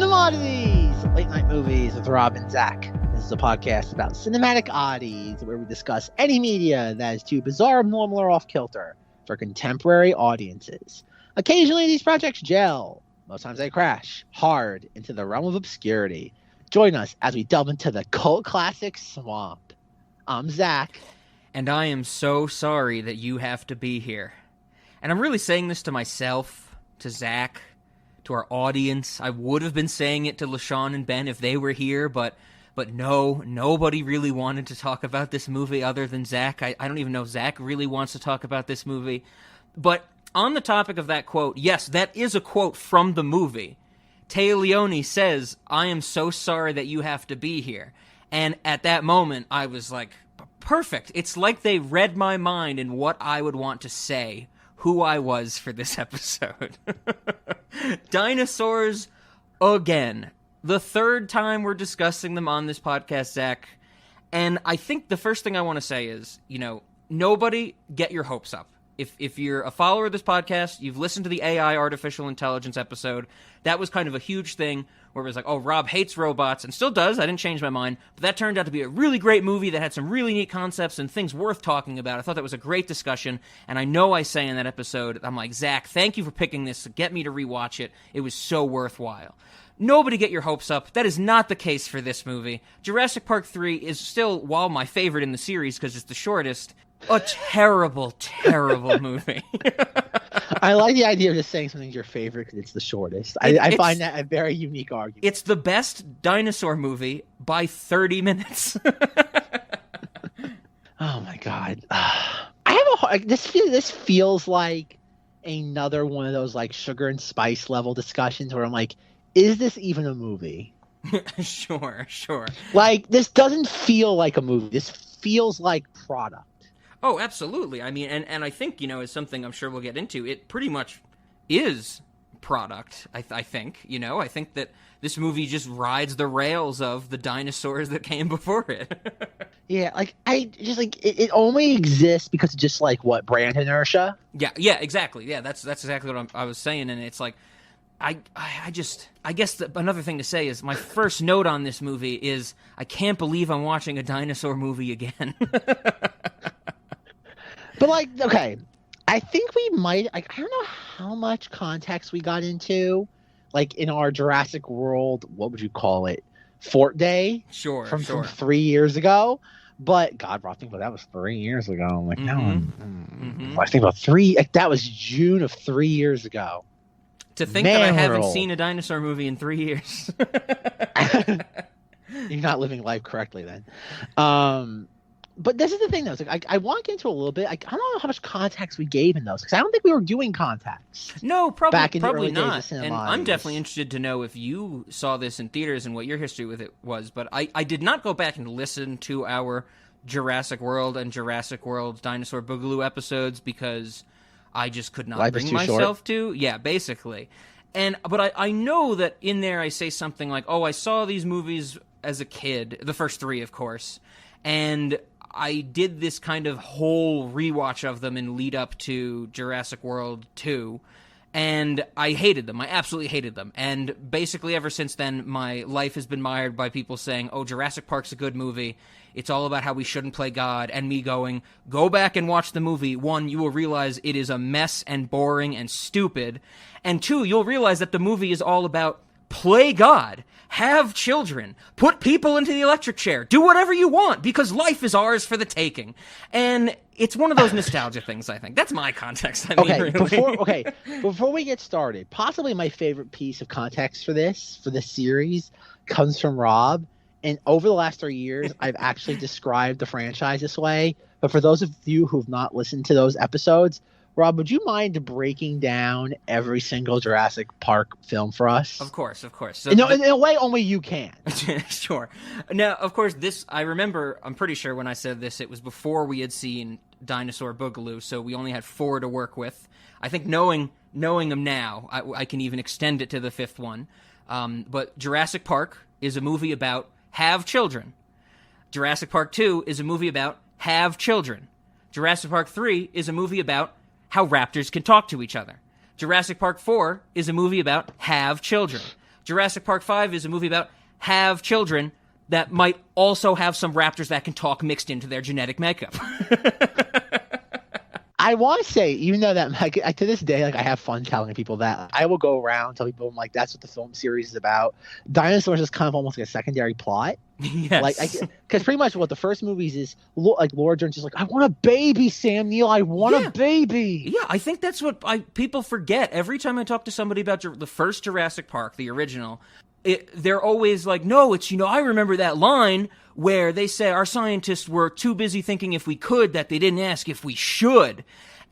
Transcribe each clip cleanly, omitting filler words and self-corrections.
Cinemodities, late night movies with Rob and Zack. This is a podcast about cinematic oddities where we discuss any media that is too bizarre, abnormal, or off kilter for contemporary audiences. Occasionally, these projects gel. Most times, they crash hard into the realm of obscurity. Join us as we delve into the cult classic swamp. I'm Zack. And I am so sorry that you have to be here. And I'm really saying this to myself, to Zack, to our audience. I would have been saying it to LaShawn and Ben if they were here, but no, nobody really wanted to talk about this movie other than Zack. I don't even know if Zack really wants to talk about this movie. But on the topic of that quote, yes, that is a quote from the movie. Téa Leoni says, "I am so sorry that you have to be here." And at that moment, I was like, perfect. It's like they read my mind and what I would want to say, who I was for this episode. Dinosaurs again. The third time we're discussing them on this podcast, Zack. And I think the first thing I want to say is, nobody get your hopes up. If you're a follower of this podcast, you've listened to the AI artificial intelligence episode. That was kind of a huge thing where it was like, oh, Rob hates robots, and still does. I didn't change my mind. But that turned out to be a really great movie that had some really neat concepts and things worth talking about. I thought that was a great discussion, and I know I say in that episode, I'm like, Zack, thank you for picking this to get me to rewatch it. It was so worthwhile. Nobody get your hopes up. That is not the case for this movie. Jurassic Park 3 is still, while my favorite in the series because it's the shortest, a terrible, terrible movie. I like the idea of just saying something's your favorite because it's the shortest. I find that a very unique argument. It's the best dinosaur movie by 30 minutes. Oh my god! This feels like another one of those like sugar and spice level discussions where I'm like, is this even a movie? Sure. Like, this doesn't feel like a movie. This feels like product. Oh, absolutely. I mean, and I think, is something I'm sure we'll get into. It pretty much is product, I think. I think that this movie just rides the rails of the dinosaurs that came before it. Yeah, it only exists because of just like what, brand inertia? Yeah, exactly. Yeah, that's exactly what I was saying, and it's like, I guess another thing to say is my first note on this movie is I can't believe I'm watching a dinosaur movie again. But okay, I think we might, I don't know how much context we got into, like in our Jurassic World, what would you call it? Fort Day? Sure. From 3 years ago. But God, bro, I think that was 3 years ago. I'm like, I think about that was June of 3 years ago. To think that I haven't seen a dinosaur movie in 3 years. You're not living life correctly then. But this is the thing, though. Like, I want to get into a little bit. I don't know how much context we gave in those, because I don't think we were doing context. No, probably not. And I'm definitely interested to know if you saw this in theaters and what your history with it was. But I did not go back and listen to our Jurassic World and Jurassic World Dinosaur Boogaloo episodes because I just could not bring myself to. Yeah, basically. But I know that in there I say something like, oh, I saw these movies as a kid, the first three, of course, and I did this kind of whole rewatch of them in lead up to Jurassic World 2, and I hated them. I absolutely hated them. And basically ever since then, my life has been mired by people saying, oh, Jurassic Park's a good movie. It's all about how we shouldn't play God, and me going, go back and watch the movie. One, you will realize it is a mess and boring and stupid. And two, you'll realize that the movie is all about play God, have children, put people into the electric chair, do whatever you want, because life is ours for the taking. And it's one of those nostalgia things, I think. That's my context. Before we get started, possibly my favorite piece of context for this series comes from Rob. And over the last 3 years, I've actually described the franchise this way. But for those of you who've not listened to those episodes, Rob, would you mind breaking down every single Jurassic Park film for us? Of course. So in a way only you can. Sure. Now, of course, I remember, I'm pretty sure when I said this, it was before we had seen Dinosaur Boogaloo, so we only had 4 to work with. I think knowing them now, I can even extend it to the 5th one. But Jurassic Park is a movie about have children. Jurassic Park 2 is a movie about have children. Jurassic Park 3 is a movie about how raptors can talk to each other. Jurassic Park 4 is a movie about have children. Jurassic Park 5 is a movie about have children that might also have some raptors that can talk mixed into their genetic makeup. I want to say, even though that, like, to this day, like, I have fun telling people that. I will go around tell people, I'm like, that's what the film series is about. Dinosaurs is kind of almost like a secondary plot. Yes. Like, because pretty much what the first movies is, like, Laura Dern's just like, I want a baby, Sam Neill. I want a baby. Yeah, I think that's what people forget. Every time I talk to somebody about the first Jurassic Park, the original, they're always like, no, it's, I remember that line where they say our scientists were too busy thinking if we could that they didn't ask if we should.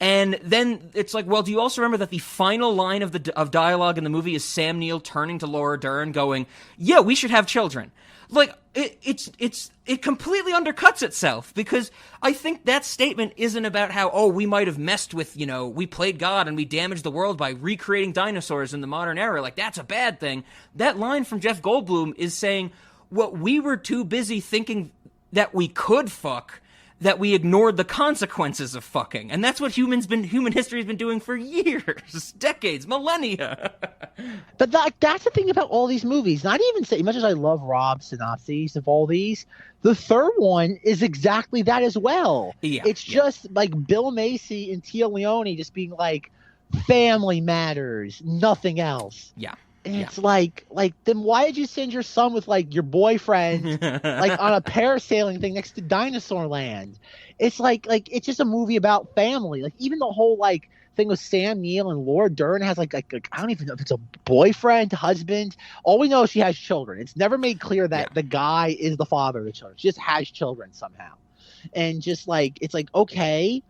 And then it's like, well, do you also remember that the final line of dialogue in the movie is Sam Neill turning to Laura Dern going, yeah, we should have children. Like, it completely undercuts itself, because I think that statement isn't about how, we might have messed with, we played God and we damaged the world by recreating dinosaurs in the modern era. Like, that's a bad thing. That line from Jeff Goldblum is saying, well, we were too busy thinking that we could fuck, that we ignored the consequences of fucking. And that's what human history has been doing for years, decades, millennia. But that's the thing about all these movies. Not even say, much as I love Rob's synopses of all these, the third one is exactly that as well. Yeah, it's just like Bill Macy and Tia Leone just being like, family matters, nothing else. Yeah. And it's like, then why did you send your son with, like, your boyfriend, like, on a parasailing thing next to Dinosaur Land? It's like, it's just a movie about family. Like, even the whole, like, thing with Sam Neill and Laura Dern has, like I don't even know if it's a boyfriend, husband. All we know is she has children. It's never made clear that the guy is the father of the children. She just has children somehow. And just, like, it's like, okay,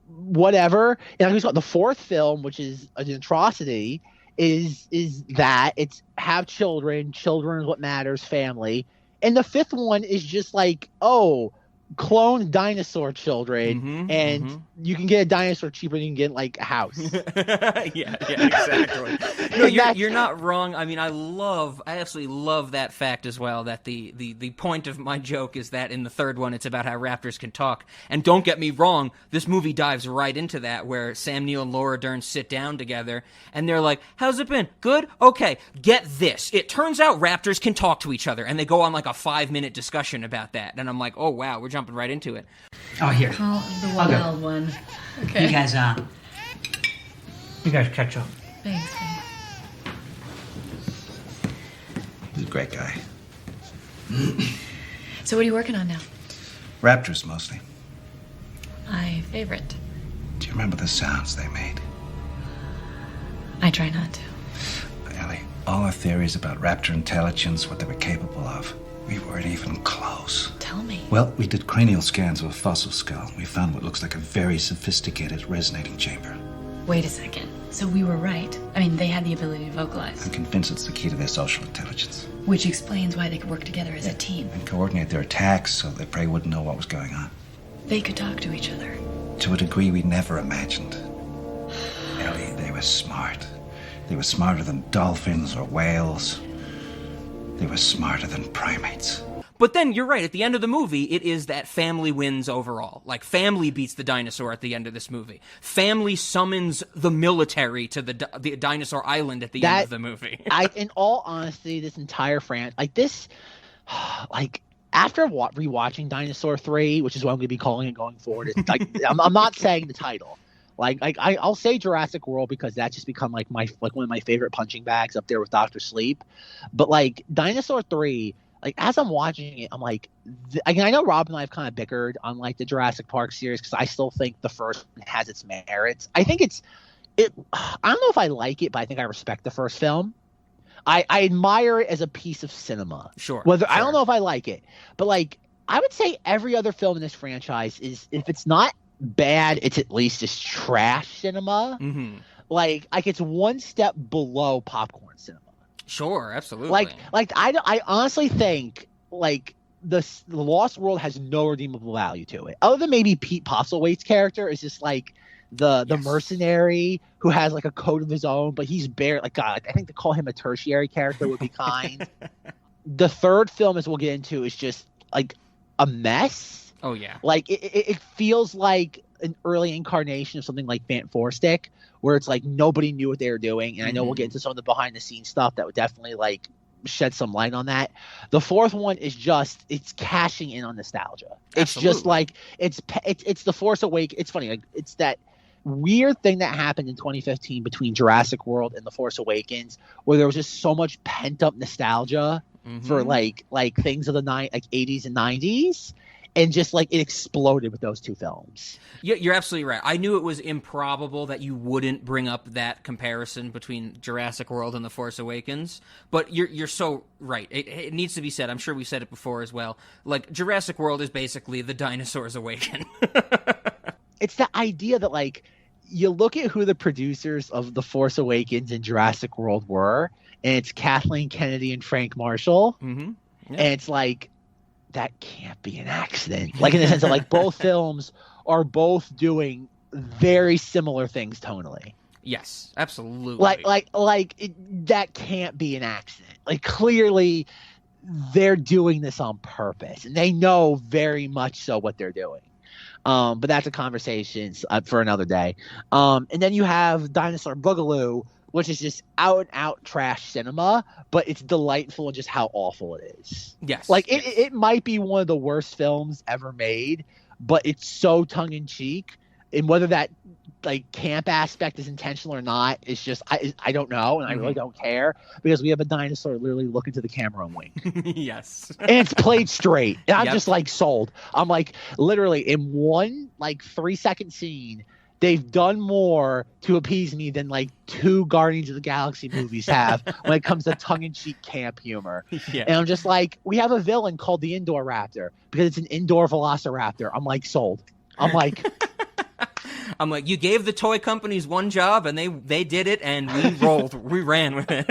whatever. And like, the fourth film, which is an atrocity, is that it's have children is what matters, family. And the fifth one is just like, clone dinosaur children, you can get a dinosaur cheaper than you can get, like, a house. yeah, exactly. No, you're not wrong. I mean, I absolutely love that fact as well, that the point of my joke is that in the third one it's about how raptors can talk. And don't get me wrong, this movie dives right into that, where Sam Neill and Laura Dern sit down together and they're like, how's it been? Good? Okay, get this. It turns out raptors can talk to each other, and they go on like a 5-minute discussion about that. And I'm like, oh wow, we're jumping right into it. Oh, here. Oh, the wild one. Okay. You guys catch up. Thanks. He's a great guy. So what are you working on now? Raptors, mostly. My favorite. Do you remember the sounds they made? I try not to. Ellie, all our theories about raptor intelligence, what they were capable of, we weren't even close. Tell me. Well, we did cranial scans of a fossil skull. We found what looks like a very sophisticated resonating chamber. Wait a second. So we were right. I mean, they had the ability to vocalize. I'm convinced it's the key to their social intelligence. Which explains why they could work together as a team. And coordinate their attacks so their prey wouldn't know what was going on. They could talk to each other. To a degree we never imagined. Ellie, they were smart. They were smarter than dolphins or whales. They were smarter than primates. But then you're right. At the end of the movie, it is that family wins overall. Like, family beats the dinosaur at the end of this movie. Family summons the military to the dinosaur island at the end of the movie. In all honesty, this entire franchise, like this, like after rewatching Dinosaur 3, which is what I'm going to be calling it going forward, it's like I'm not saying the title. Like I'll say Jurassic World because that's just become like one of my favorite punching bags up there with Dr. Sleep. But like Dinosaur 3. Like, as I'm watching it, I'm like, I know Rob and I have kind of bickered on, like, the Jurassic Park series because I still think the first one has its merits. I think I don't know if I like it, but I think I respect the first film. I admire it as a piece of cinema. Sure. I don't know if I like it, but, like, I would say every other film in this franchise is, if it's not bad, it's at least just trash cinema. Mm-hmm. Like, it's one step below popcorn cinema. Sure, absolutely. Like I honestly think like the Lost World has no redeemable value to it, other than maybe Pete Postlewaite's character is just like the mercenary who has like a code of his own, but he's bare. Like, God, I think to call him a tertiary character would be kind. The third film, as we'll get into, is just like a mess. Oh yeah. Like it feels like an early incarnation of something like Fantastic, where it's like nobody knew what they were doing. And I know we'll get into some of the behind the scenes stuff that would definitely like shed some light on that. The fourth one is just, it's cashing in on nostalgia. It's just like it's the Force Awakens. It's funny, like it's that weird thing that happened in 2015 between Jurassic World and The Force Awakens, where there was just so much pent up nostalgia for like things of the 80s and 90s, and just like it exploded with those two films. Yeah, you're absolutely right. I knew it was improbable that you wouldn't bring up that comparison between Jurassic World and The Force Awakens, but you're so right. It needs to be said. I'm sure we said it before as well. Like, Jurassic World is basically the dinosaurs awaken. It's the idea that, like, you look at who the producers of The Force Awakens and Jurassic World were, and it's Kathleen Kennedy and Frank Marshall, and it's like, that can't be an accident. Like, in the sense that, like, both films are both doing very similar things tonally. Yes, absolutely. That can't be an accident. Like, clearly, they're doing this on purpose, and they know very much so what they're doing. But that's a conversation for another day. And then you have Dinosaur Boogaloo, which is just out and out trash cinema, but it's delightful in just how awful it is. Yes. Like it might be one of the worst films ever made, but it's so tongue in cheek. And whether that like camp aspect is intentional or not, it's just I don't know, and I really don't care, because we have a dinosaur literally look into the camera and wink. Yes. And it's played straight. And I'm just like sold. I'm like, literally in one like 3-second scene, they've done more to appease me than like 2 Guardians of the Galaxy movies have when it comes to tongue-in-cheek camp humor. Yeah. And I'm just like, we have a villain called the Indoor Raptor because it's an indoor velociraptor. I'm like, sold. I'm like, you gave the toy companies one job and they did it, and we ran with it.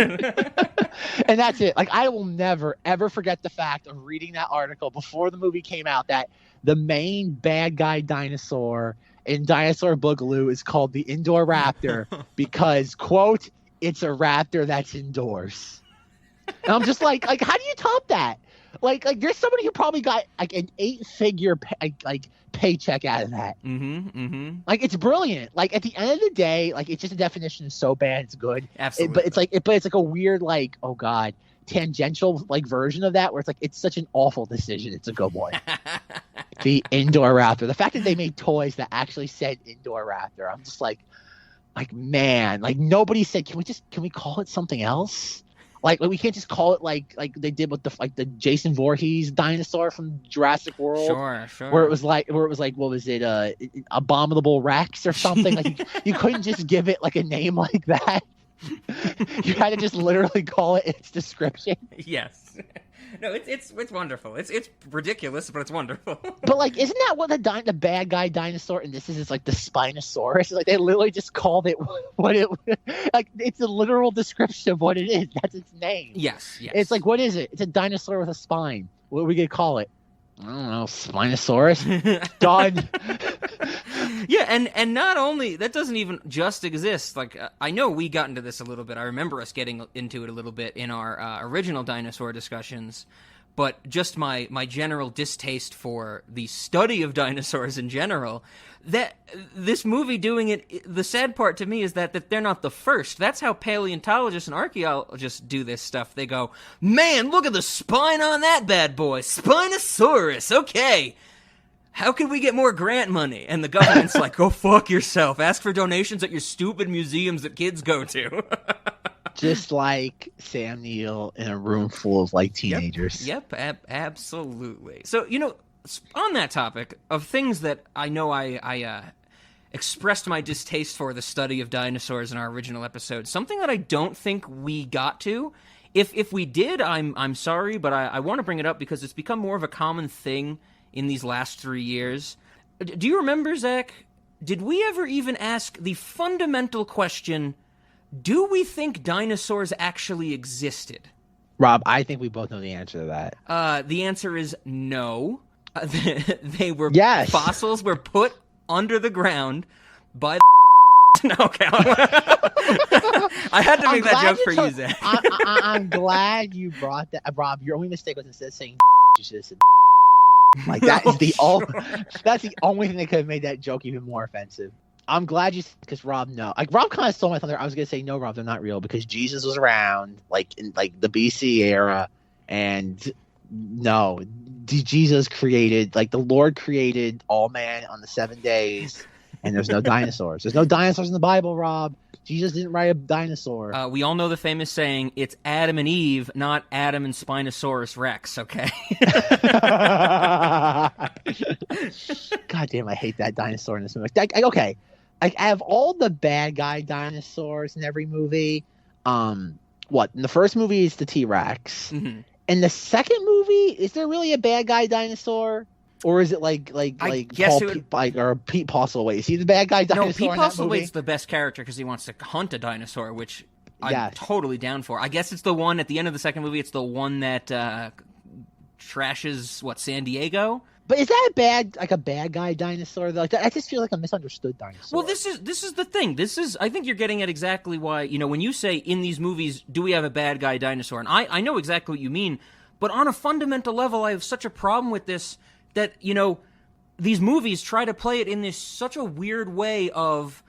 And that's it. Like, I will never, ever forget the fact of reading that article before the movie came out that the main bad guy dinosaur in Dinosaur Boogaloo is called the Indoor Raptor because, quote, it's a raptor that's indoors. And I'm just like, how do you top that? Like there's somebody who probably got like an 8-figure paycheck out of that. Like, it's brilliant. Like, at the end of the day, like, it's just a definition is so bad it's good. Absolutely. But it's like a weird, like, oh god, tangential like version of that where it's like it's such an awful decision. It's a good one. The Indoor Raptor. The fact that they made toys that actually said Indoor Raptor, I'm just like man, like nobody said, can we call it something else? Like we can't just call it like they did with the Jason Voorhees dinosaur from Jurassic World. Sure. Where it was like what was it? Abominable Rex or something. Like you couldn't just give it like a name like that. You had to just literally call it its description. Yes. No, it's wonderful. It's ridiculous, but it's wonderful. But like, isn't that what the bad guy dinosaur? And this is like the Spinosaurus. It's like they literally just called it what it like. It's a literal description of what it is. That's its name. Yes. It's like, what is it? It's a dinosaur with a spine. What are we gonna call it? I don't know. Spinosaurus. Done. Yeah, and not only that doesn't even just exist. Like I know we got into this a little bit. I remember us getting into it a little bit in our original dinosaur discussions. But just my general distaste for the study of dinosaurs in general. That this movie doing it. The sad part to me is that they're not the first. That's how paleontologists and archaeologists do this stuff. They go, man, look at the spine on that bad boy, Spinosaurus. Okay. How can we get more grant money? And the government's like, go fuck yourself. Ask for donations at your stupid museums that kids go to. Just like Sam Neill in a room full of like teenagers. Yep, absolutely. So, on that topic of things that I know I expressed my distaste for the study of dinosaurs in our original episode, something that I don't think we got to. If we did, I'm sorry, but I want to bring it up because it's become more of a common thing in these last 3 years. Do you remember, Zach? Did we ever even ask the fundamental question, do we think dinosaurs actually existed? Rob, I think we both know the answer to that. The answer is no. They were fossils were put under the ground by no, okay. I had to make that joke for you, Zach. I'm glad you brought that. Rob, your only mistake was instead of saying you should have said Like that is that's the only thing that could have made that joke even more offensive. I'm glad you, because Rob, no, like Rob kind of stole my thunder. I was gonna say no, Rob, they're not real because Jesus was around like in like the BC era, and no, Jesus created, like the Lord created all man on the 7 days, and there's no dinosaurs. There's no dinosaurs in the Bible, Rob. Jesus didn't write a dinosaur. We all know the famous saying, it's Adam and Eve, not Adam and Spinosaurus Rex, okay? God damn, I hate that dinosaur in this movie. Okay, I have all the bad guy dinosaurs in every movie. What, in the first movie is the T-Rex. Mm-hmm. In the second movie, is there really a bad guy dinosaur? Or is it like Pete Postlewaite? Is he the bad guy dinosaur? No, Pete in that movie? Postlewaite's the best character because he wants to hunt a dinosaur, which I'm Yes. totally down for. I guess it's the one at the end of the second movie. It's the one that trashes San Diego. But is that a bad guy dinosaur though? Like I just feel like a misunderstood dinosaur. Well, this is the thing. I think you're getting at exactly why, when you say in these movies, do we have a bad guy dinosaur? And I know exactly what you mean, but on a fundamental level, I have such a problem with this that, these movies try to play it in this such a weird way of,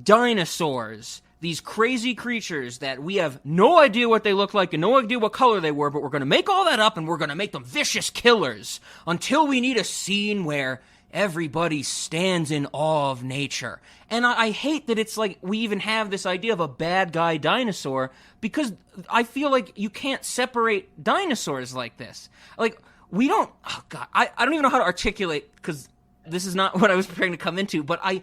dinosaurs, these crazy creatures that we have no idea what they look like and no idea what color they were, but we're going to make all that up and we're going to make them vicious killers until we need a scene where everybody stands in awe of nature. And I hate that it's like we even have this idea of a bad guy dinosaur because I feel like you can't separate dinosaurs like this. Like, we don't... Oh, God. I don't even know how to articulate because this is not what I was preparing to come into, but I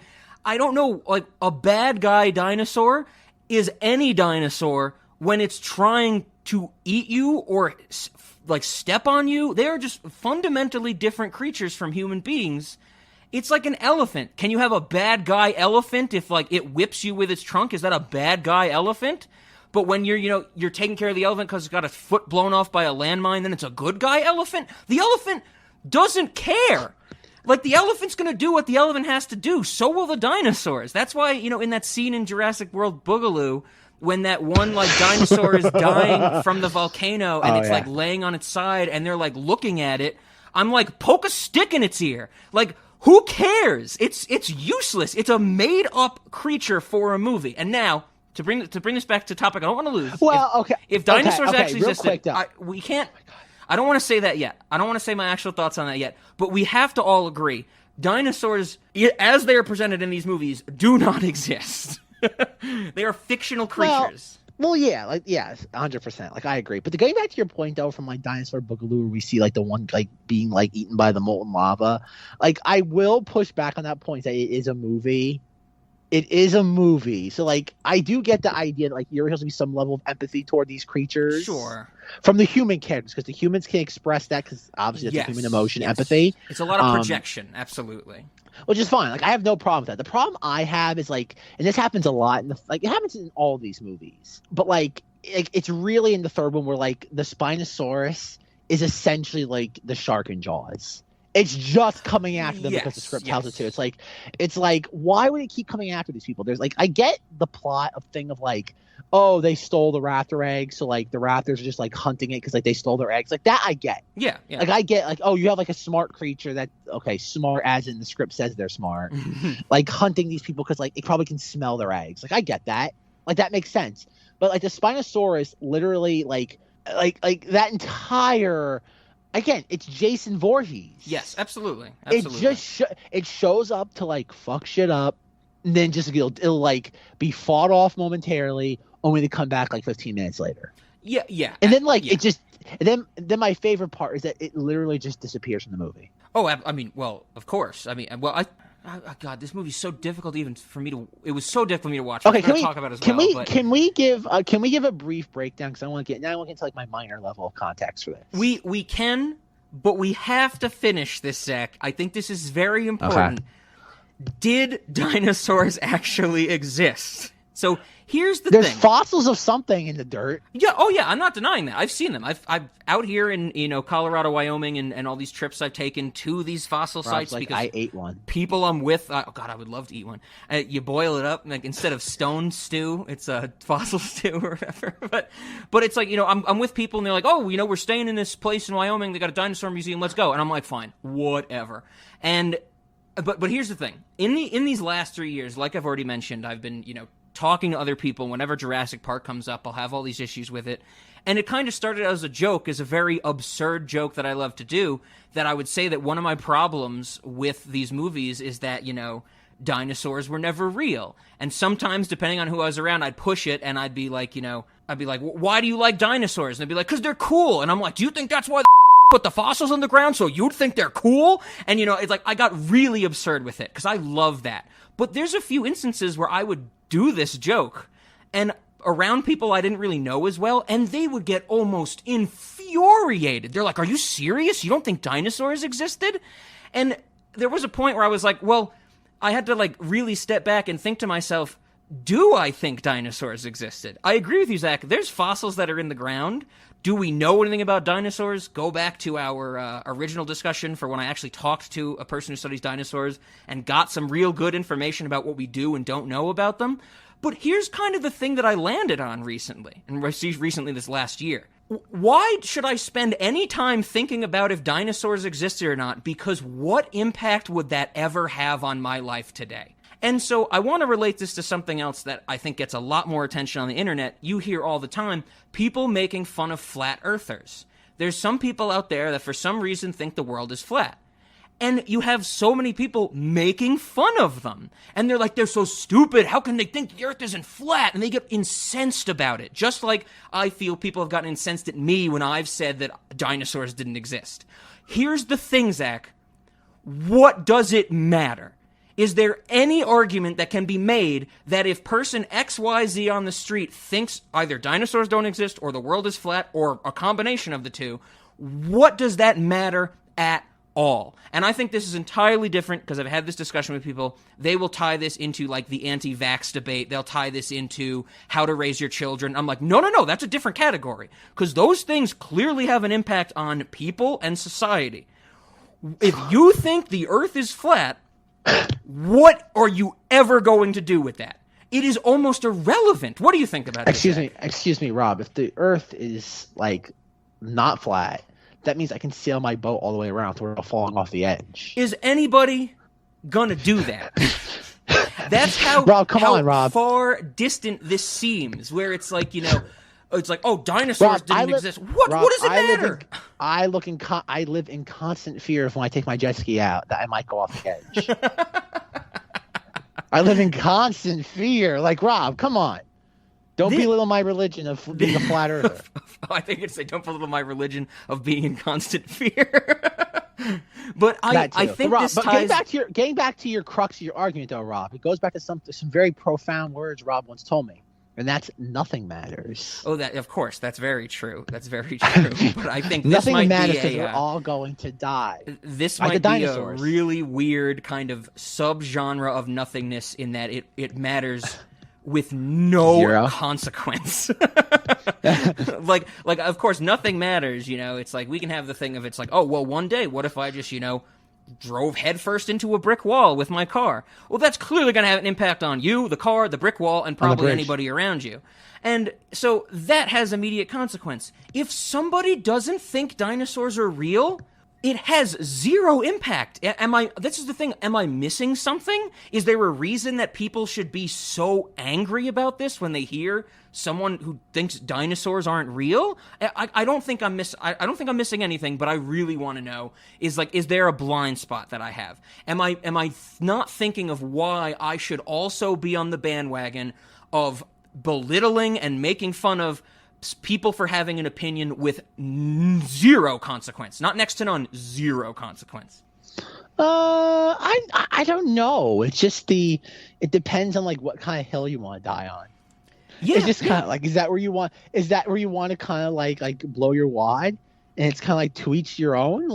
don't know, like, a bad guy dinosaur is any dinosaur when it's trying to eat you or, like, step on you. They are just fundamentally different creatures from human beings. It's like an elephant. Can you have a bad guy elephant if, like, it whips you with its trunk? Is that a bad guy elephant? But when you're taking care of the elephant because it's got a foot blown off by a landmine, then it's a good guy elephant? The elephant doesn't care. Like, the elephant's going to do what the elephant has to do. So will the dinosaurs. That's why, in that scene in Jurassic World Boogaloo, when that one, like, dinosaur is dying from the volcano and like, laying on its side and they're, like, looking at it, I'm like, poke a stick in its ear. Like, who cares? It's useless. It's a made-up creature for a movie. And now... To bring this back to topic, I don't want to lose. Well, if dinosaurs actually real existed, we can't. I don't want to say that yet. I don't want to say my actual thoughts on that yet. But we have to all agree, dinosaurs, as they are presented in these movies, do not exist. They are fictional creatures. Well, yeah, 100%. Like, I agree. But getting back to your point, though, from like Dinosaur Boogaloo, where we see like the one like being like eaten by the molten lava, like I will push back on that point that it is a movie. It is a movie. So, like, I do get the idea that, like, you're supposed to be some level of empathy toward these creatures. Sure. From the human characters, because the humans can express that, because obviously that's a human emotion, empathy. It's a lot of projection, absolutely. Which is fine. Like, I have no problem with that. The problem I have is, like, and this happens a lot, it happens in all these movies. But, like, it's really in the third one where, like, the Spinosaurus is essentially, like, the shark in Jaws. It's just coming after them because the script tells it to. It's like, why would it keep coming after these people? There's like, I get the plot of thing of like, oh, they stole the raptor eggs, so like the raptors are just like hunting it because like they stole their eggs. Like that, I get. Yeah. Like I get, like, oh, you have like a smart creature that, okay, smart as in the script says they're smart, like hunting these people because like it probably can smell their eggs. Like I get that. Like that makes sense. But like the Spinosaurus, literally, like that entire. Again, it's Jason Voorhees. Yes, absolutely. It just it shows up to like fuck shit up, and then just it'll like be fought off momentarily, only to come back like 15 minutes later. Yeah. And then like it just, and then my favorite part is that it literally just disappears from the movie. Oh, I mean, well, of course. I mean, well, God, this movie's so difficult even for me to. It was so difficult for me to watch. Okay, can we give a brief breakdown because I want to get into like my minor level of context for this. We can, but we have to finish this, Zack. I think this is very important. Okay. Did dinosaurs actually exist? So here's the There's thing. fossils of something in the dirt. Yeah, oh yeah, I'm not denying that. I've seen them. I've out here in Colorado, Wyoming, and all these trips I've taken to these fossil sites Like, because I ate one. people I'm with. Oh God, I would love to eat one. You boil it up, like instead of stone stew, it's a fossil stew or whatever. But it's like I'm with people and they're like, oh, we're staying in this place in Wyoming. They got a dinosaur museum. Let's go. And I'm like, fine, whatever. And but here's the thing. In these last 3 years, like I've already mentioned, I've been talking to other people. Whenever Jurassic Park comes up, I'll have all these issues with it. And it kind of started as a joke, as a very absurd joke that I love to do, that I would say that one of my problems with these movies is that, dinosaurs were never real. And sometimes, depending on who I was around, I'd push it and I'd be like, why do you like dinosaurs? And they'd be like, because they're cool. And I'm like, do you think that's why put the fossils on the ground so you'd think they're cool? And, it's like I got really absurd with it because I love that. But there's a few instances where I would do this joke and around people I didn't really know as well, and they would get almost infuriated. They're like, are you serious? You don't think dinosaurs existed? And there was a point where I was like, well, I had to really step back and think to myself, do I think dinosaurs existed? I agree with you, Zach. There's fossils that are in the ground. Do we know anything about dinosaurs? Go back to our original discussion for when I actually talked to a person who studies dinosaurs and got some real good information about what we do and don't know about them. But here's kind of the thing that I landed on recently, and recently this last year. Why should I spend any time thinking about if dinosaurs existed or not? Because what impact would that ever have on my life today? And so I want to relate this to something else that I think gets a lot more attention on the internet. You hear all the time people making fun of flat earthers. There's some people out there that for some reason think the world is flat. And you have so many people making fun of them. And they're like, they're so stupid. How can they think the earth isn't flat? And they get incensed about it. Just like I feel people have gotten incensed at me when I've said that dinosaurs didn't exist. Here's the thing, Zach. What does it matter? Is there any argument that can be made that if person XYZ on the street thinks either dinosaurs don't exist or the world is flat or a combination of the two, what does that matter at all? And I think this is entirely different because I've had this discussion with people. They will tie this into the anti-vax debate. They'll tie this into how to raise your children. I'm like, no, that's a different category because those things clearly have an impact on people and society. If you think the earth is flat, what are you ever going to do with that? It is almost irrelevant. What do you think about this? Excuse me, Rob. If the earth is not flat, that means I can sail my boat all the way around without falling off the edge. Is anybody gonna do that? That's how, Rob, come on, Rob. Far distant this seems, where it's like, it's like, oh, dinosaurs didn't exist. What does it matter? I live in constant fear of when I take my jet ski out that I might go off the edge. I live in constant fear. Rob, come on. Don't belittle my religion of being a flat earther. I think you'd say don't belittle my religion of being in constant fear. But I think Rob, this but ties... getting back to your crux of your argument, though, Rob, it goes back to some very profound words Rob once told me. And that's nothing matters. Oh, that of course, that's very true. That's very true. But I think this nothing might matters be because we're all going to die. This might be a really weird kind of subgenre of nothingness in that it matters with no Zero. Consequence. like of course nothing matters. It's like we can have the thing of it's like, oh well, one day what if I just drove headfirst into a brick wall with my car? Well, that's clearly going to have an impact on you, the car, the brick wall, and probably anybody around you. And so that has immediate consequence. If somebody doesn't think dinosaurs are real, it has zero impact. This is the thing. Am I missing something? Is there a reason that people should be so angry about this when they hear someone who thinks dinosaurs aren't real? I don't think I'm missing anything, but I really want to know is there a blind spot that I have? Am I not thinking of why I should also be on the bandwagon of belittling and making fun of people for having an opinion with zero consequence? Not next to none, zero consequence. I don't know. It's just it depends on what kind of hill you want to die on. Yeah, it's just kind of is that where you want to kind of blow your wad, and it's kind of to each your own.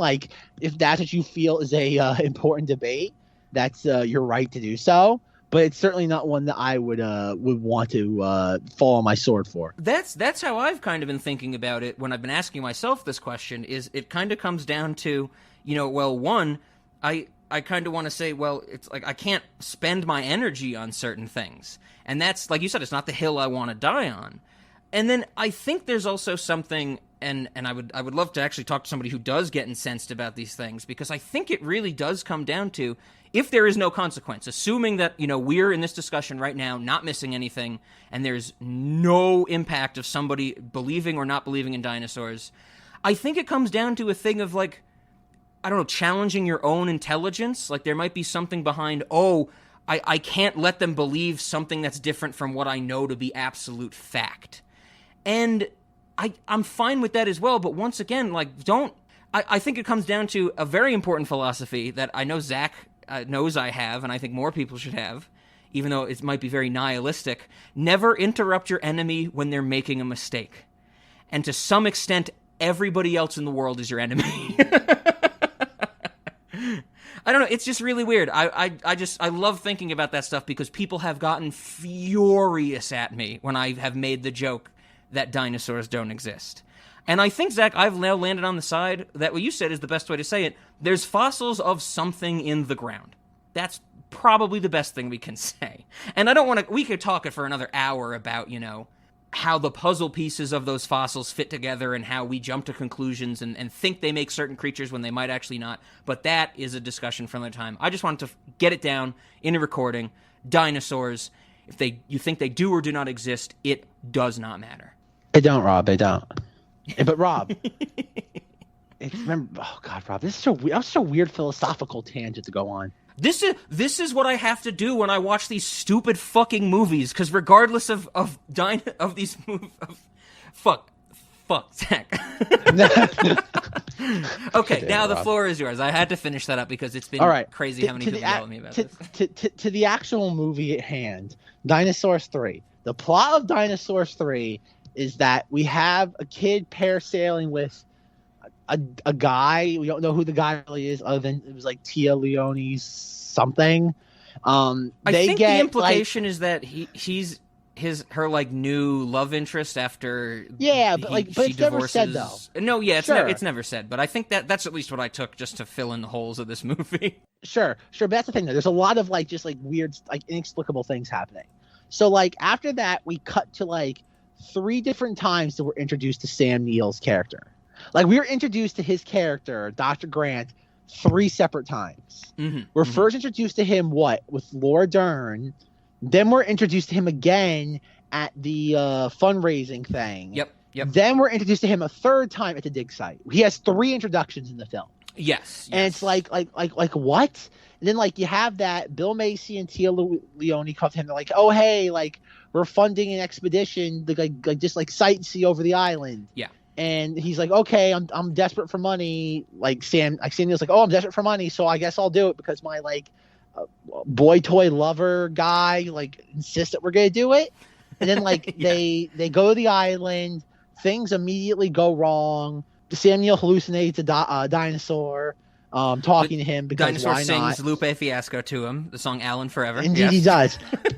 If that's what you feel is a important debate, that's your right to do so. but it's certainly not one that I would want to fall on my sword for. That's how I've kind of been thinking about it when I've been asking myself this question. Is it kind of comes down to, well, one, I kind of want to say, well, it's like I can't spend my energy on certain things, and that's, like you said, it's not the hill I want to die on. And then I think there's also something, and I would love to actually talk to somebody who does get incensed about these things, because I think it really does come down to, if there is no consequence, assuming that, we're in this discussion right now, not missing anything, and there's no impact of somebody believing or not believing in dinosaurs, I think it comes down to a thing of, like, I don't know, challenging your own intelligence. Like, there might be something behind, I can't let them believe something that's different from what I know to be absolute fact. And I'm fine with that as well, but once again, like, I think it comes down to a very important philosophy that I know Zack knows I have, and I think more people should have, even though it might be very nihilistic. Never interrupt your enemy when they're making a mistake. And to some extent, everybody else in the world is your enemy. I don't know, it's just really weird. I love thinking about that stuff, because people have gotten furious at me when I have made the joke that dinosaurs don't exist. And I think, Zach, I've now landed on the side that what you said is the best way to say it. There's fossils of something in the ground. That's probably the best thing we can say. And I don't want to, we could talk it for another hour about, how the puzzle pieces of those fossils fit together and how we jump to conclusions and think they make certain creatures when they might actually not. But that is a discussion for another time. I just wanted to get it down in a recording. Dinosaurs, if you think they do or do not exist, it does not matter. They don't, Rob. They don't. But Rob, oh God, Rob, this is such a weird philosophical tangent to go on. This is what I have to do when I watch these stupid fucking movies, because regardless of these movies, fuck, Zach. Okay, now the floor is yours. I had to finish that up because it's been crazy how many people yell at me about this. To the actual movie at hand, Dinosaurs 3. The plot of Dinosaurs 3 is that we have a kid parasailing with a guy. We don't know who the guy really is, other than it was like Tia Leone's something. I think the implication is that he's her like new love interest after but it's never said though. No, yeah, it's never said. But I think that's at least what I took just to fill in the holes of this movie. Sure, but that's the thing though. There's a lot of like just like weird, like inexplicable things happening. So like after that, we cut to like 3 different times that we're introduced to Sam Neill's character. Like we were introduced to his character, Dr. Grant, 3 separate times. We're first introduced to him with Laura Dern. Then we're introduced to him again at the fundraising thing. Yep. Then we're introduced to him a 3rd time at the dig site. He has 3 introductions in the film. Yes. And it's like what? And then like you have that Bill Macy and Tia Leone come to him. They're like, oh hey, like we're funding an expedition to like just like sightsee over the island. Yeah. And he's like, okay, I'm desperate for money. Sam Neill's like, oh, I'm desperate for money, so I guess I'll do it because my like boy toy lover guy like insists that we're gonna do it. And then like they go to the island, things immediately go wrong. Sam Neill hallucinates a dinosaur talking to him because dinosaur why not? sings Lupe Fiasco to him, the song Alan Forever. Indeed he does.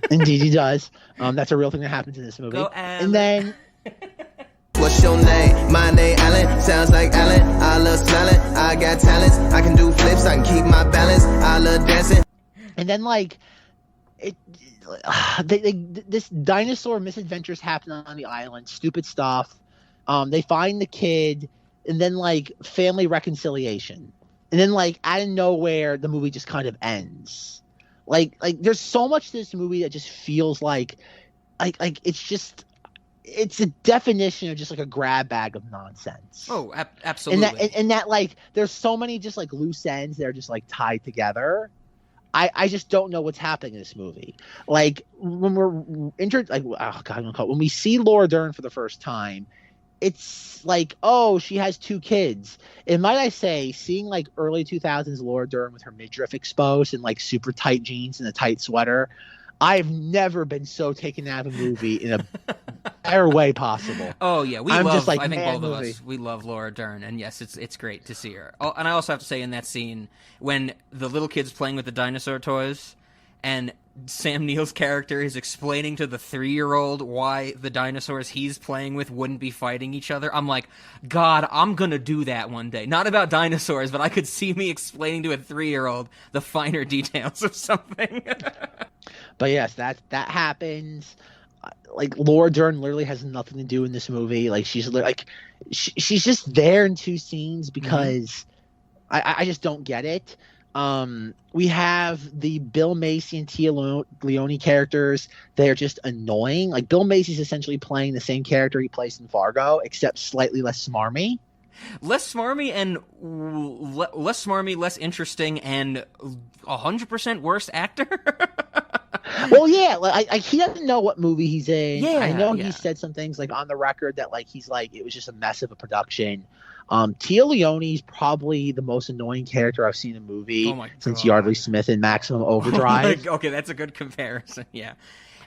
Indeed he does. That's a real thing that happens in this movie. Go, Alan. And then what's your name? My name Alan. Sounds like Alan. I love smiling. I got talents. I can do flips. I can keep my balance. I love dancing. And then like this dinosaur misadventures happen on the island. Stupid stuff. They find the kid, and then like family reconciliation. And then like out of nowhere, the movie just kind of ends. Like there's so much to this movie that just feels like it's a definition of just like a grab bag of nonsense. Oh, absolutely. And that like there's so many just like loose ends that are just like tied together. I just don't know what's happening in this movie. Like when we're when we see Laura Dern for the first time, it's like, oh, she has 2 kids. And might I say, seeing like early 2000s Laura Dern with her midriff exposed and like super tight jeans and a tight sweater, I've never been so taken out of a movie in a better way possible. Oh yeah, I think both of us, we love Laura Dern, and yes, it's great to see her. Oh, and I also have to say, in that scene when the little kid's playing with the dinosaur toys, and Sam Neill's character is explaining to the 3-year-old why the dinosaurs he's playing with wouldn't be fighting each other. I'm like, God, I'm gonna do that one day. Not about dinosaurs, but I could see me explaining to a 3-year-old the finer details of something. But yes, that happens. Like Laura Dern literally has nothing to do in this movie. Like she's just there in 2 scenes because I just don't get it. We have the Bill Macy and Tia Leone characters. They're just annoying. Like Bill Macy's essentially playing the same character he plays in Fargo, except slightly less smarmy. Less smarmy and less interesting, and 100% worse actor. Well, yeah, like he doesn't know what movie he's in. Yeah, I know he said some things like on the record that like he's like it was just a mess of a production. Tia Leone's probably the most annoying character I've seen in a movie since Yardley Smith in Maximum Overdrive. Okay, that's a good comparison. Yeah,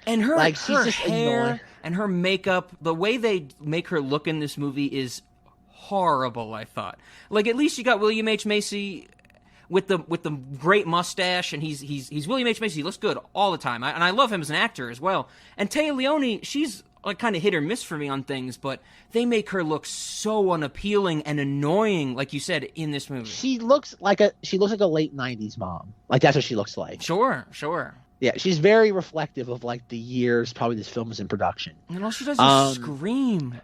and her like she's just hair annoying. And her makeup, the way they make her look in this movie is horrible. I thought, like at least you got William H. Macy with the great mustache, and he's William H. Macy. He looks good all the time, and I love him as an actor as well. And Tia Leone, she's like kind of hit or miss for me on things, but they make her look so unappealing and annoying, like you said, in this movie. She looks like a late 90s mom. Like that's what she looks like. Sure. Yeah, she's very reflective of like the years probably this film was in production. And all she does is scream.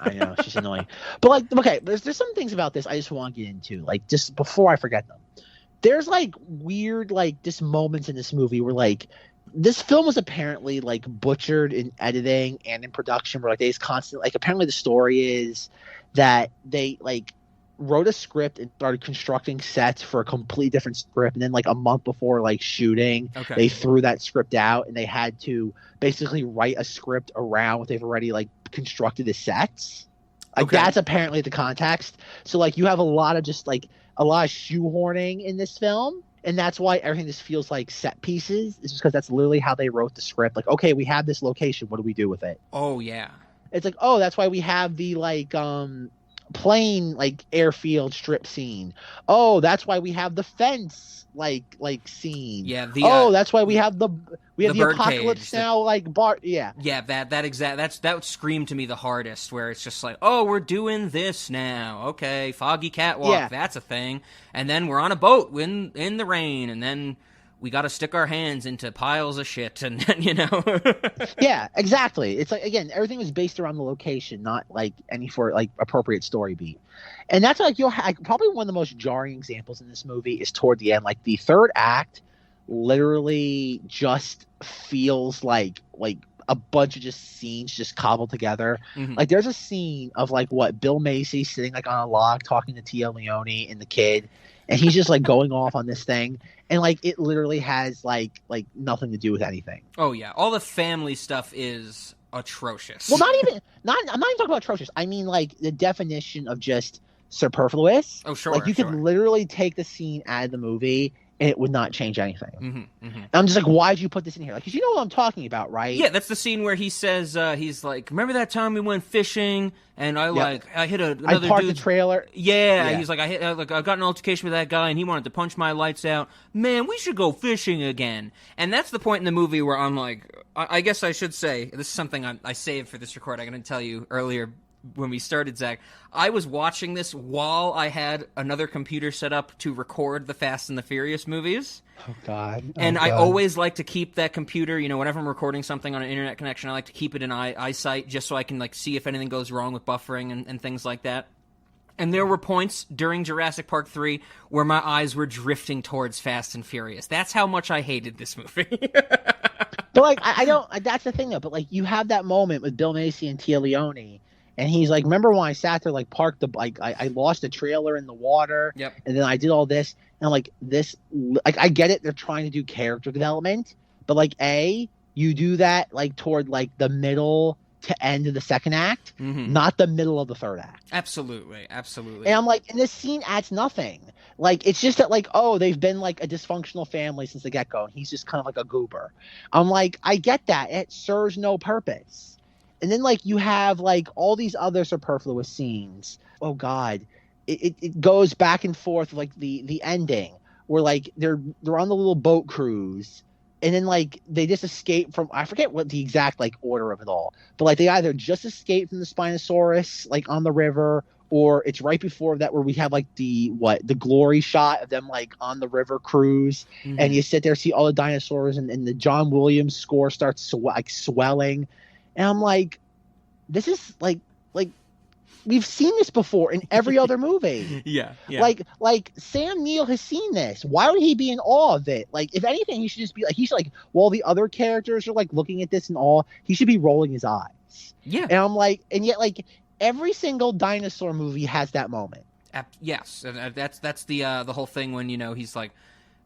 I know, she's annoying. But like, okay, there's some things about this I just want to get into. Like, just before I forget them. There's like weird like just moments in this movie where like this film was apparently like butchered in editing and in production, where like they just constantly like apparently the story is that they like wrote a script and started constructing sets for a completely different script, and then like a month before like shooting, they threw that script out and they had to basically write a script around what they've already like constructed as sets. Like that's apparently the context. So like you have a lot of shoehorning in this film, and that's why everything just feels like set pieces. It's just because that's literally how they wrote the script. Like, okay, we have this location, what do we do with it? Oh yeah, it's like, oh, that's why we have the like plane like airfield strip scene. Oh, that's why we have the fence like scene. Yeah. That's why we have the apocalypse now like Bart. Yeah. Yeah. That screamed to me the hardest, where it's just like, oh, we're doing this now. Okay, foggy catwalk. Yeah. That's a thing. And then we're on a boat in the rain, and then we got to stick our hands into piles of shit, and then, Yeah, exactly. It's like, again, everything was based around the location, not like any for like appropriate story beat. And that's like probably one of the most jarring examples in this movie is toward the end. Like the third act literally just feels like a bunch of just scenes just cobbled together. Mm-hmm. Like there's a scene of like Bill Macy sitting like on a log talking to Tia Leone and the kid, and he's just like going off on this thing, and like it literally has like nothing to do with anything. Oh yeah, all the family stuff is atrocious. Well, I'm not even talking about atrocious. I mean like the definition of just superfluous. Oh sure. Like you could literally take the scene out of the movie and it would not change anything. Mm-hmm, mm-hmm. I'm just like, why'd you put this in here? Like, because you know what I'm talking about, right? Yeah, that's the scene where he says, he's like, remember that time we went fishing and I hit another. I parked the trailer. Yeah, he's like, I got an altercation with that guy and he wanted to punch my lights out. Man, we should go fishing again. And that's the point in the movie where I'm like, I guess I should say, this is something I saved for this record. I'm going to tell you earlier when we started, Zach, I was watching this while I had another computer set up to record the Fast and the Furious movies. Oh, God. I always like to keep that computer, whenever I'm recording something on an internet connection, I like to keep it in eyesight just so I can see if anything goes wrong with buffering and things like that. And there were points during Jurassic Park 3 where my eyes were drifting towards Fast and Furious. That's how much I hated this movie. But, I don't... That's the thing, though. But, you have that moment with Bill Macy and Tia Leone. And he's like, remember when I sat there, parked the bike, I lost a trailer in the water. Yep. And then I did all this. And I'm like, this, I get it. They're trying to do character development. But you do that, toward, the middle to end of the second act, not the middle of the third act. Absolutely. Absolutely. And I'm like, and this scene adds nothing. It's just that, they've been, a dysfunctional family since the get-go. And he's just kind of like a goober. I'm like, I get that. It serves no purpose. And then, you have, all these other superfluous scenes. Oh, God. It goes back and forth, the ending, where, they're on the little boat cruise, and then like they just escape from, I forget what the exact like order of it all, but like they either just escape from the Spinosaurus like on the river, or it's right before that where we have like the glory shot of them like on the river cruise, and you sit there see all the dinosaurs, and the John Williams score starts swelling, and I'm like, this is like we've seen this before in every other movie. Yeah. Like Sam Neill has seen this. Why would he be in awe of it? Like, if anything, he should just be like, while the other characters are like looking at this in awe, he should be rolling his eyes. Yeah. And I'm like, and yet like every single dinosaur movie has that moment. Yes, that's the whole thing when, you know, he's like,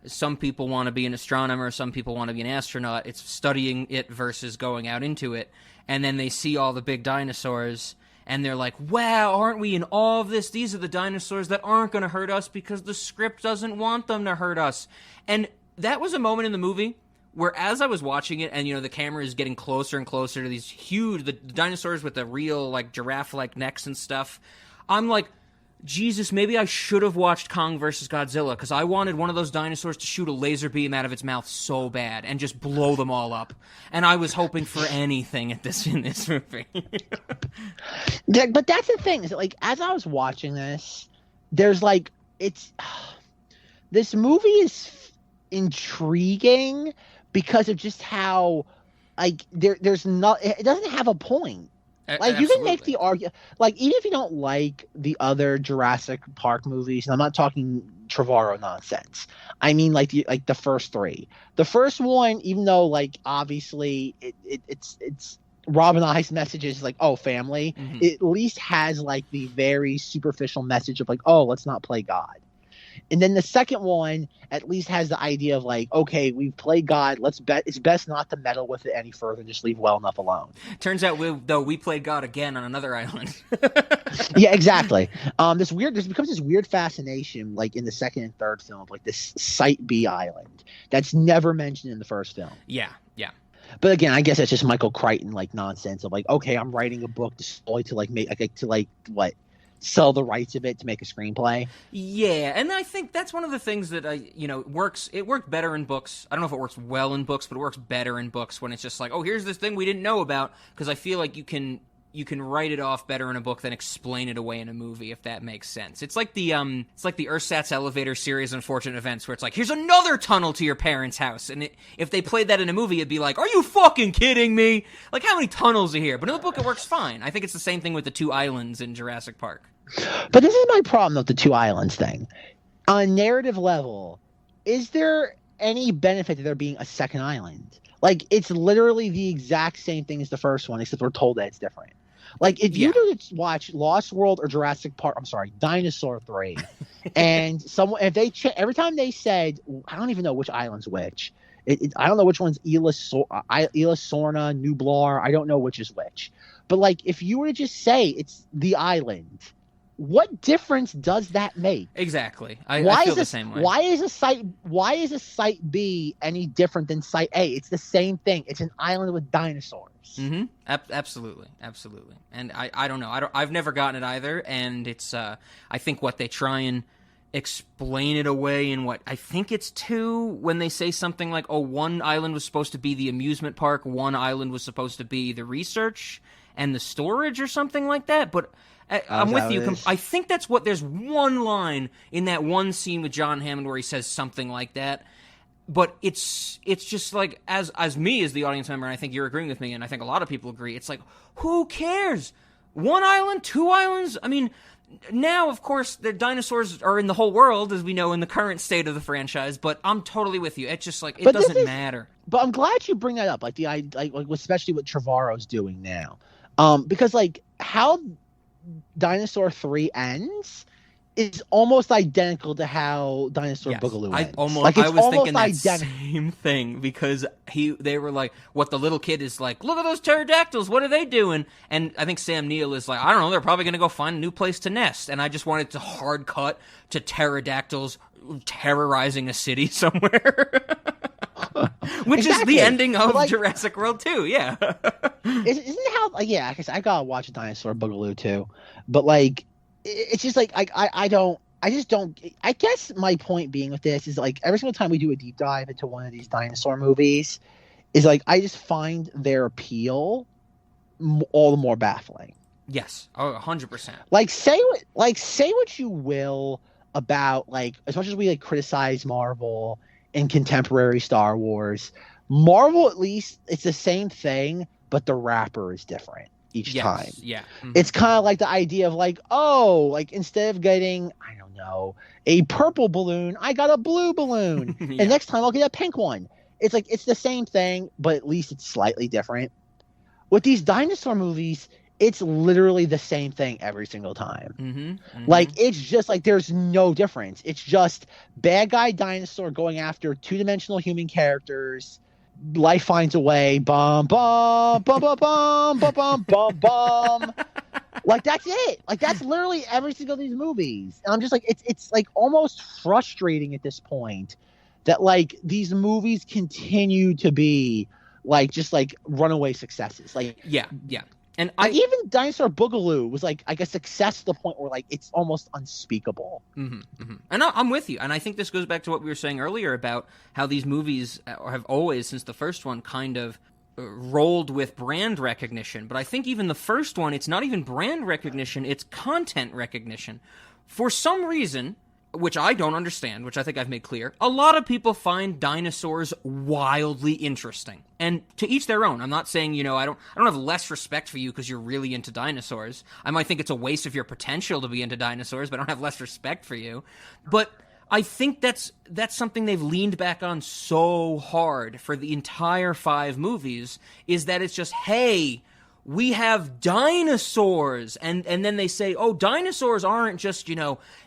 some people want to be an astronomer, some people want to be an astronaut. It's studying it versus going out into it. And then they see all the big dinosaurs, and they're like, wow, aren't we in awe of this? These are the dinosaurs that aren't going to hurt us because the script doesn't want them to hurt us. And that was a moment in the movie where, as I was watching it, and, you know, the camera is getting closer and closer to these huge, the dinosaurs with the real, like, giraffe-like necks and stuff, I'm like, Jesus, maybe I should have watched Kong vs. Godzilla, because I wanted one of those dinosaurs to shoot a laser beam out of its mouth so bad and just blow them all up. And I was hoping for anything in this movie. But that's the thing, is that, like, as I was watching this, there's like, this movie is intriguing because of just how, like, there's not, it doesn't have a point. Like, you can make the argument, like, even if you don't like the other Jurassic Park movies, and I'm not talking Trevorrow nonsense, I mean like the first three. The first one, even though like obviously it's Rob and I's message is like, oh, family, it at least has like the very superficial message of like, oh, let's not play God. And then the second one at least has the idea of like, okay, we've played God. It's best not to meddle with it any further. Just leave well enough alone. Turns out we played God again on another island. Yeah, exactly. This becomes this weird fascination, like in the second and third film, like this Site B island that's never mentioned in the first film. Yeah. But again, I guess that's just Michael Crichton like nonsense of like, okay, I'm writing a book to sell the rights of it to make a screenplay. Yeah, and I think that's one of the things that works. It worked better in books. I don't know if it works well in books, but it works better in books when it's just like, oh, here's this thing we didn't know about, because I feel like you can write it off better in a book than explain it away in a movie, if that makes sense. It's like the Ersatz Elevator series Unfortunate Events, where it's like, here's another tunnel to your parents' house, and if they played that in a movie, it'd be like, are you fucking kidding me? Like, how many tunnels are here? But in the book, it works fine. I think it's the same thing with the two islands in Jurassic Park. But this is my problem with the two islands thing. On a narrative level, is there any benefit to there being a second island? Like, it's literally the exact same thing as the first one, except we're told that it's different. Like, if you were to watch Lost World or Dinosaur 3, and every time they said, I don't even know which island's which. I don't know which one's Isla Sorna, Nublar. I don't know which is which. But, like, if you were to just say it's the island, what difference does that make? Exactly. I feel the same way. Why is a site B any different than site A? It's the same thing. It's an island with dinosaurs. Mm-hmm. Absolutely. And I don't know. I've never gotten it either. And it's I think what they try and explain it away in what I think it's two, when they say something like, oh, one island was supposed to be the amusement park, one island was supposed to be the research and the storage or something like that. But I'm with you. I think that's what. There's one line in that one scene with John Hammond where he says something like that. But it's just like, as me as the audience member, and I think you're agreeing with me, and I think a lot of people agree. It's like, who cares? One island, two islands. I mean, now of course the dinosaurs are in the whole world, as we know in the current state of the franchise. But I'm totally with you. It's just like it doesn't matter. But I'm glad you bring that up, like especially what Trevorrow's doing now, because like how Dinosaur 3 ends is almost identical to how Dinosaur Boogaloo ends. I was thinking that same thing, because they were like, what the little kid is like, look at those pterodactyls, what are they doing? And I think Sam Neill is like, I don't know, they're probably going to go find a new place to nest. And I just wanted to hard cut to pterodactyls terrorizing a city somewhere. Which is the ending of Jurassic World 2, yeah. Isn't how, I guess I gotta watch Dinosaur Boogaloo too. But like, it's just like I don't I just don't. I guess my point being with this is like every single time we do a deep dive into one of these dinosaur movies, is like I just find their appeal all the more baffling. Yes, 100%. Like say what you will about like as much as we like criticize Marvel and contemporary Star Wars, Marvel at least it's the same thing, but the wrapper is different each time. Yeah. Mm-hmm. It's kind of like the idea of like, oh, like instead of getting, I don't know, a purple balloon, I got a blue balloon. Yeah. And next time I'll get a pink one. It's like it's the same thing, but at least it's slightly different. With these dinosaur movies, it's literally the same thing every single time. Mm-hmm. Mm-hmm. Like it's just like there's no difference. It's just bad guy dinosaur going after two-dimensional human characters. Life finds a way. Bum bum bum bum bum bum bum bum bum. Like that's it. Like that's literally every single of these movies. And I'm just like it's like almost frustrating at this point that like these movies continue to be like just like runaway successes. Like yeah. And even Dinosaur Boogaloo was like a success to the point where like it's almost unspeakable. Mm-hmm, mm-hmm. And I'm with you. And I think this goes back to what we were saying earlier about how these movies have always, since the first one, kind of rolled with brand recognition. But I think even the first one, it's not even brand recognition, it's content recognition. For some reason, which I don't understand, which I think I've made clear, a lot of people find dinosaurs wildly interesting. And to each their own. I'm not saying, I don't have less respect for you because you're really into dinosaurs. I might think it's a waste of your potential to be into dinosaurs, but I don't have less respect for you. But I think that's something they've leaned back on so hard for the entire 5 movies, is that it's just, hey, we have dinosaurs, and then they say, oh, dinosaurs aren't just,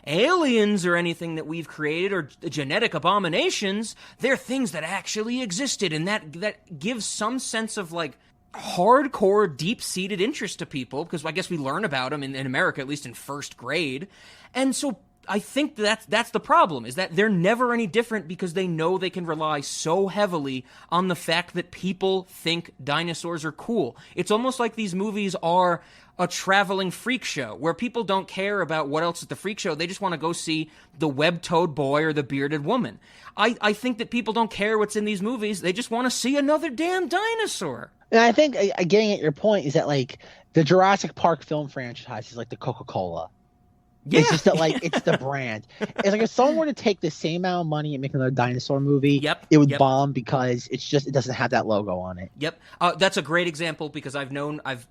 aliens or anything that we've created or genetic abominations. They're things that actually existed, and that gives some sense of, like, hardcore, deep-seated interest to people, because I guess we learn about them in America, at least in first grade, and so I think that's the problem, is that they're never any different because they know they can rely so heavily on the fact that people think dinosaurs are cool. It's almost like these movies are a traveling freak show where people don't care about what else is the freak show. They just want to go see the web-toed boy or the bearded woman. I think that people don't care what's in these movies. They just want to see another damn dinosaur. And I think getting at your point is that like the Jurassic Park film franchise is like the Coca-Cola. Yeah. It's just that, like, it's the brand. It's like if someone were to take the same amount of money and make another dinosaur movie, it would bomb because it doesn't have that logo on it. Yep. That's a great example because I've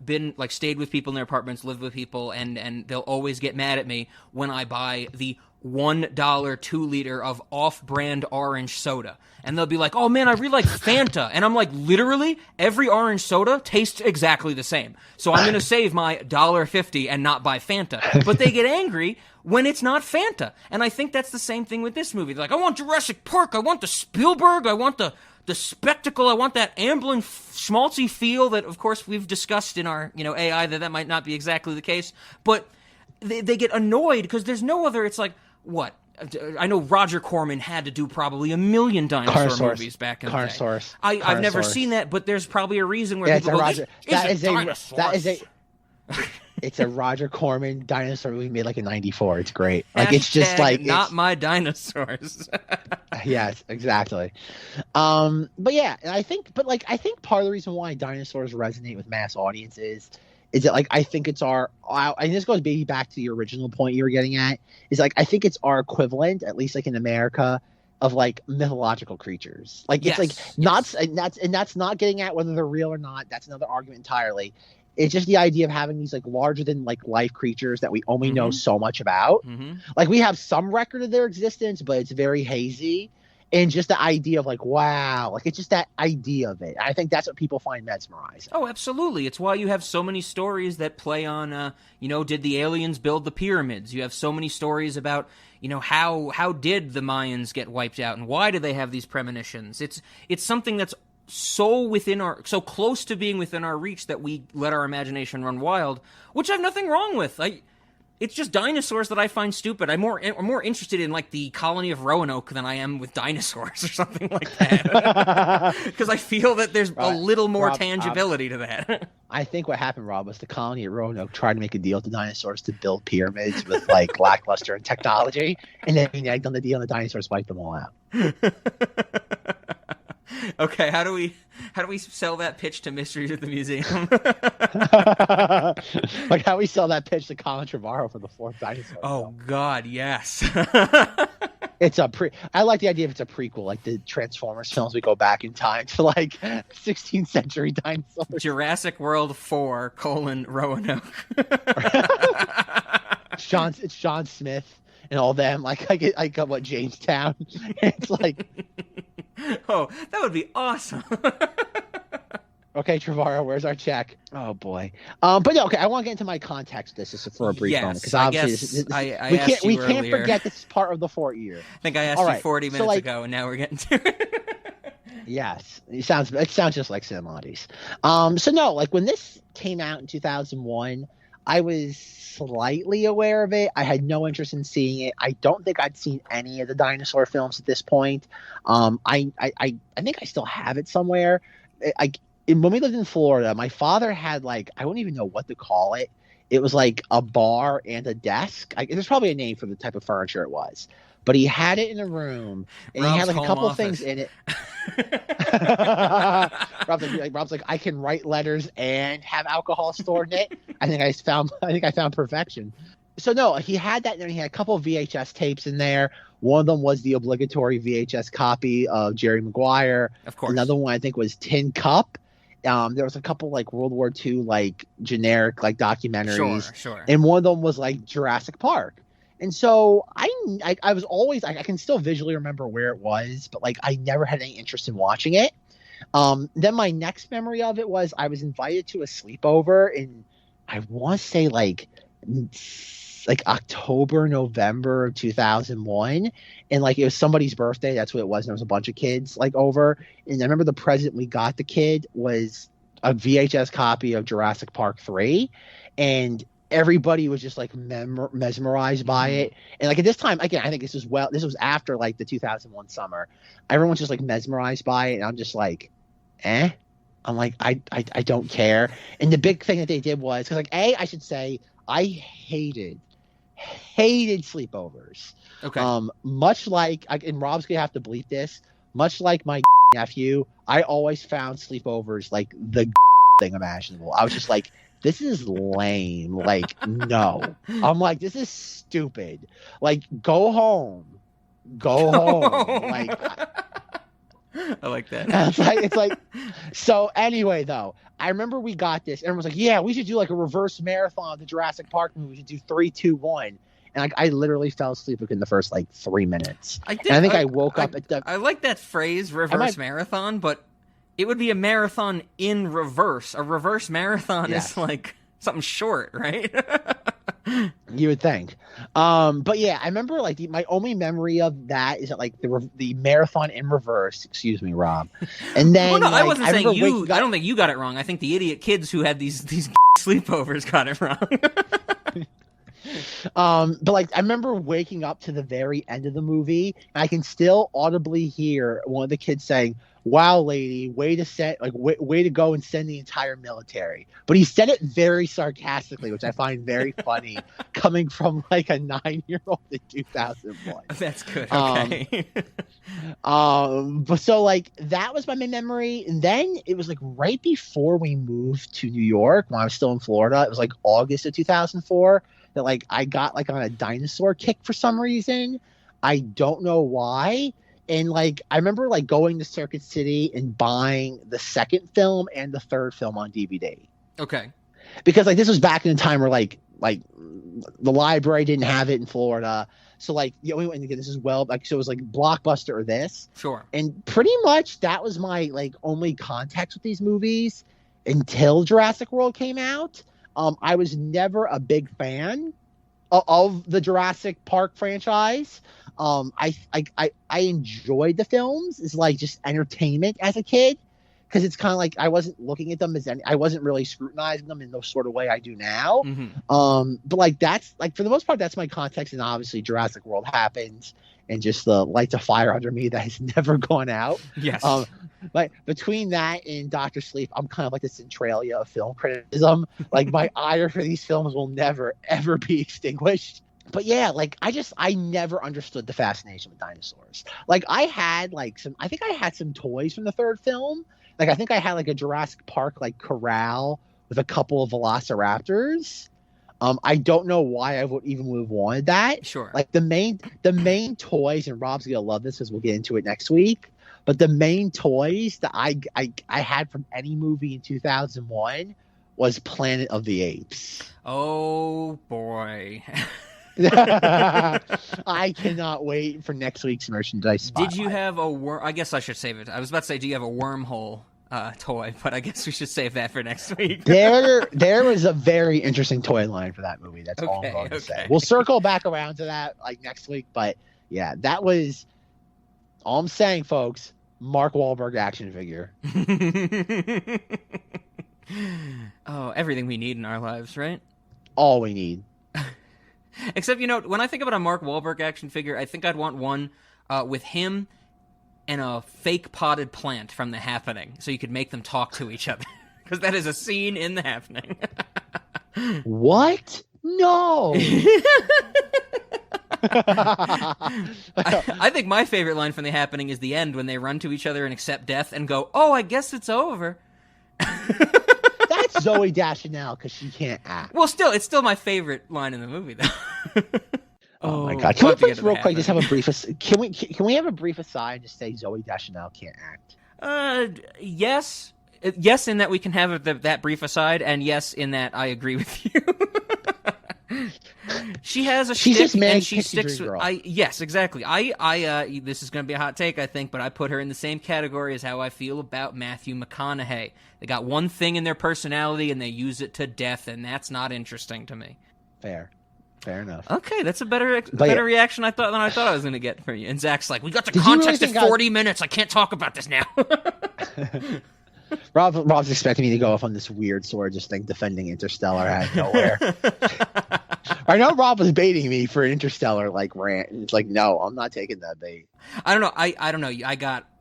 been, like, stayed with people in their apartments, lived with people, and they'll always get mad at me when I buy the $1 2-liter of off-brand orange soda. And they'll be like, oh man, I really like Fanta. And I'm like, literally, every orange soda tastes exactly the same. So I'm going to save my $1.50 and not buy Fanta. But they get angry when it's not Fanta. And I think that's the same thing with this movie. They're like, I want Jurassic Park. I want the Spielberg. I want the spectacle. I want that ambling, schmaltzy feel that, of course, we've discussed in our AI that might not be exactly the case. But they get annoyed because there's no other. It's like, what? I know Roger Corman had to do probably 1 million dinosaur movies back in the day. I've never seen that, but there's probably a reason where people go, it's a Roger Corman dinosaur movie made like in '94. It's great. Like it's just like not my dinosaurs. Yes, exactly. But yeah, and I think part of the reason why dinosaurs resonate with mass audiences is that, like, I think it's and this goes maybe back to the original point you were getting at, is, like, I think it's our equivalent, at least, like, in America, of, like, mythological creatures. Like, it's, that's not getting at whether they're real or not. That's another argument entirely. It's just the idea of having these, like, larger-than-life creatures that we only know so much about. Mm-hmm. Like, we have some record of their existence, but it's very hazy. And just the idea of like, wow, like it's just that idea of it. I think that's what people find mesmerizing. Oh, absolutely. It's why you have so many stories that play on, did the aliens build the pyramids? You have so many stories about, how did the Mayans get wiped out and why do they have these premonitions? It's something that's so close to being within our reach that we let our imagination run wild, which I have nothing wrong with. It's just dinosaurs that I find stupid. I'm more interested in like the colony of Roanoke than I am with dinosaurs or something like that. Because I feel that there's a little more tangibility to that. I think what happened, Rob, was the colony at Roanoke tried to make a deal with the dinosaurs to build pyramids with like lackluster technology, and then they egged on the deal, and the dinosaurs wiped them all out. Okay, how do we sell that pitch to Mysteries at the Museum? Like how we sell that pitch to Colin Trevorrow for the 4th dinosaur. Oh film. God, yes. It's I like the idea if it's a prequel, like the Transformers films. We go back in time to like 16th century dinosaurs. Jurassic World 4: Roanoke. It's John Smith and all them. Like I got what, Jamestown. It's like, oh, that would be awesome. okay, Trevorrow, where's our check? Oh boy. But no, okay, I want to get into my context. This is for a brief moment because obviously we can't forget this is part of the Fort year. I think I asked you 40 minutes ago, and now we're getting to it. Yes, it sounds just like Cinemoddies. So no, like when this came out in 2001, I was slightly aware of it. I had no interest in seeing it. I don't think I'd seen any of the dinosaur films at this point. I think I still have it somewhere. When we lived in Florida, my father had like, I don't even know what to call it. It was like a bar and a desk. There's probably a name for the type of furniture it was. But he had it in a room, and Rob's he had like a couple office. things in it. Rob's like, I can write letters and have alcohol stored in it. I think I found perfection. So no, he had that, and then he had a couple of VHS tapes in there. One of them was the obligatory VHS copy of Jerry Maguire. Of course. Another one I think was Tin Cup. There was a couple like World War II like generic like documentaries. Sure. And one of them was like Jurassic Park. And so I was always, I can still visually remember where it was, but like I never had any interest in watching it. Then my next memory of it was I was invited to a sleepover in, I want to say like October, November of 2001. And like it was somebody's birthday. That's what it was. And there was a bunch of kids like over. And I remember the present we got the kid was a VHS copy of Jurassic Park 3. And everybody was just like mesmerized by it. And like at this time, again, I think this was after like the 2001 summer. Everyone's just like mesmerized by it. And I'm just like, I'm like, I don't care. And the big thing that they did was, because like, I should say, I hated sleepovers. Okay. Much like, and Rob's gonna have to bleep this, much like my nephew, I always found sleepovers like the thing imaginable. I was just like, this is lame. Like, no. I'm like, this is stupid. Like, go home. Like, I like that. It's like, so anyway, though, I remember we got this. Everyone's like, yeah, we should do like a reverse marathon of the Jurassic Park movie. We should do 3, 2, 1. And like, I literally fell asleep within the first like 3 minutes. I woke up at the. I like that phrase, reverse marathon, but it would be a marathon in reverse. A reverse marathon is like something short, right? You would think. But yeah, I remember like my only memory of that is that like the marathon in reverse. Excuse me, Rob. And then no, like, I wasn't saying you. I don't think you got it wrong. I think the idiot kids who had these sleepovers got it wrong. But like I remember waking up to the very end of the movie, and I can still audibly hear one of the kids saying, "Wow, lady, way to go and send the entire military." But he said it very sarcastically, which I find very funny, coming from like a 9-year-old in 2001. That's good. Okay. But so like that was my main memory, and then it was like right before we moved to New York when I was still in Florida. It was like August of 2004 that like I got like on a dinosaur kick for some reason. I don't know why. And like I remember like going to Circuit City and buying the second film and the third film on DVD. Okay. Because like this was back in the time where like the library didn't have it in Florida. So like the only way to get this as well, like so it was like Blockbuster or this. Sure. And pretty much that was my like only context with these movies until Jurassic World came out. I was never a big fan of the Jurassic Park franchise. I enjoyed the films as like just entertainment as a kid, because it's kind of like I wasn't looking at them as I wasn't really scrutinizing them in the sort of way I do now. But like that's like for the most part that's my context, and obviously Jurassic World happens, and just the lights of fire under me that has never gone out. Yes. But between that and Dr. Sleep, I'm kind of like the Centralia of film criticism. Like my ire for these films will never ever be extinguished. But yeah, like I never understood the fascination with dinosaurs. Like I think I had some toys from the third film. Like I think I had like a Jurassic Park like corral with a couple of velociraptors. I don't know why I would have wanted that. Sure. Like the main toys, and Rob's gonna love this because we'll get into it next week. But the main toys that I had from any movie in 2001 was Planet of the Apes. Oh boy. I cannot wait for next week's merchandise spotlight. Did you have a worm? I guess I should save it. I was about to say, do you have a wormhole toy? But I guess we should save that for next week. there was a very interesting toy line for that movie. That's all I'm going to say. We'll circle back around to that like next week. But yeah, that was all I'm saying, folks. Mark Wahlberg action figure. Oh, everything we need in our lives, right? All we need. Except, when I think about a Mark Wahlberg action figure, I think I'd want one with him and a fake potted plant from The Happening, so you could make them talk to each other. Because that is a scene in The Happening. What? No! I think my favorite line from The Happening is the end when they run to each other and accept death and go, "Oh, I guess it's over." That's Zooey Deschanel because she can't act. Well, it's still my favorite line in the movie, though. Oh my god! Can we please real quick just have a brief? Can we have a brief aside and just say Zooey Deschanel can't act? Yes, yes, in that we can have that brief aside, and yes, in that I agree with you. She has a she's shtick, just man, and she sticks with. girl. Yes, exactly. I this is going to be a hot take, I think, but I put her in the same category as how I feel about Matthew McConaughey. They got one thing in their personality, and they use it to death, and that's not interesting to me. Fair enough. Okay, that's a better reaction than I thought I was going to get from you. And Zach's like, "We got the Did context really at 40 minutes. I can't talk about this now." Rob's expecting me to go off on this weird sword just thing defending Interstellar out of nowhere. I know Rob was baiting me for an Interstellar like rant. It's like, no, I'm not taking that bait. I don't know. I don't know.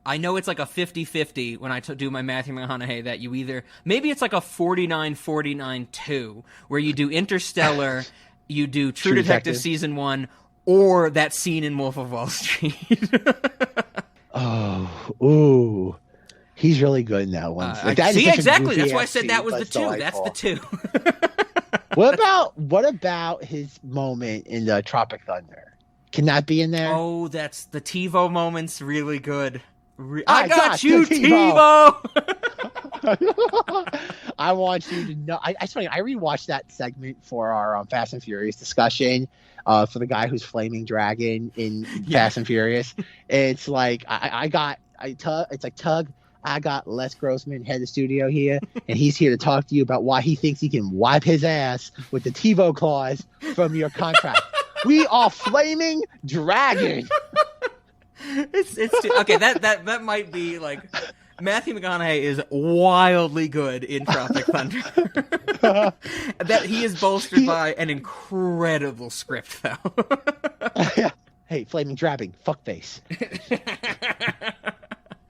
I know it's like a 50-50 when I do my Matthew McConaughey that you either maybe it's like a 49-49-2 where you do Interstellar, you do True Detective Season 1, or that scene in Wolf of Wall Street. Ooh. He's really good in that one. See, exactly. That's why I said that was the two. That's the two. What about his moment in the Tropic Thunder? Can that be in there? Oh, that's the TiVo moment's really good. I got you, TiVo. I want you to know. It's funny. I rewatched that segment for our Fast and Furious discussion for the guy who's flaming dragon in Fast and Furious. It's like it's like Tug. I got Les Grossman, head of studio here, and he's here to talk to you about why he thinks he can wipe his ass with the TiVo clause from your contract. We are flaming dragon. It's okay. That might be like Matthew McConaughey is wildly good in Tropic Thunder. That he is bolstered by an incredible script, though. Hey, flaming dragon, fuckface.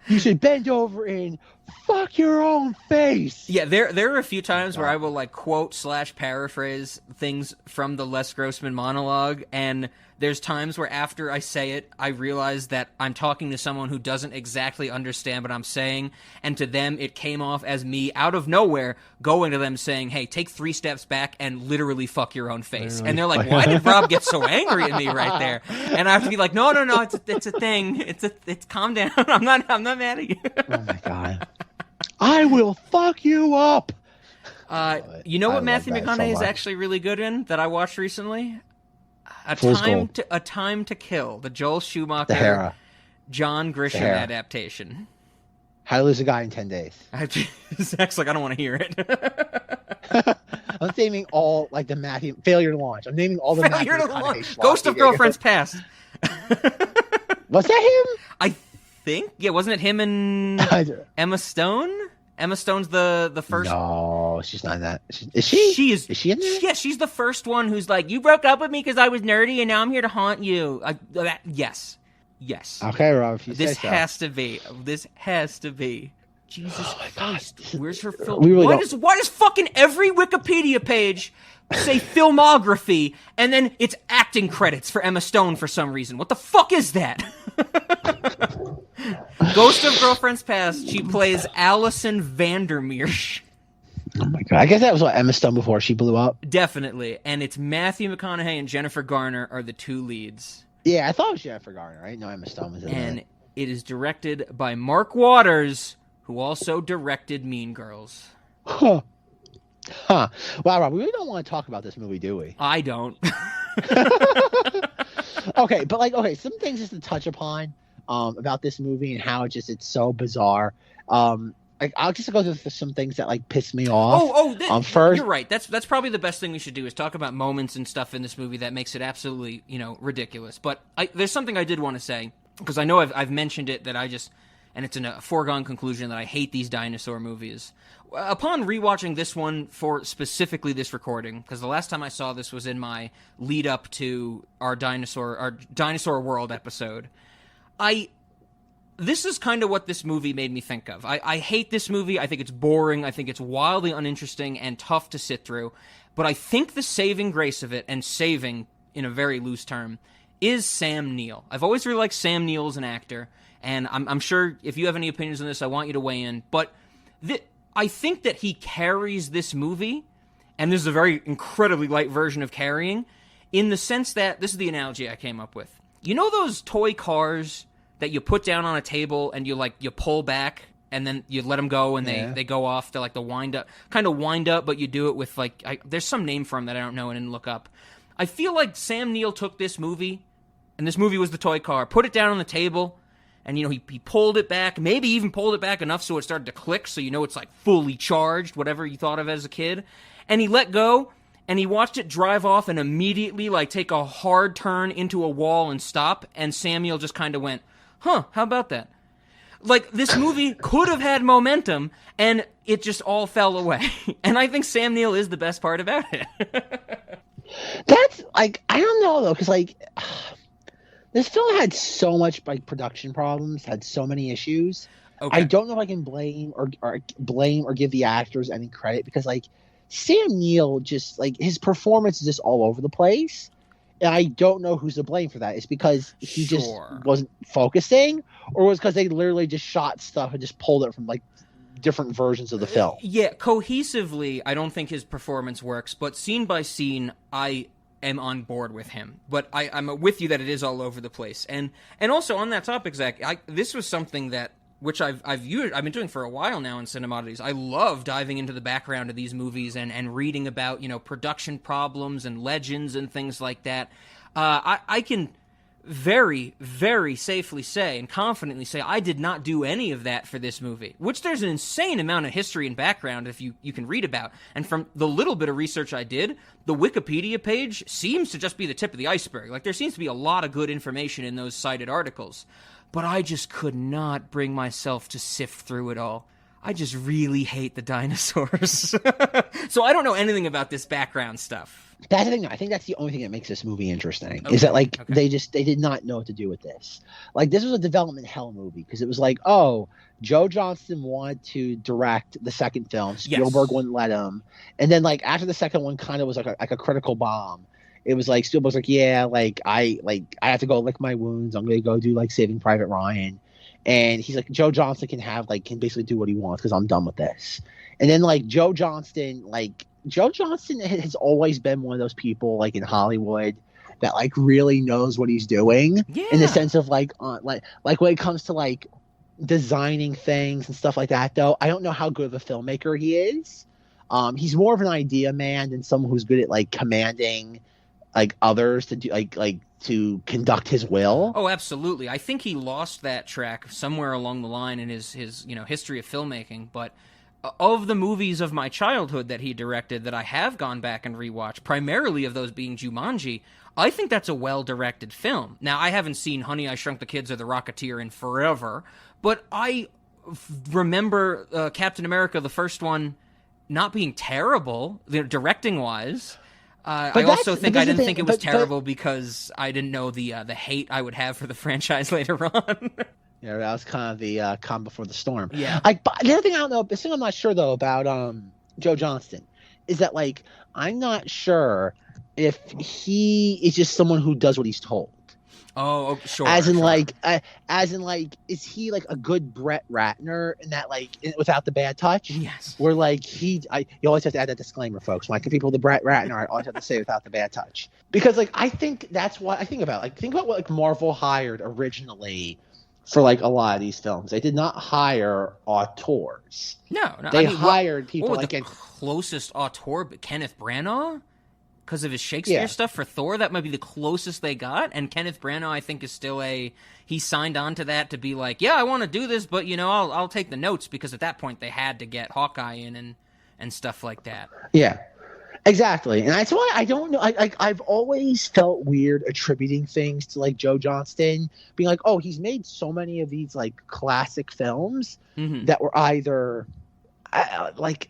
You should bend over and fuck your own face. Yeah, there are a few times where I will like quote / paraphrase things from the Les Grossman monologue, and there's times where after I say it, I realize that I'm talking to someone who doesn't exactly understand what I'm saying, and to them it came off as me out of nowhere going to them saying, "Hey, take 3 steps back and literally fuck your own face." And they're like, "Why did Rob get so angry at me right there?" And I have to be like, "No, it's a thing. It's calm down. I'm not mad at you." Oh my god. I will fuck you up. You know what Matthew McConaughey is actually really good in that I watched recently? A Time to Kill, the Joel Schumacher, John Grisham adaptation. How to Lose a Guy in 10 Days. Zach's like, I don't want to hear it. I'm naming all like the Matthew Failure to Launch. I'm naming all the Matthew McConaughey. Ghost of Girlfriend's Past. Was that him? I think. Yeah, wasn't it him and Emma Stone? Emma Stone's the first. No, she's not in that. Is she? Is she in there? Yeah, she's the first one who's like, you broke up with me because I was nerdy, and now I'm here to haunt you. Yes. Okay, Rob. If you this say so. has to be. This has to be. Jesus Christ! Where's her film? Really why does fucking every Wikipedia page say filmography and then it's acting credits for Emma Stone for some reason? What the fuck is that? Ghost of Girlfriends Past. She plays Allison Vandermeer. Oh my god! I guess that was what Emma Stone before she blew up. Definitely, and it's Matthew McConaughey and Jennifer Garner are the two leads. Yeah, I thought it was Jennifer Garner. Right? No, Emma Stone was in and it. It is directed by Mark Waters, who also directed Mean Girls. Huh. Wow, Rob, we really don't want to talk about this movie, do we? I don't. Okay, but some things just to touch upon about this movie and how it's so bizarre. I'll just go through some things that piss me off. First, you're right. That's probably the best thing we should do is talk about moments and stuff in this movie that makes it absolutely ridiculous. But there's something I did want to say because I know I've mentioned it that and it's a foregone conclusion that I hate these dinosaur movies. Upon rewatching this one for specifically this recording, because the last time I saw this was in my lead up to our dinosaur world episode, this is kind of what this movie made me think of. I hate this movie. I think it's boring. I think it's wildly uninteresting and tough to sit through. But I think the saving grace of it, and saving in a very loose term, is Sam Neill. I've always really liked Sam Neill as an actor, and I'm sure if you have any opinions on this, I want you to weigh in. But I think that he carries this movie, and this is a very incredibly light version of carrying, in the sense that, this is the analogy I came up with. You know those toy cars that you put down on a table and you pull back and then you let them go and they go off to the wind up, but you do it with there's some name for them that I don't know and didn't look up. I feel like Sam Neill took this movie, and this movie was the toy car, put it down on the table, and he pulled it back, maybe even pulled it back enough so it started to click, so it's fully charged, whatever you thought of as a kid, and he let go, and he watched it drive off and immediately take a hard turn into a wall and stop, and Samuel just kind of went, huh, how about that? This movie could have had momentum, and it just all fell away. And I think Sam Neill is the best part about it. That's, I don't know, though, because, this film had so much, production problems, had so many issues. Okay. I don't know if I can blame or give the actors any credit, because, Sam Neill just, his performance is just all over the place. And I don't know who's to blame for that. It's because he just wasn't focusing, or was because they literally just shot stuff and just pulled it from different versions of the film. Yeah, cohesively, I don't think his performance works, but scene by scene, I am on board with him. But I'm with you that it is all over the place. And also on that topic, Zach, this was something that which I've been doing for a while now in Cinemodities. I love diving into the background of these movies and reading about, production problems and legends and things like that. I can very, very safely say and confidently say I did not do any of that for this movie, which there's an insane amount of history and background if you can read about. And from the little bit of research I did, the Wikipedia page seems to just be the tip of the iceberg. There seems to be a lot of good information in those cited articles. But I just could not bring myself to sift through it all. I just really hate the dinosaurs. So I don't know anything about this background stuff. That's the thing. I think that's the only thing that makes this movie interesting. Okay. Is that they did not know what to do with this. This was a development hell movie because it was Joe Johnston wanted to direct the second film. Spielberg wouldn't let him. And then after the second one kind of was like a critical bomb. It was Spielberg's I have to go lick my wounds. I'm gonna go do Saving Private Ryan, and he's Joe Johnston can basically do what he wants because I'm done with this. And then Joe Johnston has always been one of those people in Hollywood that really knows what he's doing in the sense of when it comes to designing things and stuff like that. Though I don't know how good of a filmmaker he is. He's more of an idea man than someone who's good at commanding others to do to conduct his will. Oh, absolutely. I think he lost that track somewhere along the line in his history of filmmaking, but of the movies of my childhood that he directed that I have gone back and rewatched, primarily of those being Jumanji, I think that's a well-directed film. Now, I haven't seen Honey, I Shrunk the Kids or The Rocketeer in forever, but I remember Captain America, the first one, not being terrible, directing-wise. I also think I didn't think it was terrible because I didn't know the hate I would have for the franchise later on. Yeah, that was kind of the calm before the storm. Yeah. But the other thing I don't know, the thing I'm not sure though about Joe Johnston is that like I'm not sure if he is just someone who does what he's told. Oh, sure. As in, sure. Is he like a good Brett Ratner in that, like, without the bad touch? Yes. Where like you always have to add that disclaimer, folks. When I give people the Brett Ratner, I always have to say without the bad touch, because like I think that's what I think about. Like think about what like Marvel hired originally for like a lot of these films. They did not hire auteurs. No, they hired people what like the closest auteur, but Kenneth Branagh. Because of his Shakespeare stuff for Thor, that might be the closest they got. And Kenneth Branagh, I think, is still he signed on to that to be like, yeah, I want to do this, but, you know, I'll take the notes, because at that point they had to get Hawkeye in and stuff like that. Yeah, exactly. And that's why I don't know. I've always felt weird attributing things to, like, Joe Johnston, being like, oh, he's made so many of these, like, classic films that were either, like...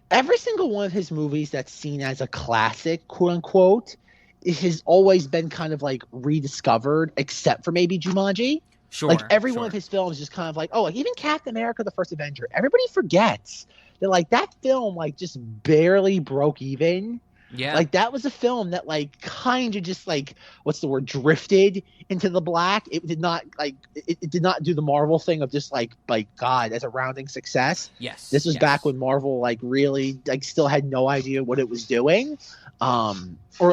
Every single one of his movies that's seen as a classic, quote unquote, has always been kind of like rediscovered, except for maybe Jumanji. Sure. Like every one of his films is kind of like, oh, like even Captain America: The First Avenger. Everybody forgets that like that film like just barely broke even. Yeah. Like that was a film that like kind of just like what's the word, drifted into the black. It did not like it did not do the Marvel thing of just like God as a rounding success. Yes. This was back when Marvel like really like still had no idea what it was doing. Or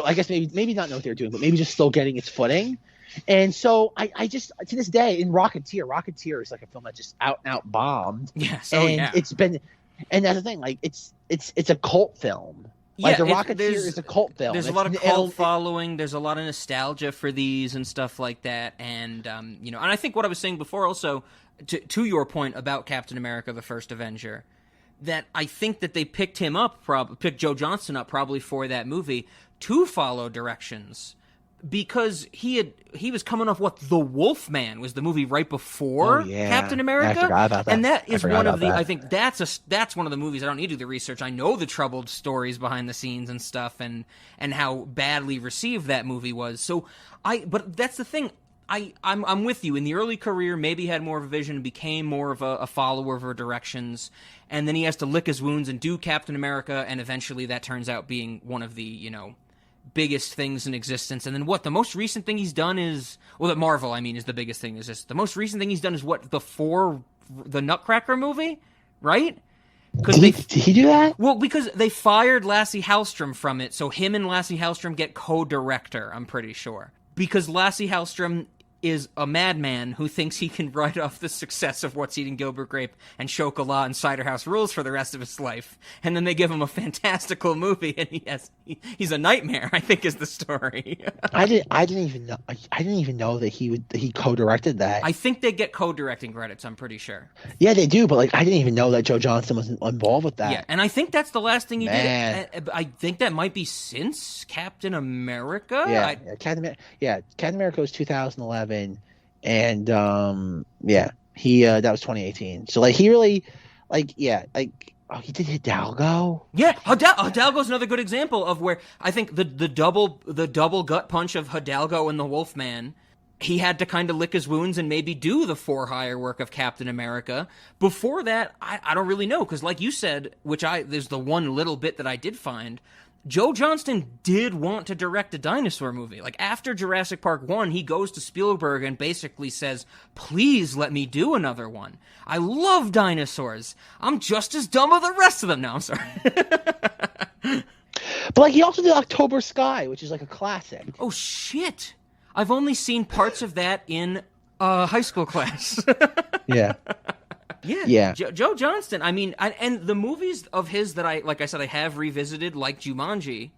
I guess maybe not know what they were doing, but maybe just still getting its footing. And so I just to this day in Rocketeer is like a film that just out and out bombed. Yes. And it's been, and that's the thing, like it's a cult film. Like The Rocketeer is a cult film. There's a lot of cult following. There's a lot of nostalgia for these and stuff like that. And you know, and I think what I was saying before also to your point about Captain America: The First Avenger, that I think that they picked Joe Johnston up probably for that movie to follow directions. Because he was coming off The Wolfman was the movie right before Captain America. I forgot about that. And that is one of the I think that's one of the movies I don't need to do the research. I know the troubled stories behind the scenes and stuff and how badly received that movie was. So but that's the thing. I'm with you. In the early career, maybe he had more of a vision and became more of a follower of her directions. And then he has to lick his wounds and do Captain America, and eventually that turns out being one of the, you know, biggest things in existence. And then the most recent thing he's done is, that Marvel, I mean, is the biggest thing. Is this the most recent thing he's done is the Nutcracker movie, right? Did he do that? Well, because they fired Lasse Hallström from it, so him and Lasse Hallström get co-director, I'm pretty sure. Because Lasse Hallström is a madman who thinks he can write off the success of What's Eating Gilbert Grape and Chocolat and Cider House Rules for the rest of his life. And then they give him a fantastical movie, and he's a nightmare, I think is the story. I didn't even know that he co-directed that. I think they get co-directing credits, I'm pretty sure. Yeah, they do, but like I didn't even know that Joe Johnston was involved with that. Yeah, and I think that's the last thing he did. I think that might be since Captain America. Captain America was 2011. And he that was 2018. So like he really he did Hidalgo. Yeah, Hidalgo's another good example of where I think the double gut punch of Hidalgo and the Wolfman. He had to kind of lick his wounds and maybe do the for-hire work of Captain America. Before that, I don't really know, because like you said, there's the one little bit that I did find. Joe Johnston did want to direct a dinosaur movie. Like, after Jurassic Park 1, he goes to Spielberg and basically says, please let me do another one. I love dinosaurs. I'm just as dumb as the rest of them. No, I'm sorry. But, like, he also did October Sky, which is, like, a classic. Oh, shit. I've only seen parts of that in high school class. Yeah. Yeah. Joe Johnston, I mean, and the movies of his that I have revisited, like Jumanji,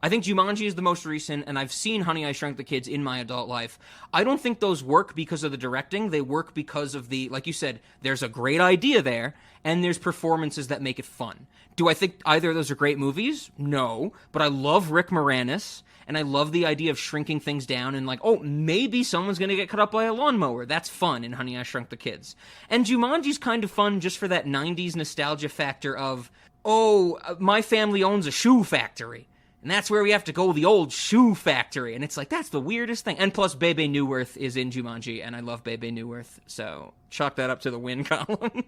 I think Jumanji is the most recent, and I've seen Honey, I Shrunk the Kids in my adult life. I don't think those work because of the directing. They work because of the, like you said, there's a great idea there, and there's performances that make it fun. Do I think either of those are great movies? No. But I love Rick Moranis, and I love the idea of shrinking things down and like, oh, maybe someone's going to get cut up by a lawnmower. That's fun in Honey, I Shrunk the Kids. And Jumanji's kind of fun just for that 90s nostalgia factor of, oh, my family owns a shoe factory. And that's where we have to go, the old shoe factory. And it's like, that's the weirdest thing. And plus, Bebe Neuwirth is in Jumanji, and I love Bebe Neuwirth. So chalk that up to the win column.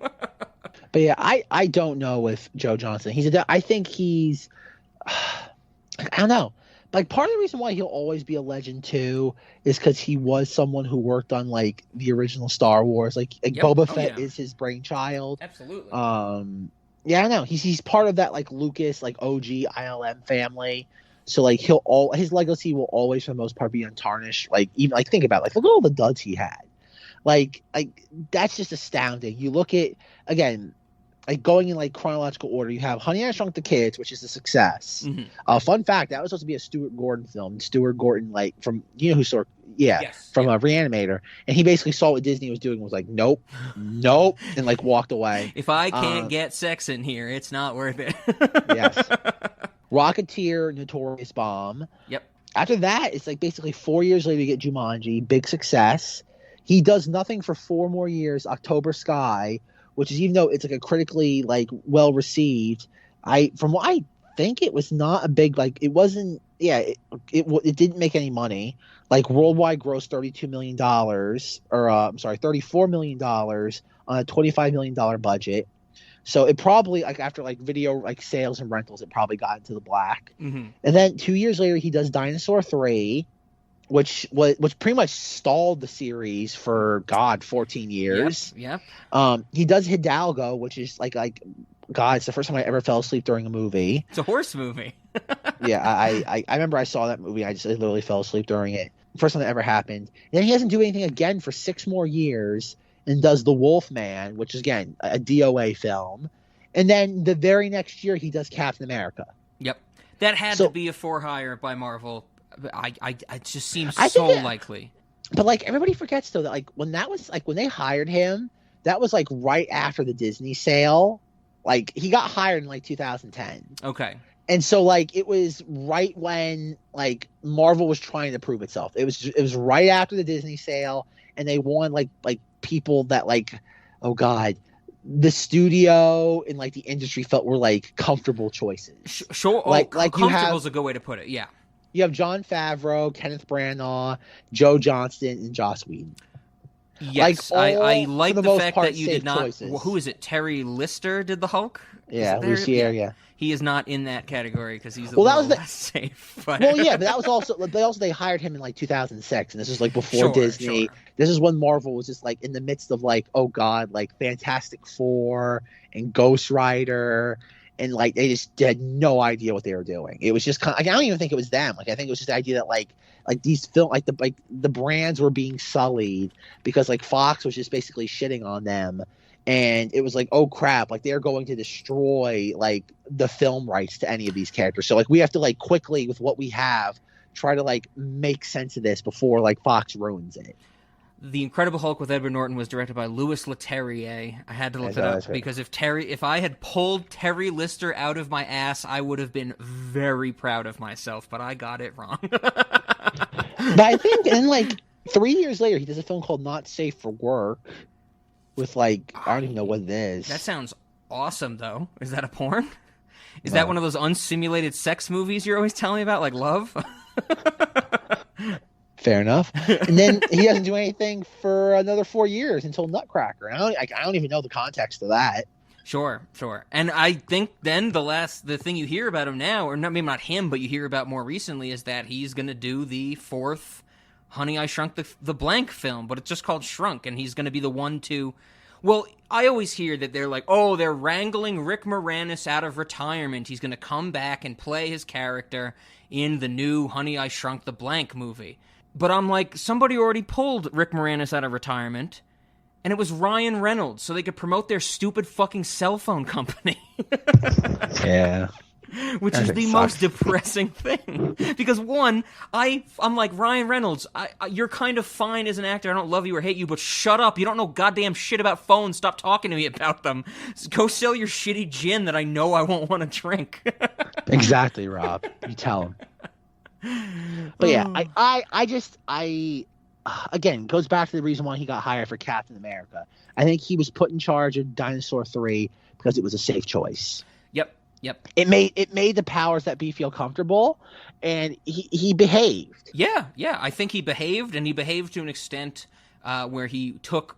But yeah, I don't know if Joe Johnson. I think he's, I don't know. Like, part of the reason why he'll always be a legend too is because he was someone who worked on like the original Star Wars. Like yep. Boba Fett is his brainchild. Absolutely. Yeah, I know. He's part of that like Lucas, like OG ILM family. So like his legacy will always for the most part be untarnished. Like even like think about it, like look at all the duds he had. Like that's just astounding. You look at again, like going in like chronological order, you have Honey, I Shrunk the Kids, which is a success. Mm-hmm. Fun fact, that was supposed to be a Stuart Gordon film. Stuart Gordon, like from Reanimator, and he basically saw what Disney was doing and was like, nope, and like walked away. If I can't get sex in here, it's not worth it. Yes. Rocketeer, Notorious Bomb. Yep. After that, it's like basically 4 years later you get Jumanji, big success. He does nothing for 4 more years, October Sky, which is, even though it's like a critically like well received, from what I think it was not a big, like it wasn't, it didn't make any money. Like worldwide gross $32 million, $34 million on a $25 million budget. So it probably, like after like video like sales and rentals, it probably got into the black. Mm-hmm. And then 2 years later, he does Dinosaur 3, which pretty much stalled the series for 14 years. Yep. He does Hidalgo, which is like God, it's the first time I ever fell asleep during a movie. It's a horse movie. Yeah, I remember I saw that movie. I literally fell asleep during it. First time that ever happened. And then he doesn't do anything again for 6 more years and does The Wolfman, which is, again, a DOA film. And then the very next year, he does Captain America. Yep. That had to be a for-hire by Marvel. It just seems so likely. But, like, everybody forgets, though, that, like, when they hired him, that was, like, right after the Disney sale. Like, he got hired in, like, 2010. Okay. And so, like, it was right when, like, Marvel was trying to prove itself. It was right after the Disney sale, and they wanted, like people that, like, oh, God, the studio and, like, the industry felt were, like, comfortable choices. Sure. Comfortable is a good way to put it, yeah. You have Jon Favreau, Kenneth Branagh, Joe Johnston, and Joss Whedon. Yes, I like the fact that you did not. Choices. Who is it? Terry Lister did the Hulk? Yeah, Lucier, yeah. He is not in that category because he's less safe. But... Well, yeah, but that was also they hired him in like 2006, and this was like before Disney. Sure. This is when Marvel was just like in the midst of like, oh God, like Fantastic Four and Ghost Rider, and like they just had no idea what they were doing. It was just kind of, like, I don't even think it was them. Like I think it was just the idea that like these the brands were being sullied because like Fox was just basically shitting on them. And it was like, oh crap, like they're going to destroy like the film rights to any of these characters. So like we have to like quickly with what we have try to like make sense of this before like Fox ruins it. The Incredible Hulk with Edward Norton was directed by Louis Leterrier. I had to look it up because if I had pulled Terry Lister out of my ass, I would have been very proud of myself, but I got it wrong. But I think in like 3 years later, he does a film called Not Safe for Work. With like, I don't even know what it is. That sounds awesome, though. Is that a porn? Is that one of those unsimulated sex movies you're always telling me about, like Love? Fair enough. And then he doesn't do anything for another 4 years until Nutcracker. I don't even know the context of that. Sure. And I think then the thing you hear about him now, or maybe not him, but you hear about more recently, is that he's going to do the 4th Honey, I Shrunk the blank film, but it's just called Shrunk, and he's going to be the one to... Well, I always hear that they're like, oh, they're wrangling Rick Moranis out of retirement. He's going to come back and play his character in the new Honey, I Shrunk the blank movie. But I'm like, somebody already pulled Rick Moranis out of retirement, and it was Ryan Reynolds, so they could promote their stupid fucking cell phone company. Yeah. which is the most depressing thing. Because one, I'm like, Ryan Reynolds, you're kind of fine as an actor. I don't love you or hate you, but shut up. You don't know goddamn shit about phones. Stop talking to me about them. Go sell your shitty gin that I know I won't want to drink. Exactly, Rob. You tell him. But yeah, again, goes back to the reason why he got hired for Captain America. I think he was put in charge of Dinosaur 3 because it was a safe choice. Yep. It made the powers that be feel comfortable, and he behaved. Yeah. I think he behaved, and he behaved to an extent where he took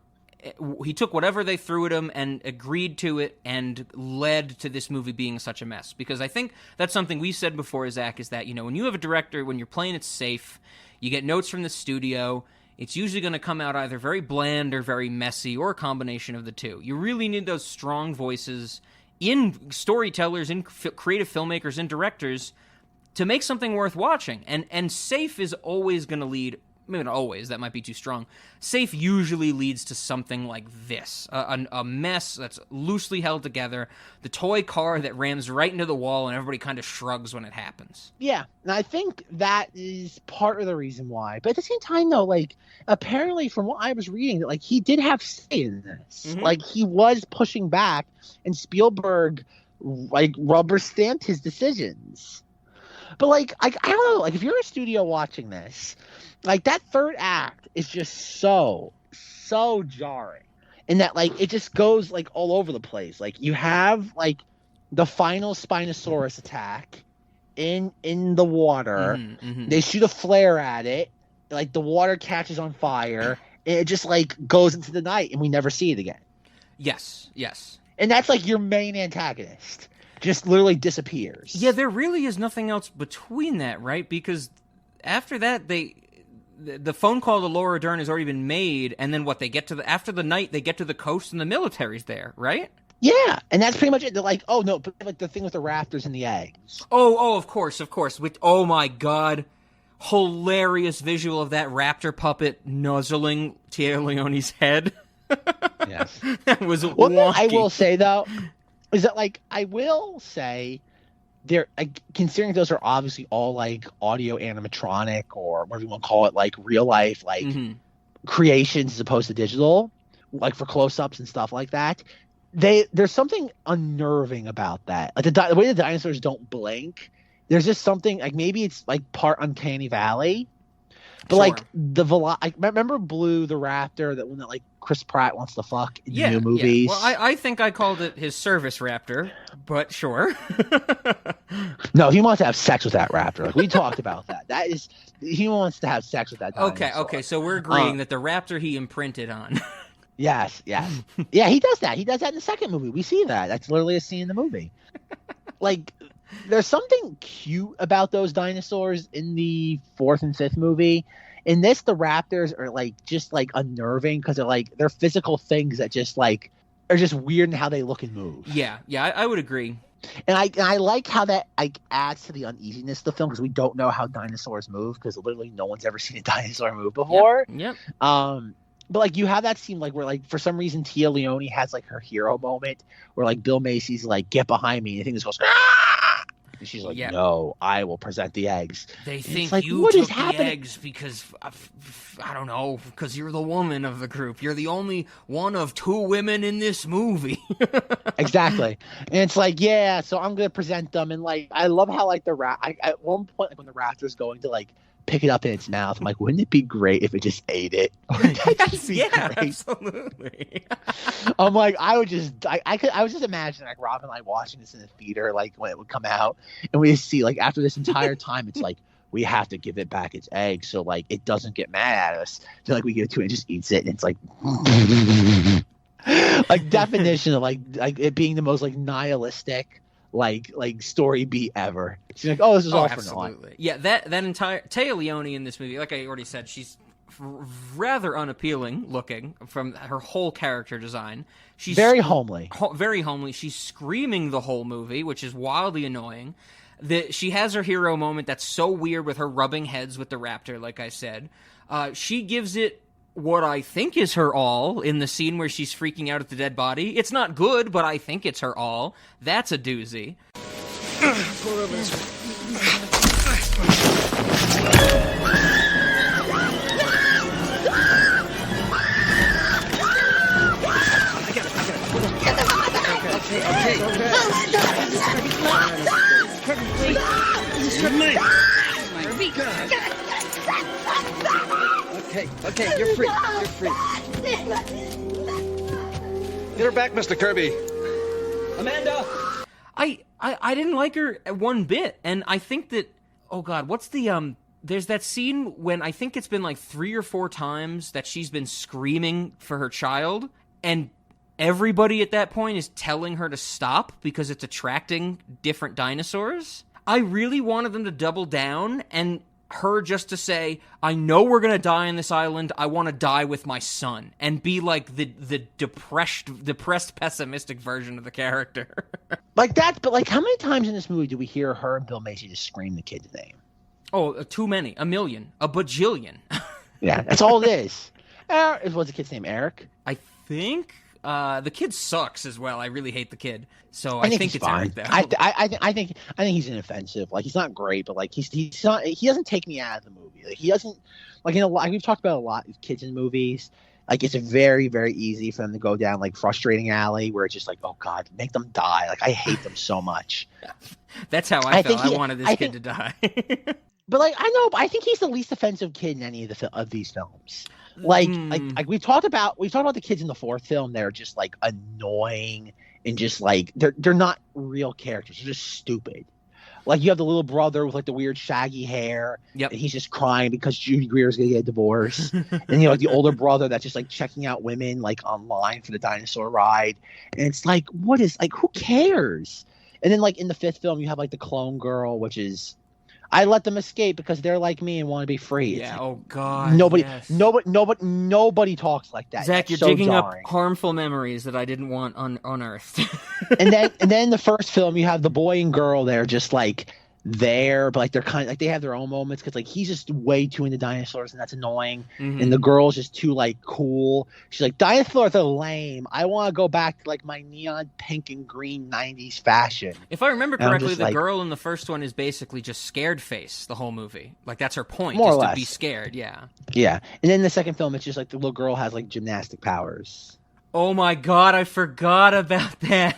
whatever they threw at him and agreed to it, and led to this movie being such a mess. Because I think that's something we said before, Zach, is that, when you have a director, when you're playing it safe, you get notes from the studio, it's usually going to come out either very bland or very messy, or a combination of the two. You really need those strong voices in storytellers, in creative filmmakers, and directors to make something worth watching. And safe is always going to lead, maybe not always, that might be too strong. Safe usually leads to something like this, a mess that's loosely held together, the toy car that rams right into the wall and everybody kind of shrugs when it happens. Yeah, and I think that is part of the reason why. But at the same time, though, apparently from what I was reading, that he did have say in this. Mm-hmm. He was pushing back, and Spielberg rubber stamped his decisions. But I don't know, if you're a studio watching this, that third act is just so jarring, in that it just goes all over the place. You have the final Spinosaurus attack in the water. Mm-hmm, mm-hmm. They shoot a flare at it, the water catches on fire, and it just goes into the night, and we never see it again. Yes. And that's your main antagonist just literally disappears. Yeah, there really is nothing else between that, right? Because after that, the phone call to Laura Dern has already been made, and then they get to after the night, they get to the coast, and the military's there, right? Yeah, and that's pretty much it. They're oh no, but the thing with the raptors and the eggs. Oh, of course. With oh my god, hilarious visual of that raptor puppet nuzzling Tia Leone's head. Yes, that was wonky. I will say though, is that they're considering those are obviously all audio animatronic, or whatever you want to call it, real life mm-hmm. creations as opposed to digital, for close-ups and stuff like that. There's something unnerving about that. The way the dinosaurs don't blink, there's just something maybe it's part Uncanny Valley. But sure. I remember Blue the raptor, that one that Chris Pratt wants to fuck in the new movies. Well, I think I called it his service raptor, but sure. No, he wants to have sex with that raptor. We talked about that. He wants to have sex with that dinosaur. Okay, so we're agreeing that the raptor he imprinted on. Yes. Yeah, he does that. He does that in the second movie. We see that. That's literally a scene in the movie. There's something cute about those dinosaurs in the fourth and fifth movie. In this, the raptors are just unnerving because they're physical things that just are just weird in how they look and move. Yeah, I would agree. And I like how that adds to the uneasiness of the film, because we don't know how dinosaurs move, because literally no one's ever seen a dinosaur move before. Yep. But you have that scene where for some reason Tia Leone has her hero moment where Bill Macy's get behind me, and the thing just goes, ah! And she's no, I will present the eggs. They and think you took the eggs because I don't know, because you're the woman of the group. You're the only one of two women in this movie. Exactly. And it's so I'm gonna present them, and I love how at one point when the raptor's going to pick it up in its mouth, I'm wouldn't it be great if it just ate it? Absolutely. I'm I was just imagining Rob and I watching this in the theater, when it would come out, and we see after this entire time, it's we have to give it back its eggs so it doesn't get mad at us. So we give it to it and it just eats it, and it's definition of it being the most nihilistic story beat ever. She's oh, this is all for naught. Yeah, that entire Tia Leone in this movie, like I already said, she's rather unappealing looking from her whole character design. She's very homely. Very homely. She's screaming the whole movie, which is wildly annoying. She has her hero moment that's so weird with her rubbing heads with the raptor, like I said. She gives it what I think is her all in the scene where she's freaking out at the dead body. It's not good, but I think it's her all. That's a doozy. Okay, you're free. You're free. Get her back, Mr. Kirby. Amanda! I didn't like her one bit, and I think that, oh god, what's the, there's that scene when I think it's been like 3 or 4 times that she's been screaming for her child, and everybody at that point is telling her to stop because it's attracting different dinosaurs. I really wanted them to double down and her just to say, I know we're gonna die on this island, I want to die with my son, and be like the depressed, pessimistic version of the character. Like that, but like how many times in this movie do we hear her and Bill Macy just scream the kid's name? Oh, too many. A million. A bajillion. Yeah, that's all it is. What's the kid's name? Eric? I think the kid sucks as well. I really hate the kid. So I think it's fine. Eric, though. I think he's inoffensive. Like he's not great, but like he's not. He doesn't take me out of the movie. Like he doesn't. Like we've talked about a lot of kids in movies. Like it's very, very easy for them to go down like frustrating alley where it's just like, oh god, make them die. Like I hate them so much. That's how I felt. I wanted this kid to die. But like I know, but I think he's the least offensive kid in any of these films. Like we've talked about the kids in the 4th film. They're just like annoying and just like they're not real characters. They're just stupid. Like you have the little brother with like the weird shaggy hair, and he's just crying because Judy Greer's gonna get a divorce. And like the older brother that's just like checking out women like online for the dinosaur ride. And it's like, what is like who cares? And then like in the 5th film, you have like the clone girl, which is I let them escape because they're like me and want to be free. Yeah. Like, oh God. Nobody talks like that. Zach, That's you're so digging jarring. up harmful memories that I didn't want unearthed. and then the first film, you have the boy and girl. They're just like there, but like they're kind of like they have their own moments because like he's just way too into dinosaurs and that's annoying. Mm-hmm. And the girl's just too like cool. She's like, dinosaurs are lame. I want to go back to like my neon pink and green 90s fashion. If I remember correctly, the like, girl in the first one is basically just scared face the whole movie. Like that's her point, more is or to less. be scared. Yeah. Yeah. And then the second film, it's just like the little girl has like gymnastic powers. Oh my god, I forgot about that.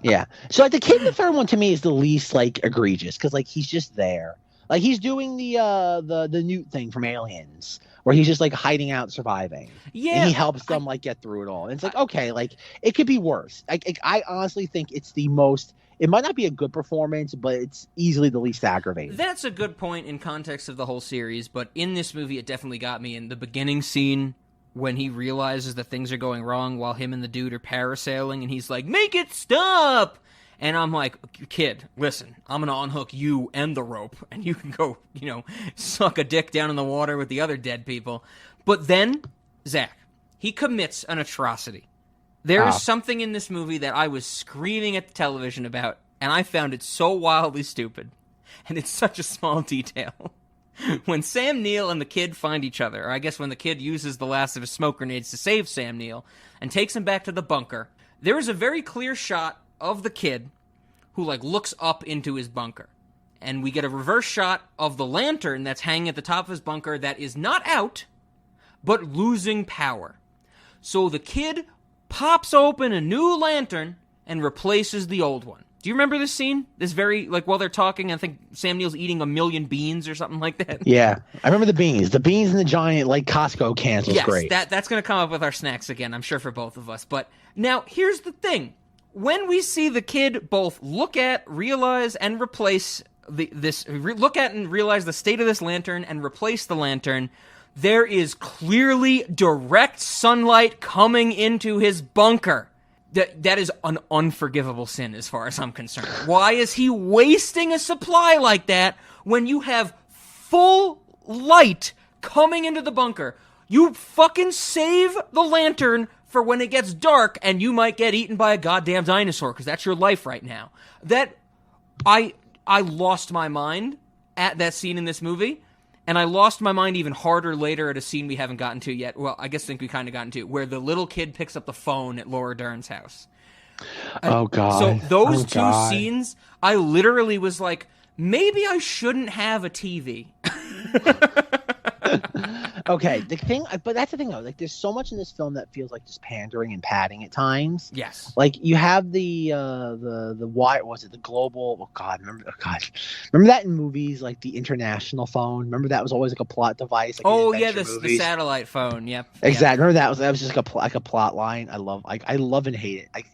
Yeah. So like the kid in the third one to me is the least like egregious because like he's just there. Like he's doing the Newt thing from Aliens where he's just like hiding out, surviving. Yeah. And he helps them like get through it all. And it's like, okay, like it could be worse. I honestly think it's the most. It might not be a good performance, but it's easily the least aggravating. That's a good point in context of the whole series, but in this movie it definitely got me. In the beginning scene when he realizes that things are going wrong while him and the dude are parasailing and he's like, make it stop! And I'm like, kid, listen, I'm going to unhook you and the rope and you can go, suck a dick down in the water with the other dead people. But then, Zach, he commits an atrocity. There is something in this movie that I was screaming at the television about, and I found it so wildly stupid. And it's such a small detail. When Sam Neill and the kid find each other, or I guess when the kid uses the last of his smoke grenades to save Sam Neill and takes him back to the bunker, there is a very clear shot of the kid who like looks up into his bunker. And we get a reverse shot of the lantern that's hanging at the top of his bunker that is not out, but losing power. So the kid pops open a new lantern and replaces the old one. Do you remember this scene? This very, like, while they're talking, I think Sam Neill's eating a million beans or something like that. Yeah. I remember the beans. The beans in the giant, like, Costco cans was great. Yes, that's going to come up with our snacks again, I'm sure, for both of us. But now, here's the thing. When we see the kid both look at, realize, and replace look at and realize the state of this lantern and replace the lantern, there is clearly direct sunlight coming into his bunker. That is an unforgivable sin as far as I'm concerned. Why is he wasting a supply like that when you have full light coming into the bunker? You fucking save the lantern for when it gets dark and you might get eaten by a goddamn dinosaur because that's your life right now. I lost my mind at that scene in this movie. And I lost my mind even harder later at a scene we haven't gotten to yet. Well, I think we kind of gotten to, where the little kid picks up the phone at Laura Dern's house. Oh, God. So those two God. scenes, I literally was like, maybe I shouldn't have a TV. Okay, but that's the thing though. Like, there's so much in this film that feels like just pandering and padding at times. Yes. Like, you have the why was it the global? Oh God, remember that in movies like the international phone? Remember that was always like a plot device. Like the satellite phone. Yep. Exactly. Remember that was just like a plot line. I love and hate it.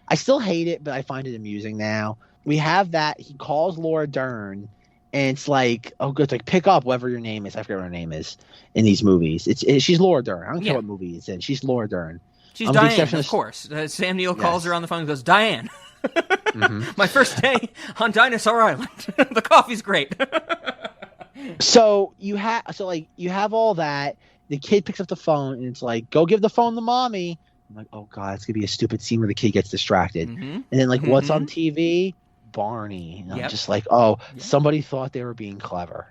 I still hate it, but I find it amusing now. We have that he calls Laura Dern. And it's like, oh, good, like pick up whatever your name is. I forget what her name is in these movies. She's Laura Dern. I don't care what movie it's in. She's Laura Dern. She's Diane, of course. Sam Neill calls her on the phone and goes, Diane, my first day on Dinosaur Island. The coffee's great. So you have all that. The kid picks up the phone and it's like, go give the phone to mommy. I'm like, oh God, it's gonna be a stupid scene where the kid gets distracted. And then like, what's on TV? Barney. And I'm just like, somebody thought they were being clever.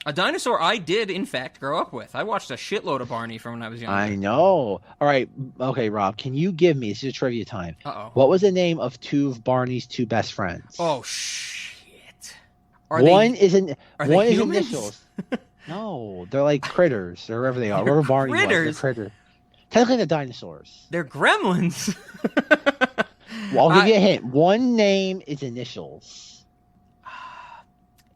A dinosaur I did, in fact, grow up with. I watched a shitload of Barney from when I was young. I know. All right. Okay, Rob, can you give me, this is a trivia time. Uh-oh. What was the name of two of Barney's two best friends? Oh, shit. One is humans? initials. No, they're like critters, or wherever they are. Wherever Barney was, they're critters. Technically, they're dinosaurs. They're gremlins. Well, I'll give you a hint. One name is initials.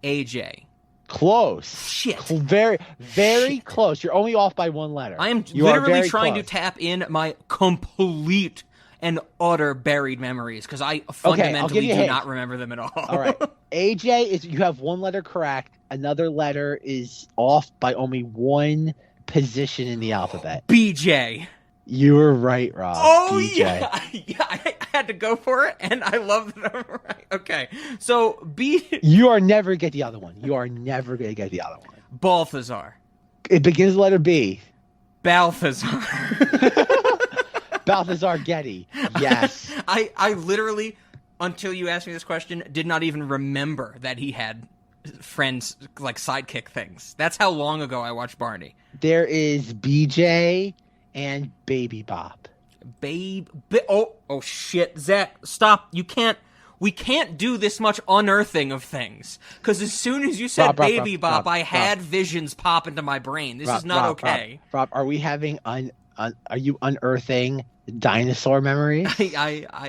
AJ. Close. Shit. Very, very close. You're only off by one letter. I am literally trying to tap in my complete and utter buried memories because I fundamentally do not remember them at all. All right. AJ is, you have one letter correct. Another letter is off by only one position in the alphabet. BJ. You were right, Rob. Oh, BJ. yeah. I had to go for it, and I love that I'm right. Okay. So, You are never going to get the other one. You are never going to get the other one. Balthazar. It begins with the letter B. Balthazar. Balthazar Getty. Yes. I literally, until you asked me this question, did not even remember that he had friends, like sidekick things. That's how long ago I watched Barney. There is BJ and Baby Bop. Oh shit, Zack, stop. We can't do this much unearthing of things. Because as soon as you said Baby Bop, I had visions pop into my brain. This is not okay. Rob, are we having are you unearthing dinosaur memories?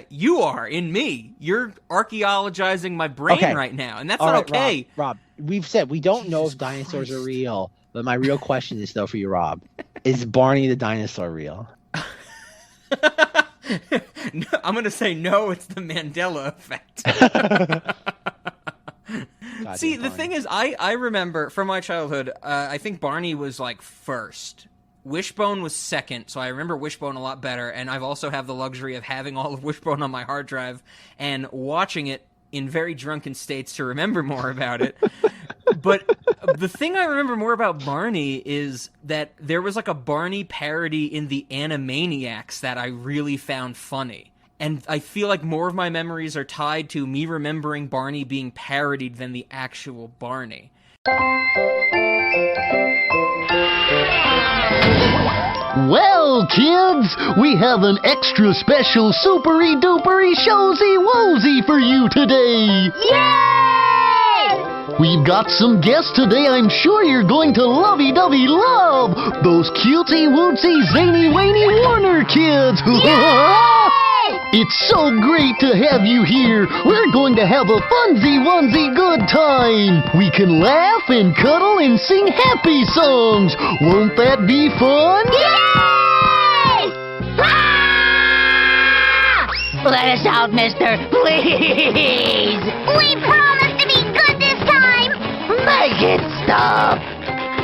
You are in me. You're archaeologizing my brain right now, and that's not okay. Rob, we've said we don't know if dinosaurs are real, but my real question is though for you, Rob, is Barney the dinosaur real? No, I'm going to say no, it's the Mandela effect. See, the thing is, I remember from my childhood, I think Barney was like first. Wishbone was second, so I remember Wishbone a lot better, and I've also have the luxury of having all of Wishbone on my hard drive and watching it in very drunken states to remember more about it. But the thing I remember more about Barney is that there was like a Barney parody in the Animaniacs that I really found funny. And I feel like more of my memories are tied to me remembering Barney being parodied than the actual Barney. Well, kids, we have an extra special supery dupery showsy wozy for you today. Yay! We've got some guests today I'm sure you're going to lovey-dovey love. Those cutesy wootsy zany wany Warner kids. It's so great to have you here. We're going to have a funsy-wunsy good time. We can laugh and cuddle and sing happy songs. Won't that be fun? Yay! Ah! Let us out, mister. Please. We promise to be good this time. Make it stop.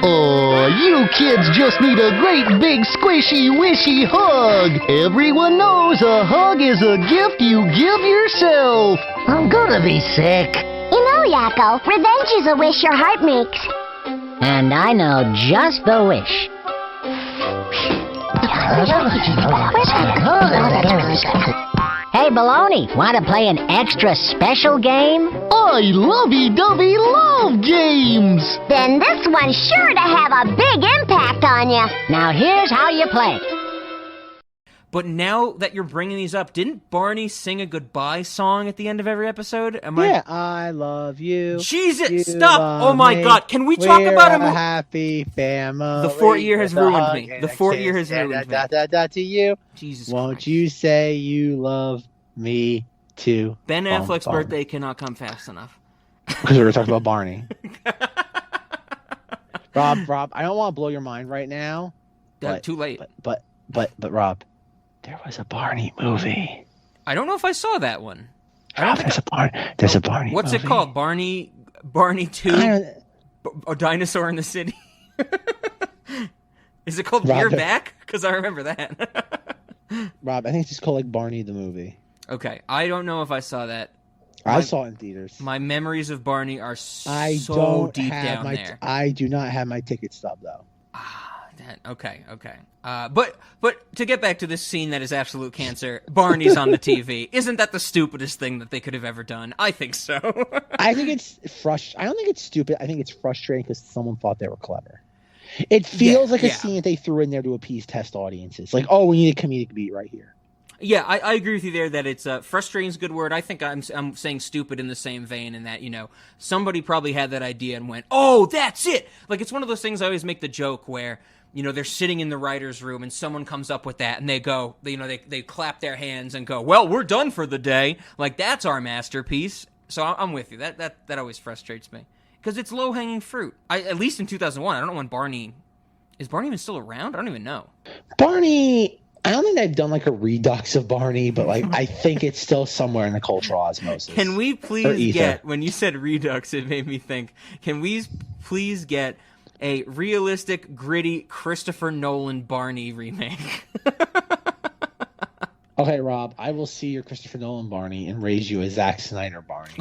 Oh, you kids just need a great big squishy wishy hug. Everyone knows a hug is a gift you give yourself. I'm gonna be sick. You know, Yakko, revenge is a wish your heart makes. And I know just the wish. Hey, Baloney, want to play an extra special game? I lovey-dovey love games! Then this one's sure to have a big impact on you. Now here's how you play. But now that you're bringing these up, didn't Barney sing a goodbye song at the end of every episode? I love you. Jesus, you stop! Oh my God, can we talk about a happy family? The fourth year has ruined me. The fourth year has ruined me. To you. Jesus Won't Christ. you say you love me too? Ben Affleck's birthday cannot come fast enough. Because we were talking about Barney. Rob, I don't want to blow your mind right now. But, too late. But Rob, there was a Barney movie. I don't know if I saw that one. Rob, there's a Barney What's movie. it called? Barney 2? A Dinosaur in the City? Is it called We're Back? Because I remember that. Rob, I think it's just called like Barney the movie. Okay, I don't know if I saw that. I saw it in theaters. My memories of Barney are so deep down there. I do not have my ticket stub though. Okay. But to get back to this scene that is absolute cancer, Barney's on the TV. Isn't that the stupidest thing that they could have ever done? I think so. I think it's I don't think it's stupid. I think it's frustrating because someone thought they were clever. It feels like a scene that they threw in there to appease test audiences. Like, oh, we need a comedic beat right here. Yeah, I agree with you there that it's frustrating is a good word. I think I'm saying stupid in the same vein in that, somebody probably had that idea and went, oh, that's it. Like, it's one of those things I always make the joke where, they're sitting in the writer's room and someone comes up with that and they go, they clap their hands and go, well, we're done for the day. Like, that's our masterpiece. So I'm with you. That always frustrates me because it's low-hanging fruit. At least in 2001. I don't know when Barney... Is Barney even still around? I don't even know. Barney... I don't think they've done like a redux of Barney, but like I think it's still somewhere in the cultural osmosis. Can we please get, when you said redux, it made me think, can we please get a realistic, gritty Christopher Nolan Barney remake? Okay, Rob, I will see your Christopher Nolan Barney and raise you a Zack Snyder Barney.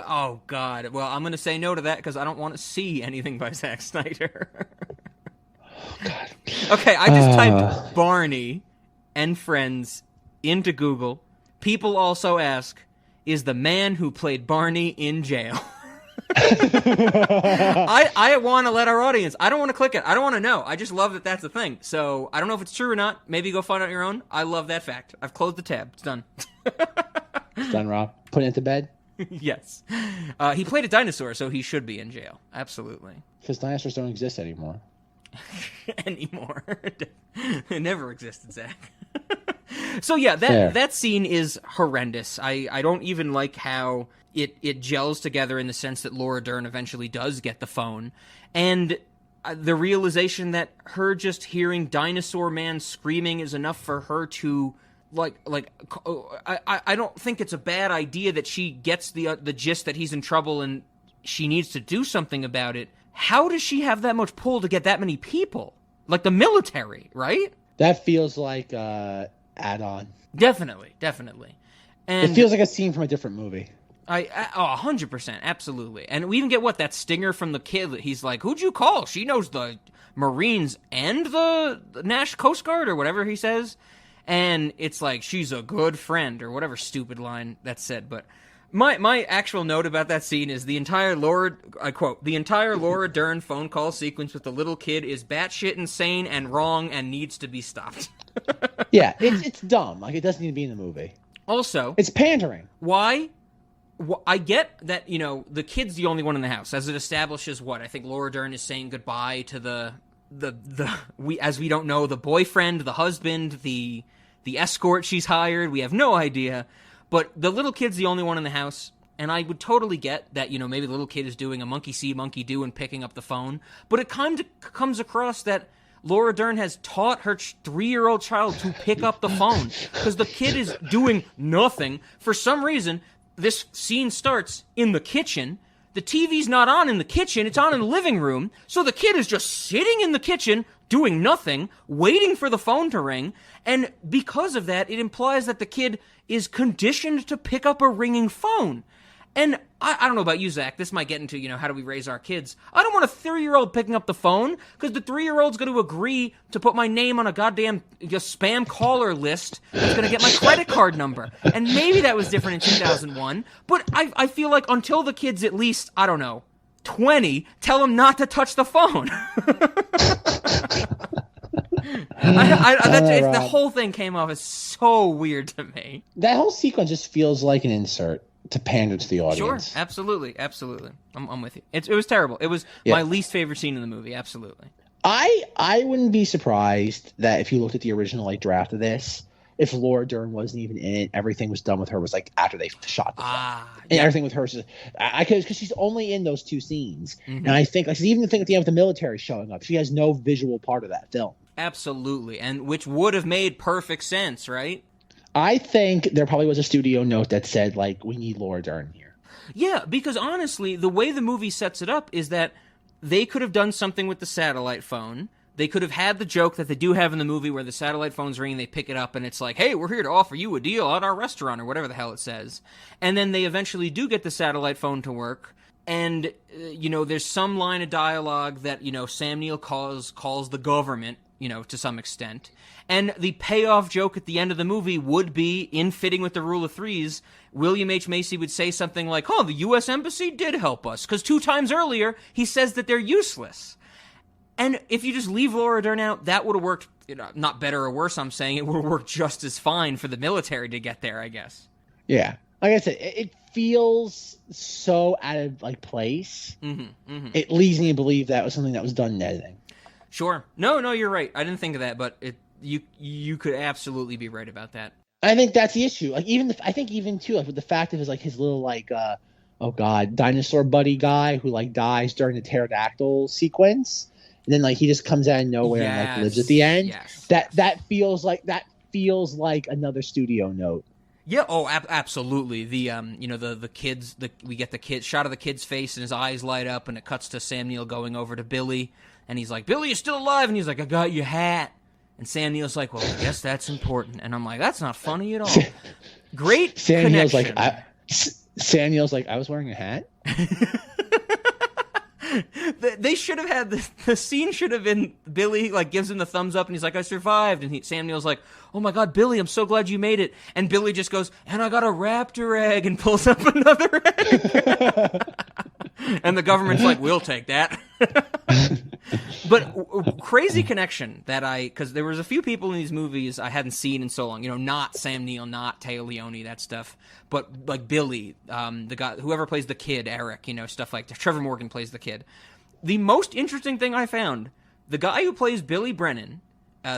Oh God. Well, I'm going to say no to that because I don't want to see anything by Zack Snyder. Oh, God. Okay, I just typed Barney and Friends into Google. People also ask, is the man who played Barney in jail? I want to let our audience, I don't want to click it. I don't want to know. I just love that that's a thing. So I don't know if it's true or not. Maybe go find out your own. I love that fact. I've closed the tab. It's done. It's done, Rob. Putting it to bed? Yes. He played a dinosaur, so he should be in jail. Absolutely. Because dinosaurs don't exist anymore. Anymore. It never existed, Zach. So yeah, that scene is horrendous. I don't even like how it gels together in the sense that Laura Dern eventually does get the phone. And the realization that her just hearing Dinosaur Man screaming is enough for her to I don't think it's a bad idea that she gets the gist that he's in trouble and she needs to do something about it. How does she have that much pull to get that many people? Like the military, right? That feels like add-on. Definitely. And it feels like a scene from a different movie. 100%, absolutely. And we even get that stinger from the kid. He's like, who'd you call? She knows the Marines and the National Coast Guard or whatever he says. And it's like, she's a good friend or whatever stupid line that's said. But my actual note about that scene is the entire Laura Dern phone call sequence with the little kid is batshit insane and wrong and needs to be stopped. Yeah, it's dumb. Like, it doesn't need to be in the movie. Also, it's pandering. Why? I get that, the kid's the only one in the house, as it establishes I think Laura Dern is saying goodbye to we don't know, the boyfriend, the husband, the escort she's hired. We have no idea. But the little kid's the only one in the house, and I would totally get that, maybe the little kid is doing a monkey see, monkey do and picking up the phone. But it kind of comes across that Laura Dern has taught her 3-year-old child to pick up the phone because the kid is doing nothing. For some reason, this scene starts in the kitchen. The TV's not on in the kitchen. It's on in the living room. So the kid is just sitting in the kitchen doing nothing, waiting for the phone to ring. And because of that, it implies that the kid is conditioned to pick up a ringing phone. And I don't know about you, Zach. This might get into, how do we raise our kids? I don't want a 3-year-old picking up the phone because the 3-year-old's going to agree to put my name on a goddamn spam caller list that's going to get my credit card number. And maybe that was different in 2001. But I feel like until the kid's at least, 20, tell him not to touch the phone. The whole thing came off as so weird to me. That whole sequence just feels like an insert to pander to the audience. Sure, absolutely. I'm with you. It was terrible. It was my least favorite scene in the movie. Absolutely. I wouldn't be surprised that if you looked at the original draft of this, if Laura Dern wasn't even in it, everything was done with her was after they shot the film. And everything with her is because she's only in those two scenes. And I think even the thing at the end with the military showing up, she has no visual part of that film. Absolutely, and which would have made perfect sense, right? I think there probably was a studio note that said we need Laura Dern here. Yeah, because honestly, the way the movie sets it up is that they could have done something with the satellite phone. They could have had the joke that they do have in the movie where the satellite phone's ringing, they pick it up, and it's like, hey, we're here to offer you a deal at our restaurant, or whatever the hell it says. And then they eventually do get the satellite phone to work, and, there's some line of dialogue that, Sam Neill calls the government, to some extent. And the payoff joke at the end of the movie would be, in fitting with the rule of threes, William H. Macy would say something like, the U.S. Embassy did help us, because 2 times earlier, he says that they're useless. And if you just leave Laura Dern out, that would have worked, not better or worse, I'm saying. It would have worked just as fine for the military to get there, I guess. Yeah. Like I said, it feels so out of place. It leads me to believe that was something that was done in editing. Sure. No, you're right. I didn't think of that, but you could absolutely be right about that. I think that's the issue. I think even too, with the fact of his little dinosaur buddy guy who dies during the pterodactyl sequence. And then he just comes out of nowhere and lives at the end. Yes. That feels like another studio note. Yeah. Oh, absolutely. The the kids. We get the kid shot of the kid's face and his eyes light up, and it cuts to Sam Neill going over to Billy, and he's like, "Billy, you're still alive," and he's like, "I got your hat." And Sam Neill's like, "Well, I guess that's important." And I'm like, "That's not funny at all." Great Sam connection. Sam Neill's like, "I was wearing a hat." They should have had the scene should have been Billy gives him the thumbs up and he's like, I survived, and Sam Neill's like, oh my god, Billy, I'm so glad you made it, and Billy just goes, and I got a raptor egg, and pulls up another egg. And the government's like, we'll take that. But crazy connection because there was a few people in these movies I hadn't seen in so long, not Sam Neill, not Taya Leone, that stuff, but Billy, the guy, whoever plays the kid, Eric, stuff like that. Trevor Morgan plays the kid. The most interesting thing I found, the guy who plays Billy Brennan,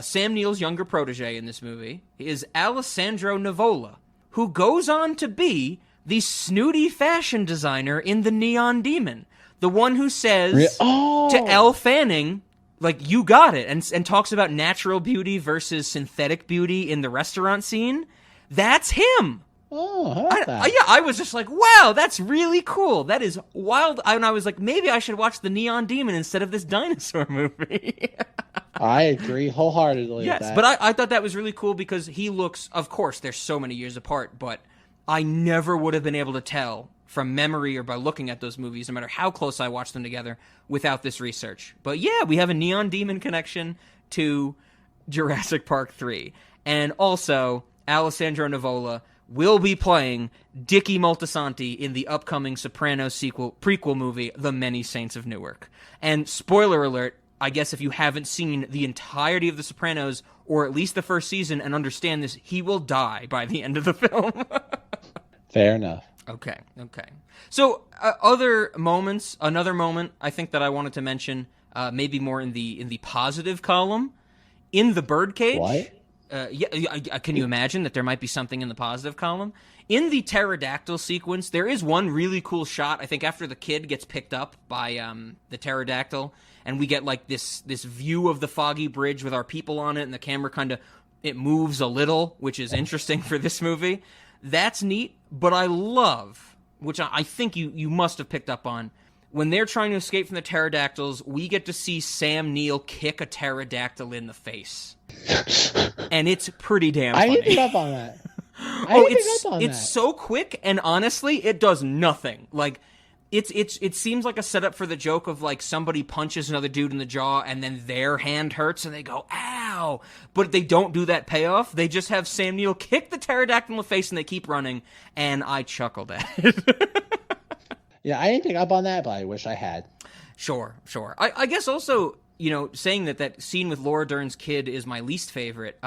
Sam Neill's younger protege in this movie, is Alessandro Nivola, who goes on to be the snooty fashion designer in The Neon Demon. The one who says to Elle Fanning, you got it, and talks about natural beauty versus synthetic beauty in the restaurant scene. That's him. Oh, I like that. I was just like, wow, that's really cool. That is wild. And I was like, maybe I should watch The Neon Demon instead of this dinosaur movie. I agree wholeheartedly with that. But I thought that was really cool because he looks, of course, they're so many years apart, but I never would have been able to tell from memory or by looking at those movies, no matter how close I watched them together, without this research. But yeah, we have a Neon Demon connection to Jurassic Park 3. And also, Alessandro Nivola will be playing Dickie Moltisanti in the upcoming Sopranos prequel movie, The Many Saints of Newark. And spoiler alert, I guess if you haven't seen the entirety of The Sopranos, or at least the first season, and understand this, he will die by the end of the film. Fair enough. Okay. So, another moment I think that I wanted to mention, maybe more in the positive column, in the birdcage. What? Can you imagine that there might be something in the positive column? In the pterodactyl sequence, there is one really cool shot, I think, after the kid gets picked up by the pterodactyl, and we get this view of the foggy bridge with our people on it, and the camera it moves a little, which is interesting for this movie. That's neat, but I love, which I think you must have picked up on, when they're trying to escape from the pterodactyls, we get to see Sam Neill kick a pterodactyl in the face. And it's pretty damn funny. I didn't pick up on that. It's so quick, and honestly, it does nothing. It seems like a setup for the joke of somebody punches another dude in the jaw and then their hand hurts and they go, ow! But they don't do that payoff. They just have Sam Neill kick the pterodactyl in the face and they keep running, and I chuckled at it. Yeah, I didn't pick up on that, but I wish I had. Sure. I guess also, saying that scene with Laura Dern's kid is my least favorite.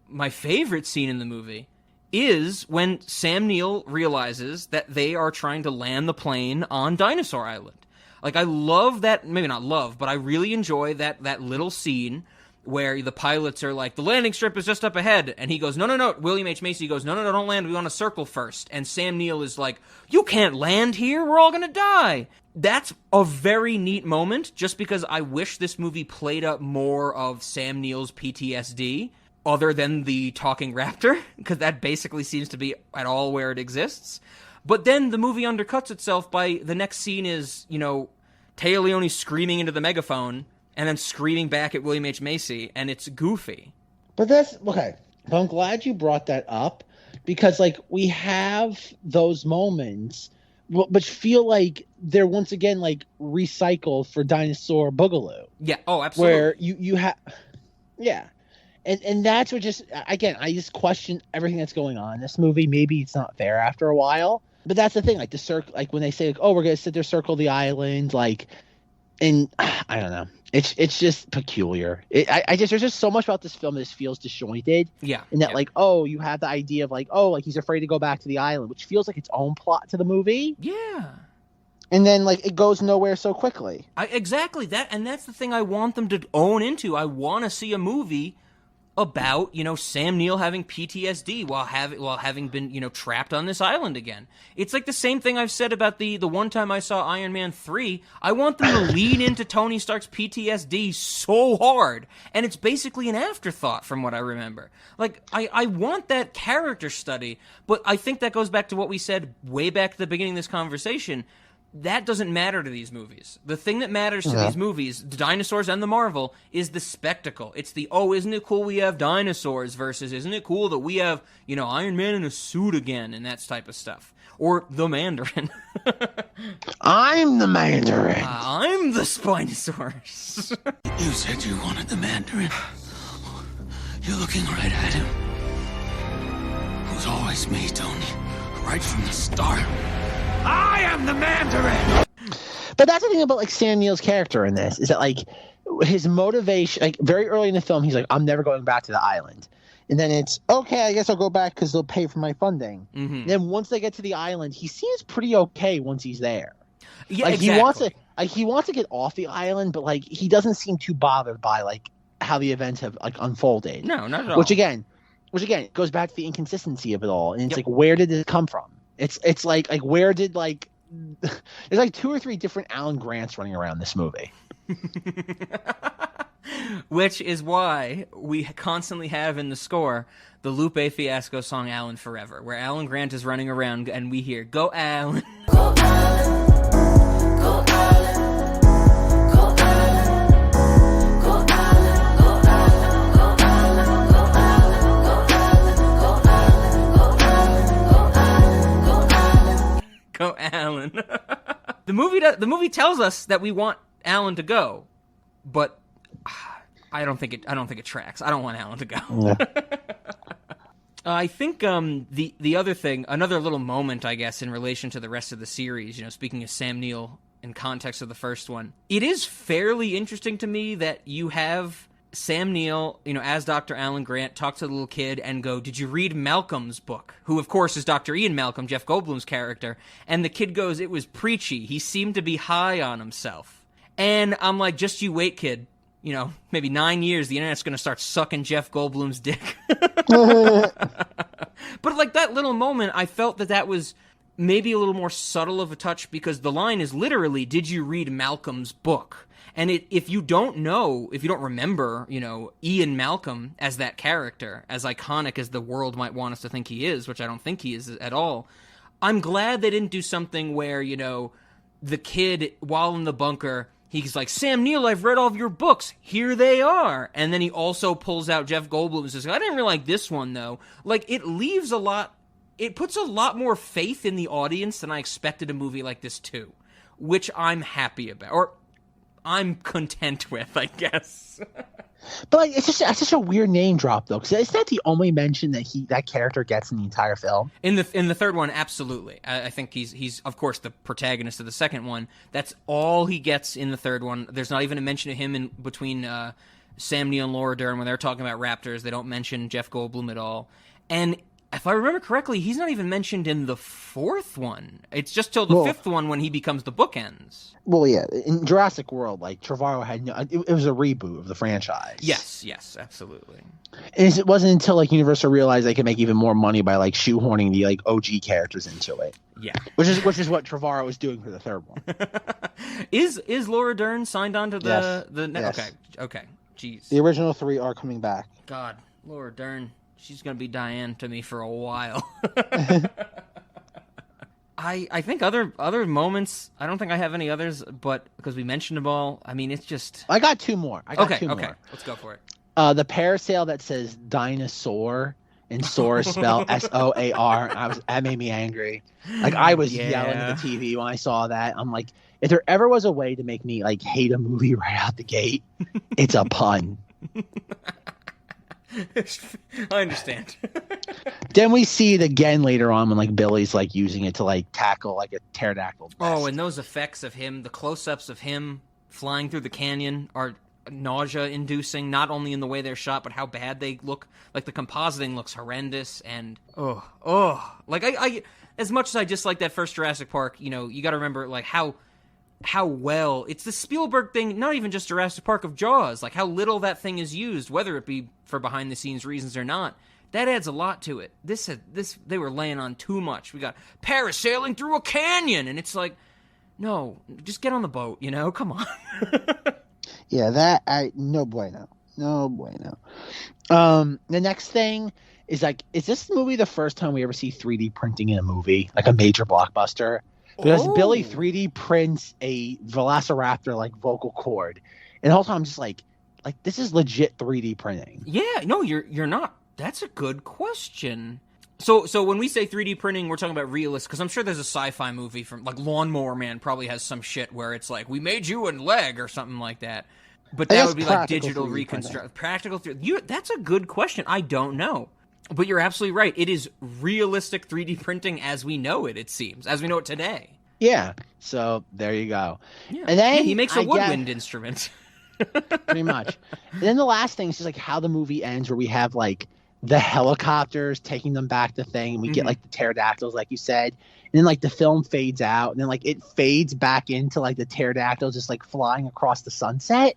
My favorite scene in the movie is when Sam Neill realizes that they are trying to land the plane on Dinosaur Island. Like, I love that, maybe not love, but I really enjoy that little scene where the pilots are like, the landing strip is just up ahead, and he goes, no, William H. Macy goes, no, don't land, we want to circle first, and Sam Neill is like, you can't land here, we're all gonna die. That's a very neat moment, just because I wish this movie played up more of Sam Neill's PTSD, other than the talking raptor, because that basically seems to be at all where it exists. But then the movie undercuts itself by the next scene is, Taya Leone screaming into the megaphone and then screaming back at William H. Macy, and it's goofy. But that's okay. But I'm glad you brought that up because, like, we have those moments, but feel like they're once again like recycled for Dinosaur Boogaloo. Yeah. Oh, absolutely. Where you have, yeah. And that's what just, again, I just question everything that's going on in this movie. Maybe it's not fair after a while, but that's the thing. Like the circle, like when they say, like, oh, we're going to sit there, circle the island, like, and I don't know. It's just peculiar. There's just so much about this film that just feels disjointed. Yeah. And that, like, oh, you have the idea of like, oh, like he's afraid to go back to the island, which feels like its own plot to the movie. Yeah. And then, like, it goes nowhere so quickly. Exactly that. And that's the thing I want them to own into. I want to see a movie about, Sam Neill having PTSD while having been, trapped on this island again. It's like the same thing I've said about the one time I saw Iron Man 3. I want them to lean into Tony Stark's PTSD so hard, and it's basically an afterthought from what I remember. Like, I want that character study, but I think that goes back to what we said way back at the beginning of this conversation. That doesn't matter to these movies. The thing that matters to these movies, the dinosaurs and the Marvel, is the spectacle. It's the, oh, isn't it cool we have dinosaurs versus isn't it cool that we have, Iron Man in a suit again and that type of stuff. Or the Mandarin. I'm the Mandarin. I'm the Spinosaurus. You said you wanted the Mandarin. You're looking right at him. It was always me, Tony. Right from the start. I am the Mandarin! But that's the thing about, like, Sam Neill's character in this, is that, like, his motivation, like, very early in the film, he's like, I'm never going back to the island. And then it's, okay, I guess I'll go back because they'll pay for my funding. Mm-hmm. And then once they get to the island, he seems pretty okay once he's there. Yeah, like, exactly. he wants to get off the island, but, like, he doesn't seem too bothered by, like, how the events have, like, unfolded. No, not at all. Which again, goes back to the inconsistency of it all. And it's like, where did it come from? It's like where did, like, there's like 2 or 3 different Alan Grants running around this movie. Which is why we constantly have in the score the Lupe Fiasco song Alan Forever, where Alan Grant is running around and we hear, go Alan. Go Alan. Go Alan. Go Alan. The movie tells us that we want Alan to go, but I don't think it tracks. I don't want Alan to go. Yeah. I think the other thing, another little moment, I guess, in relation to the rest of the series, speaking of Sam Neill in context of the first one, it is fairly interesting to me that you have Sam Neill, as Dr. Alan Grant, talk to the little kid and go, did you read Malcolm's book? Who, of course, is Dr. Ian Malcolm, Jeff Goldblum's character. And the kid goes, it was preachy. He seemed to be high on himself. And I'm like, just you wait, kid. Maybe 9 years, the internet's going to start sucking Jeff Goldblum's dick. But like that little moment, I felt that was maybe a little more subtle of a touch because the line is literally, did you read Malcolm's book? And if you don't remember, Ian Malcolm as that character, as iconic as the world might want us to think he is, which I don't think he is at all, I'm glad they didn't do something where, the kid, while in the bunker, he's like, Sam Neill, I've read all of your books. Here they are. And then he also pulls out Jeff Goldblum and says, I didn't really like this one, though. Like, it puts a lot more faith in the audience than I expected a movie like this to, which I'm happy about. Or I'm content with, I guess. But like, it's such a weird name drop though, because it's not the only mention that character gets in the entire film. In the third one, absolutely. I think he's of course the protagonist of the second one. That's all he gets in the third one. There's not even a mention of him in between Sam Neill and Laura Dern when they're talking about raptors. They don't mention Jeff Goldblum at all. And if I remember correctly, he's not even mentioned in the fourth one. It's just till the fifth one when he becomes the bookends. Well, yeah, in Jurassic World, like Trevorrow had it was a reboot of the franchise. Yes, absolutely. And it wasn't until like Universal realized they could make even more money by like shoehorning the like OG characters into it. Yeah, which is what Trevorrow was doing for the third one. Is Laura Dern signed on to the Yes. Okay, jeez. The original 3 are coming back. God, Laura Dern. She's going to be Diane to me for a while. I think other moments, I don't think I have any others, but because we mentioned them all, I mean, it's just... I got two more. Okay, let's go for it. The parasail that says dinosaur and soar spelled SOAR, that made me angry. Like, I was yelling at the TV when I saw that. I'm like, if there ever was a way to make me, like, hate a movie right out the gate, it's a pun. I understand. Then we see it again later on when like Billy's like using it to like tackle like a pterodactyl vest. Oh, and those effects of him, the close-ups of him flying through the canyon are nausea-inducing, not only in the way they're shot, but how bad they look. Like the compositing looks horrendous, and like I as much as I dislike that first Jurassic Park, you know, you got to remember like how well it's the Spielberg thing, not even just Jurassic Park, of Jaws, like how little that thing is used, whether it be for behind the scenes reasons or not. That adds a lot to it. This they were laying on too much. We got parasailing through a canyon, and it's like, no, just get on the boat, you know? Come on. Yeah, no bueno. The next thing is like, is this movie the first time we ever see 3D printing in a movie, like a major blockbuster? Because Billy 3D prints a Velociraptor like vocal cord, and the whole time I'm just like this is legit 3D printing. Yeah, no, you're not. That's a good question. So when we say 3D printing, we're talking about realist, because I'm sure there's a sci-fi movie from like Lawnmower Man probably has some shit where it's like we made you a leg or something like that. But that would be like digital reconstruct, practical. That's a good question. I don't know. But you're absolutely right. It is realistic 3D printing as we know it, it seems. As we know it today. Yeah. So there you go. Yeah. And then he makes a woodwind instrument. Pretty much. And then the last thing is just like how the movie ends, where we have like the helicopters taking them back to thing, and we get like the pterodactyls, like you said. And then like the film fades out, and then like it fades back into like the pterodactyls just like flying across the sunset.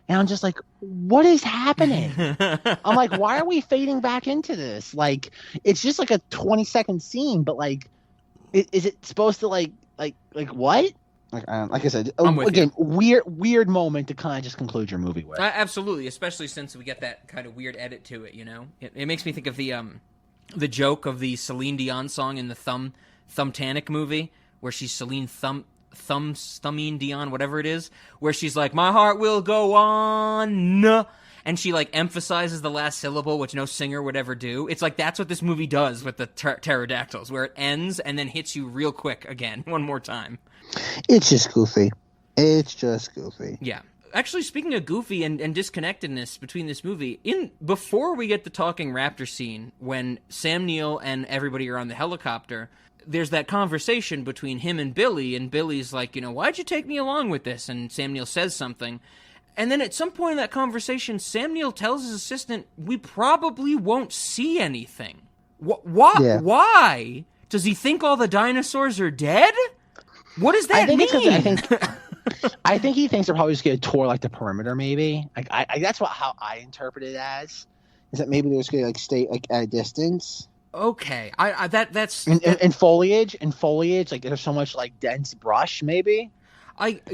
And I'm just like, what is happening? I'm like, why are we fading back into this? Like, it's just like a 20-second scene, but like, is it supposed to like what? Like I said, again, weird moment to kind of just conclude your movie with. Absolutely, especially since we get that kind of weird edit to it. You know, it makes me think of the joke of the Celine Dion song in the Thumbtanic movie, where she's Celine Thumbine Dion, whatever it is, where she's like, my heart will go on, and she like emphasizes the last syllable, which no singer would ever do. It's like that's what this movie does with the pterodactyls, where it ends and then hits you real quick again, one more time. It's just goofy. Yeah. Actually, speaking of goofy and disconnectedness between this movie, before we get the talking raptor scene, when Sam Neill and everybody are on the helicopter, there's that conversation between him and Billy's like, you know, why'd you take me along with this? And Sam Neill says something. And then at some point in that conversation, Sam Neill tells his assistant, we probably won't see anything. Why? Yeah. Why? Does he think all the dinosaurs are dead? What does that mean? I think he thinks they're probably just going to tour like the perimeter, maybe. Like that's how I interpret it as. Is that maybe they're just going to like stay like at a distance? Okay, that's in foliage, like there's so much like dense brush, maybe.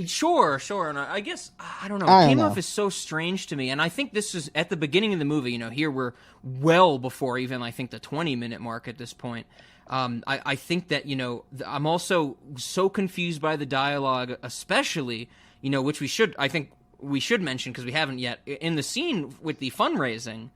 Sure, and I guess I don't know. It came off as so strange to me, and I think this is at the beginning of the movie. You know, here we're well before even I think the 20-minute mark at this point. I think that, you know, I'm also so confused by the dialogue, especially, you know, which I think we should mention because we haven't yet, in the scene with the fundraising.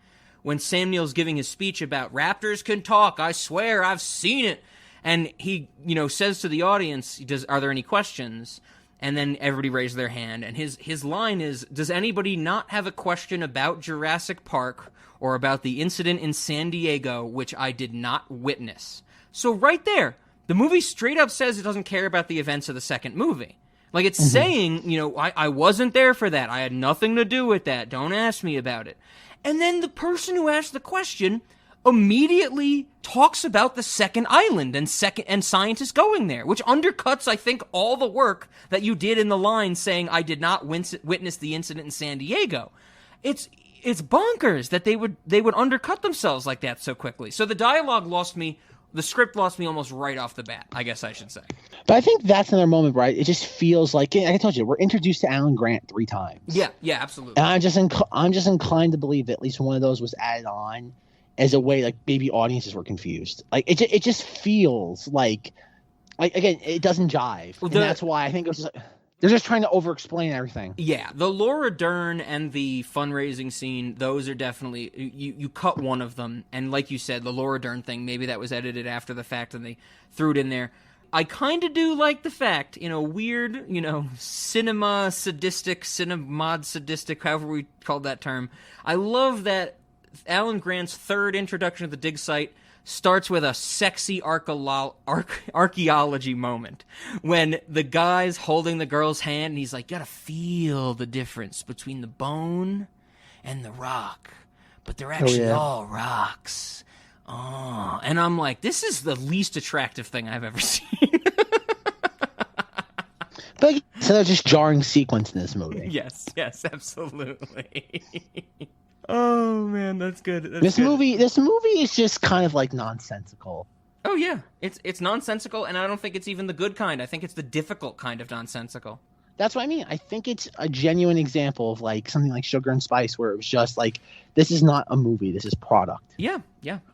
When Sam Neill's giving his speech about raptors can talk, I swear I've seen it. And he, you know, says to the audience, are there any questions? And then everybody raised their hand, and his line is, does anybody not have a question about Jurassic Park or about the incident in San Diego, which I did not witness? So right there, the movie straight up says it doesn't care about the events of the second movie. Like, it's saying, you know, I wasn't there for that. I had nothing to do with that. Don't ask me about it. And then the person who asked the question immediately talks about the second island and scientists going there, which undercuts, I think, all the work that you did in the line saying I did not witness the incident in San Diego. It's bonkers that they would undercut themselves like that so quickly. So the dialogue lost me. The script lost me almost right off the bat, I guess I should say. But I think that's another moment, right? It just feels like I told you, we're introduced to Alan Grant 3 times. Yeah, absolutely. And I'm just inclined to believe that at least one of those was added on as a way, like, maybe audiences were confused. Like, it just feels like again, it doesn't jive, and that's why I think it was just, they're just trying to over-explain everything. Yeah, the Laura Dern and the fundraising scene, those are definitely, you cut one of them, and like you said, the Laura Dern thing, maybe that was edited after the fact and they threw it in there. I kind of do like the fact, weird, cinema sadistic, however we called that term. I love that Alan Grant's third introduction to the dig site starts with a sexy archaeology moment when the guy's holding the girl's hand and he's like, gotta feel the difference between the bone and the rock, but they're actually all rocks. Oh, and I'm like, this is the least attractive thing I've ever seen. But so they're just jarring sequence in this movie. Yes, absolutely. Oh man, that's good. This movie is just kind of like nonsensical. Oh yeah, it's nonsensical, and I don't think it's even the good kind. I think it's the difficult kind of nonsensical. That's what I mean. I think it's a genuine example of like something like Sugar and Spice, where it was just like, this is not a movie. This is product. Yeah,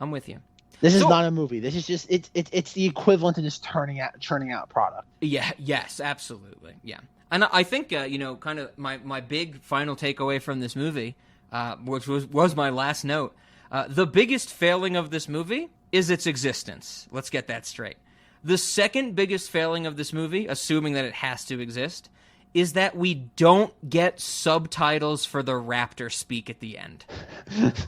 I'm with you. This is not a movie. This is just it's the equivalent to just churning out product. Yeah. Yes. Absolutely. Yeah. And I think kind of my big final takeaway from this movie, which was my last note, the biggest failing of this movie is its existence. Let's get that straight. The second biggest failing of this movie, assuming that it has to exist, is that we don't get subtitles for the raptor speak at the end.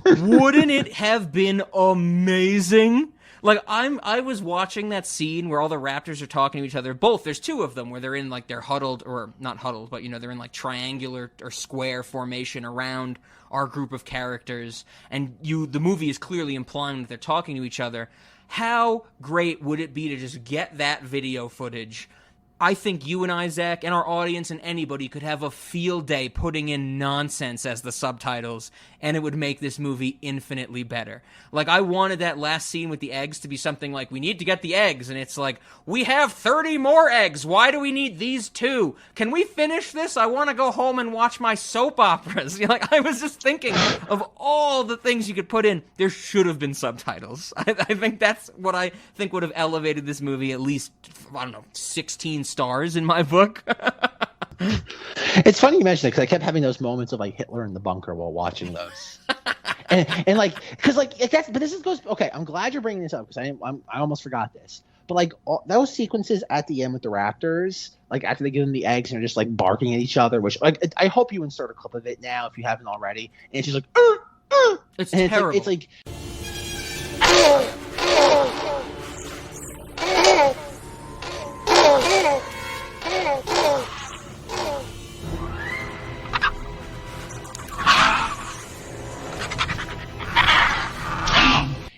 Wouldn't it have been amazing? Like, I was watching that scene where all the raptors are talking to each other. There's two of them where they're in, like, they're huddled, or not huddled, but, they're in, like, triangular or square formation around our group of characters. And the movie is clearly implying that they're talking to each other. How great would it be to just get that video footage? I think you and I, Zach, and our audience and anybody could have a field day putting in nonsense as the subtitles, and it would make this movie infinitely better. Like, I wanted that last scene with the eggs to be something like, we need to get the eggs, and it's like, we have 30 more eggs. Why do we need these 2? Can we finish this? I want to go home and watch my soap operas. Like, I was just thinking of all the things you could put in. There should have been subtitles. I think that's what I think would have elevated this movie at least, 16 stars in my book. It's funny you mention it, because I kept having those moments of like Hitler in the bunker while watching those, and like, because like that's, but this goes okay. I'm glad you're bringing this up, because I almost forgot this. But like those sequences at the end with the raptors, like after they give them the eggs and they're just like barking at each other, which like I hope you insert a clip of it now if you haven't already. And it's just like, it's terrible. It's like.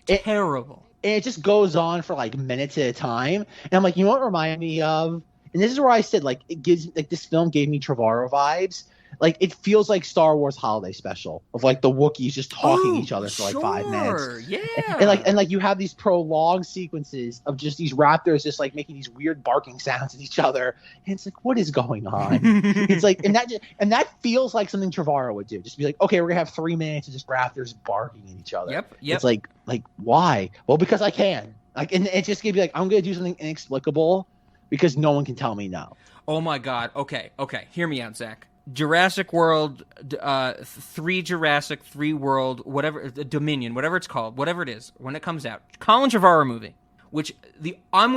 Terrible. And it just goes on for like minutes at a time. And I'm like, you know what it reminded me of? And this is where I said, like, it gives, like, this film gave me Trevorrow vibes. Like, it feels like Star Wars Holiday Special of like the Wookiees just talking to each other for like 5 minutes. Yeah. And like you have these prolonged sequences of just these raptors just like making these weird barking sounds at each other. And it's like, what is going on? It's like, and that feels like something Trevorrow would do. Just be like, okay, we're gonna have 3 minutes of just raptors barking at each other. Yep. It's like why? Well, because I can. Like, and it just gave me like, I'm gonna do something inexplicable because no one can tell me no. Oh my God. Okay. Hear me out, Zach. Jurassic World, 3 Jurassic, 3 World, whatever, Dominion, whatever it's called, whatever it is, when it comes out. Colin Trevorrow movie. which I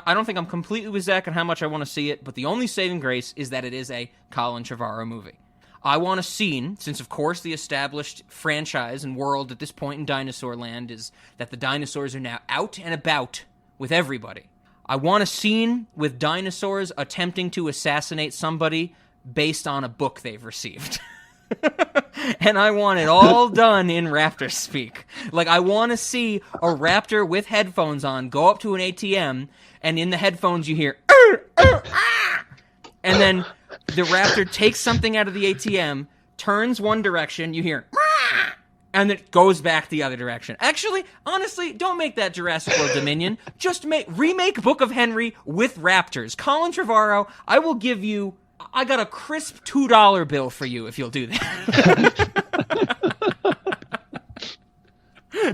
don't think I'm completely with Zach on how much I want to see it, but the only saving grace is that it is a Colin Trevorrow movie. I want a scene, since of course the established franchise and world at this point in Dinosaur Land is that the dinosaurs are now out and about with everybody. I want a scene with dinosaurs attempting to assassinate somebody based on a book they've received. And I want it all done in raptor speak. Like, I want to see a raptor with headphones on go up to an ATM, and in the headphones you hear, ah! And then the raptor takes something out of the ATM, turns one direction, you hear, ah! And it goes back the other direction. Actually, honestly, don't make that Jurassic World Dominion. Just remake Book of Henry with raptors. Colin Trevorrow, I will give you... I got a crisp $2 bill for you if you'll do that.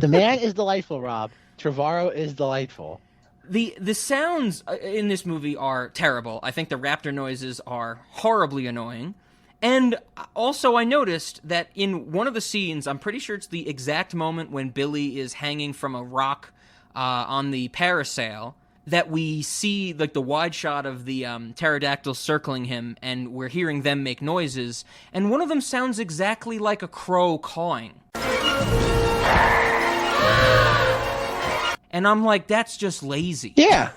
The man is delightful, Rob. Trevorrow is delightful. The sounds in this movie are terrible. I think the raptor noises are horribly annoying. And also I noticed that in one of the scenes, I'm pretty sure it's the exact moment when Billy is hanging from a rock on the parasail, that we see like the wide shot of the pterodactyls circling him, and we're hearing them make noises, and one of them sounds exactly like a crow cawing. And I'm like, that's just lazy. Yeah.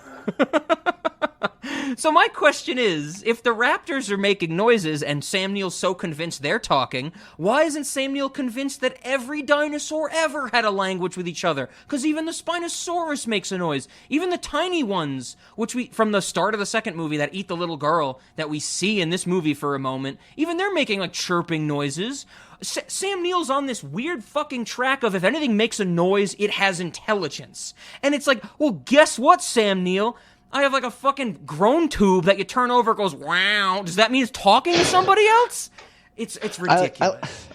So my question is, if the raptors are making noises and Sam Neill's so convinced they're talking, why isn't Sam Neill convinced that every dinosaur ever had a language with each other? Because even the Spinosaurus makes a noise. Even the tiny ones, which from the start of the second movie that eat the little girl that we see in this movie for a moment, even they're making like chirping noises. Sam Neill's on this weird fucking track of if anything makes a noise, it has intelligence. And it's like, well, guess what, Sam Neill? I have like a fucking groan tube that you turn over, it goes, wow. Does that mean it's talking to somebody else? It's ridiculous.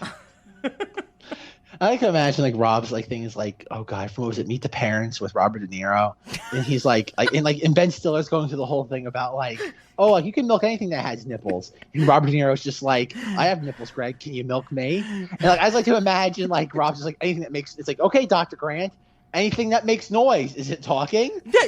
I like to imagine like Rob's like things like, oh god, what was it, Meet the Parents with Robert De Niro, and he's like and Ben Stiller's going through the whole thing about like, oh, like you can milk anything that has nipples, and Robert De Niro's just like, I have nipples, Greg, can you milk me? And like I just like to imagine like Rob's just like anything that makes, it's like, okay, Dr. Grant, anything that makes noise, is it talking? Yeah.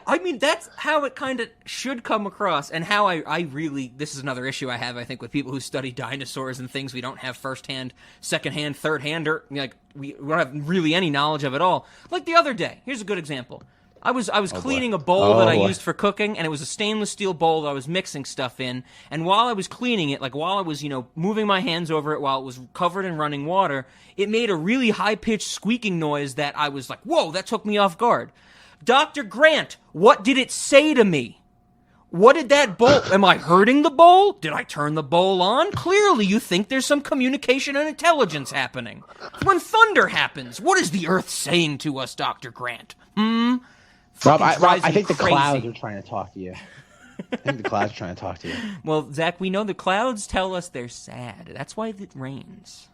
I mean, that's how it kind of should come across, and how I really, this is another issue I have, I think, with people who study dinosaurs and things we don't have firsthand, secondhand, thirdhand, or like we don't have really any knowledge of at all. Like the other day, here's a good example. I was cleaning a bowl that I used for cooking, and it was a stainless steel bowl that I was mixing stuff in, and while I was cleaning it, like while I was, moving my hands over it while it was covered in running water, it made a really high-pitched squeaking noise that I was like, whoa, that took me off guard. Dr. Grant, what did it say to me? What did that bowl... Am I hurting the bowl? Did I turn the bowl on? Clearly you think there's some communication and intelligence happening. When thunder happens, what is the Earth saying to us, Dr. Grant? Rob, I think the clouds are trying to talk to you. I think the clouds are trying to talk to you. Well, Zach, we know the clouds tell us they're sad. That's why it rains.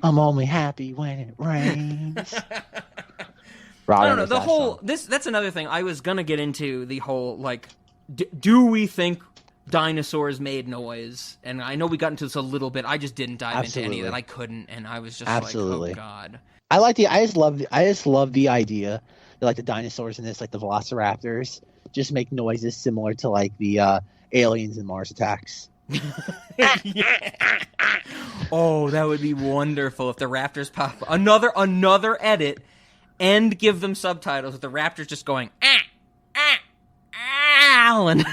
I'm only happy when it rains. I don't know, that's another thing. I was gonna get into the whole, like, do we think dinosaurs made noise? And I know we got into this a little bit. I just didn't dive into any of that. I couldn't, and I was just like, oh god. I just love the idea that like the dinosaurs in this, like the velociraptors, just make noises similar to like the aliens in Mars Attacks. Oh, that would be wonderful if the raptors pop another edit and give them subtitles with the raptors just going Alan.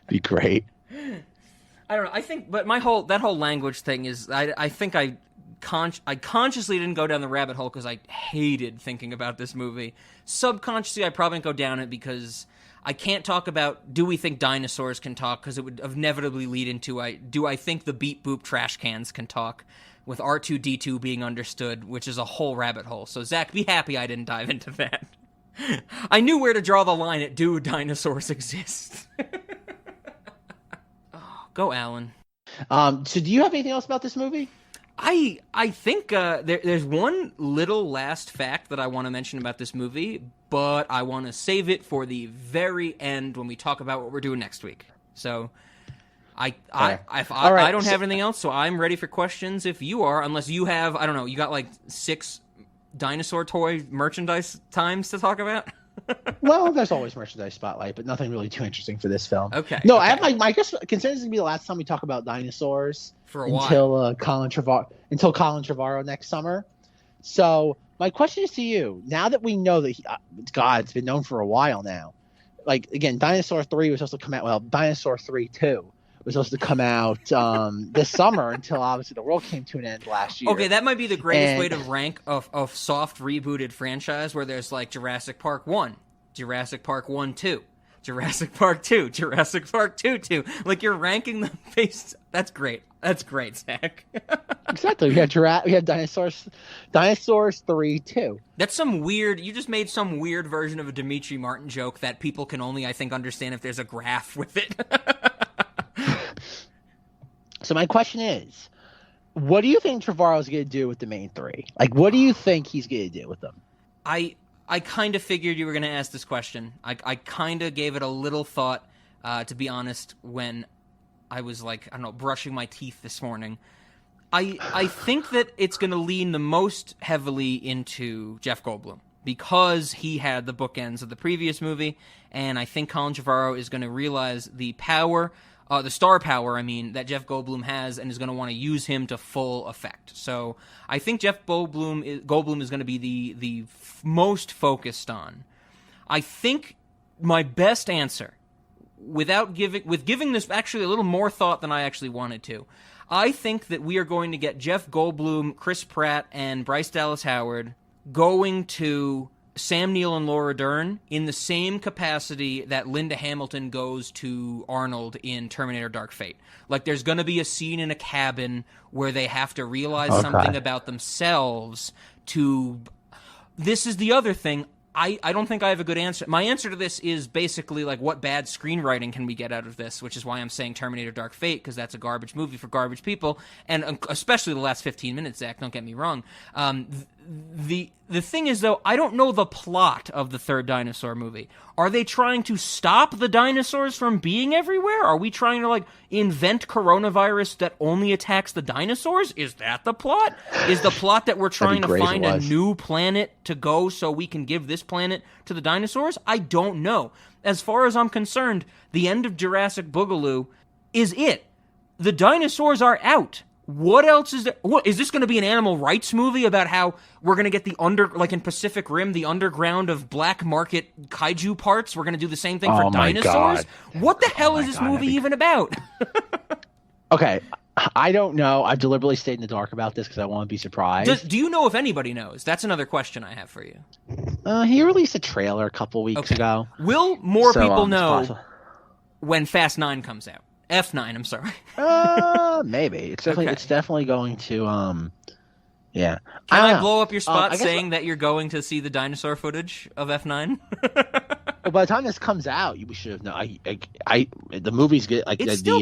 Be great. I don't know. I think, but that whole language thing is, I think I consciously didn't go down the rabbit hole because I hated thinking about this movie. Subconsciously, I probably didn't go down it because I can't talk about do we think dinosaurs can talk, because it would inevitably lead into do I think the beep boop trash cans can talk, with R2-D2 being understood, which is a whole rabbit hole. So Zach, be happy I didn't dive into that. I knew where to draw the line at do dinosaurs exist. Oh, go Alan. So do you have anything else about this movie? I think there's one little last fact that I want to mention about this movie, but I want to save it for the very end when we talk about what we're doing next week. So I don't have anything else, so I'm ready for questions if you are, unless you have, I don't know, you got like 6 dinosaur toy merchandise times to talk about? Well, there's always merchandise spotlight, but nothing really too interesting for this film. Okay. No, okay. I have I guess considering this is gonna be the last time we talk about dinosaurs For a until while. Colin Trevorrow next summer. So my question is to you: now that we know that it's been known for a while now. Like again, Dinosaur 3 was supposed to come out. Well, Dinosaur 3 2 was supposed to come out this summer until obviously the world came to an end last year. Okay, that might be the greatest way to rank of soft rebooted franchise, where there's like Jurassic Park 1, Jurassic Park 1 2, Jurassic Park 2, Jurassic Park 2 2. Like you're ranking them based. That's great. That's great, Zach. Exactly. We had Dinosaurs 3 2. That's some weird. You just made some weird version of a Dimitri Martin joke that people can only, I think, understand if there's a graph with it. So my question is, what do you think Trevorrow's going to do with the main three? Like, what do you think he's going to do with them? I kind of figured you were going to ask this question. I kind of gave it a little thought, to be honest, when I was like, I don't know, brushing my teeth this morning. I think that it's going to lean the most heavily into Jeff Goldblum because he had the bookends of the previous movie, and I think Colin Trevorrow is going to realize the power, the star power, that Jeff Goldblum has, and is going to want to use him to full effect. So I think Jeff Goldblum is going to be the most focused on. I think my best answer, giving this actually a little more thought than I actually wanted to, I think that we are going to get Jeff Goldblum, Chris Pratt, and Bryce Dallas Howard going to Sam Neill and Laura Dern in the same capacity that Linda Hamilton goes to Arnold in Terminator Dark Fate. Like, there's going to be a scene in a cabin where they have to realize something about themselves to... This is the other thing. I don't think I have a good answer. My answer to this is basically like, what bad screenwriting can we get out of this, which is why I'm saying Terminator Dark Fate, because that's a garbage movie for garbage people, and especially the last 15 minutes, Zach, don't get me wrong. The thing is, though, I don't know the plot of the third dinosaur movie. Are they trying to stop the dinosaurs from being everywhere? Are we trying to, like, invent coronavirus that only attacks the dinosaurs? Is that the plot? Is the plot that we're trying to find a new planet to go so we can give this planet to the dinosaurs? I don't know. As far as I'm concerned, the end of Jurassic Boogaloo is it. The dinosaurs are out. What else is there? What is this going to be, an animal rights movie about how we're going to get like in Pacific Rim, the underground of black market kaiju parts? We're going to do the same thing for dinosaurs? What the hell is this movie even about? Okay, I don't know. I've deliberately stayed in the dark about this because I want to be surprised. Do you know if anybody knows? That's another question I have for you. He released a trailer a couple weeks ago. Will more people know when Fast 9 comes out? F9, I'm sorry. Maybe. It's definitely going to yeah. Can I blow up your spot saying that you're going to see the dinosaur footage of F9? By the time this comes out, we should have known. The movies get like it's still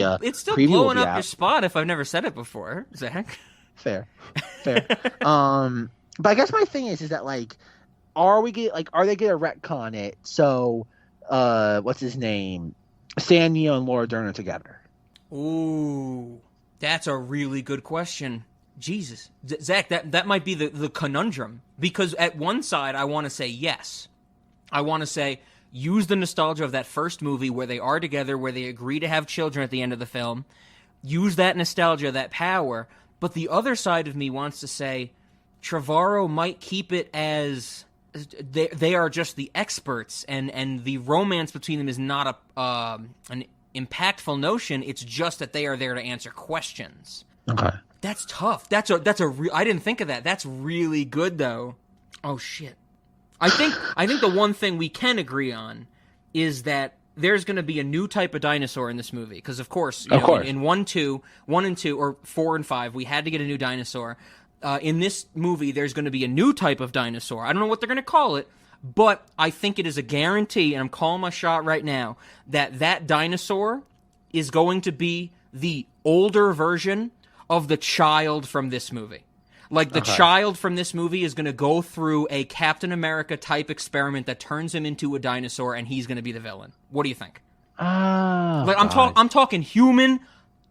blowing up your spot if I've never said it before, Zach. Fair. But I guess my thing is that like, are they gonna retcon it? So, what's his name? Sam Neill and Laura Dern are together. Ooh, that's a really good question. Jesus, Zach, that might be the conundrum, because at one side I want to say yes. I want to say use the nostalgia of that first movie where they are together, where they agree to have children at the end of the film. Use that nostalgia, that power. But the other side of me wants to say Trevorrow might keep it as they are just the experts, and the romance between them is not an impactful notion. It's just that they are there to answer questions. Okay, that's tough. I didn't think of that. That's really good though. Oh shit. I think the one thing we can agree on is that there's going to be a new type of dinosaur in this movie, because of course, in 1 and 2, or 4 and 5, we had to get a new dinosaur. In this movie, there's going to be a new type of dinosaur. I don't know what they're going to call it, but I think it is a guarantee, and I'm calling my shot right now, that dinosaur is going to be the older version of the child from this movie. Like, the child from this movie is going to go through a Captain America-type experiment that turns him into a dinosaur, and he's going to be the villain. What do you think? I'm talking human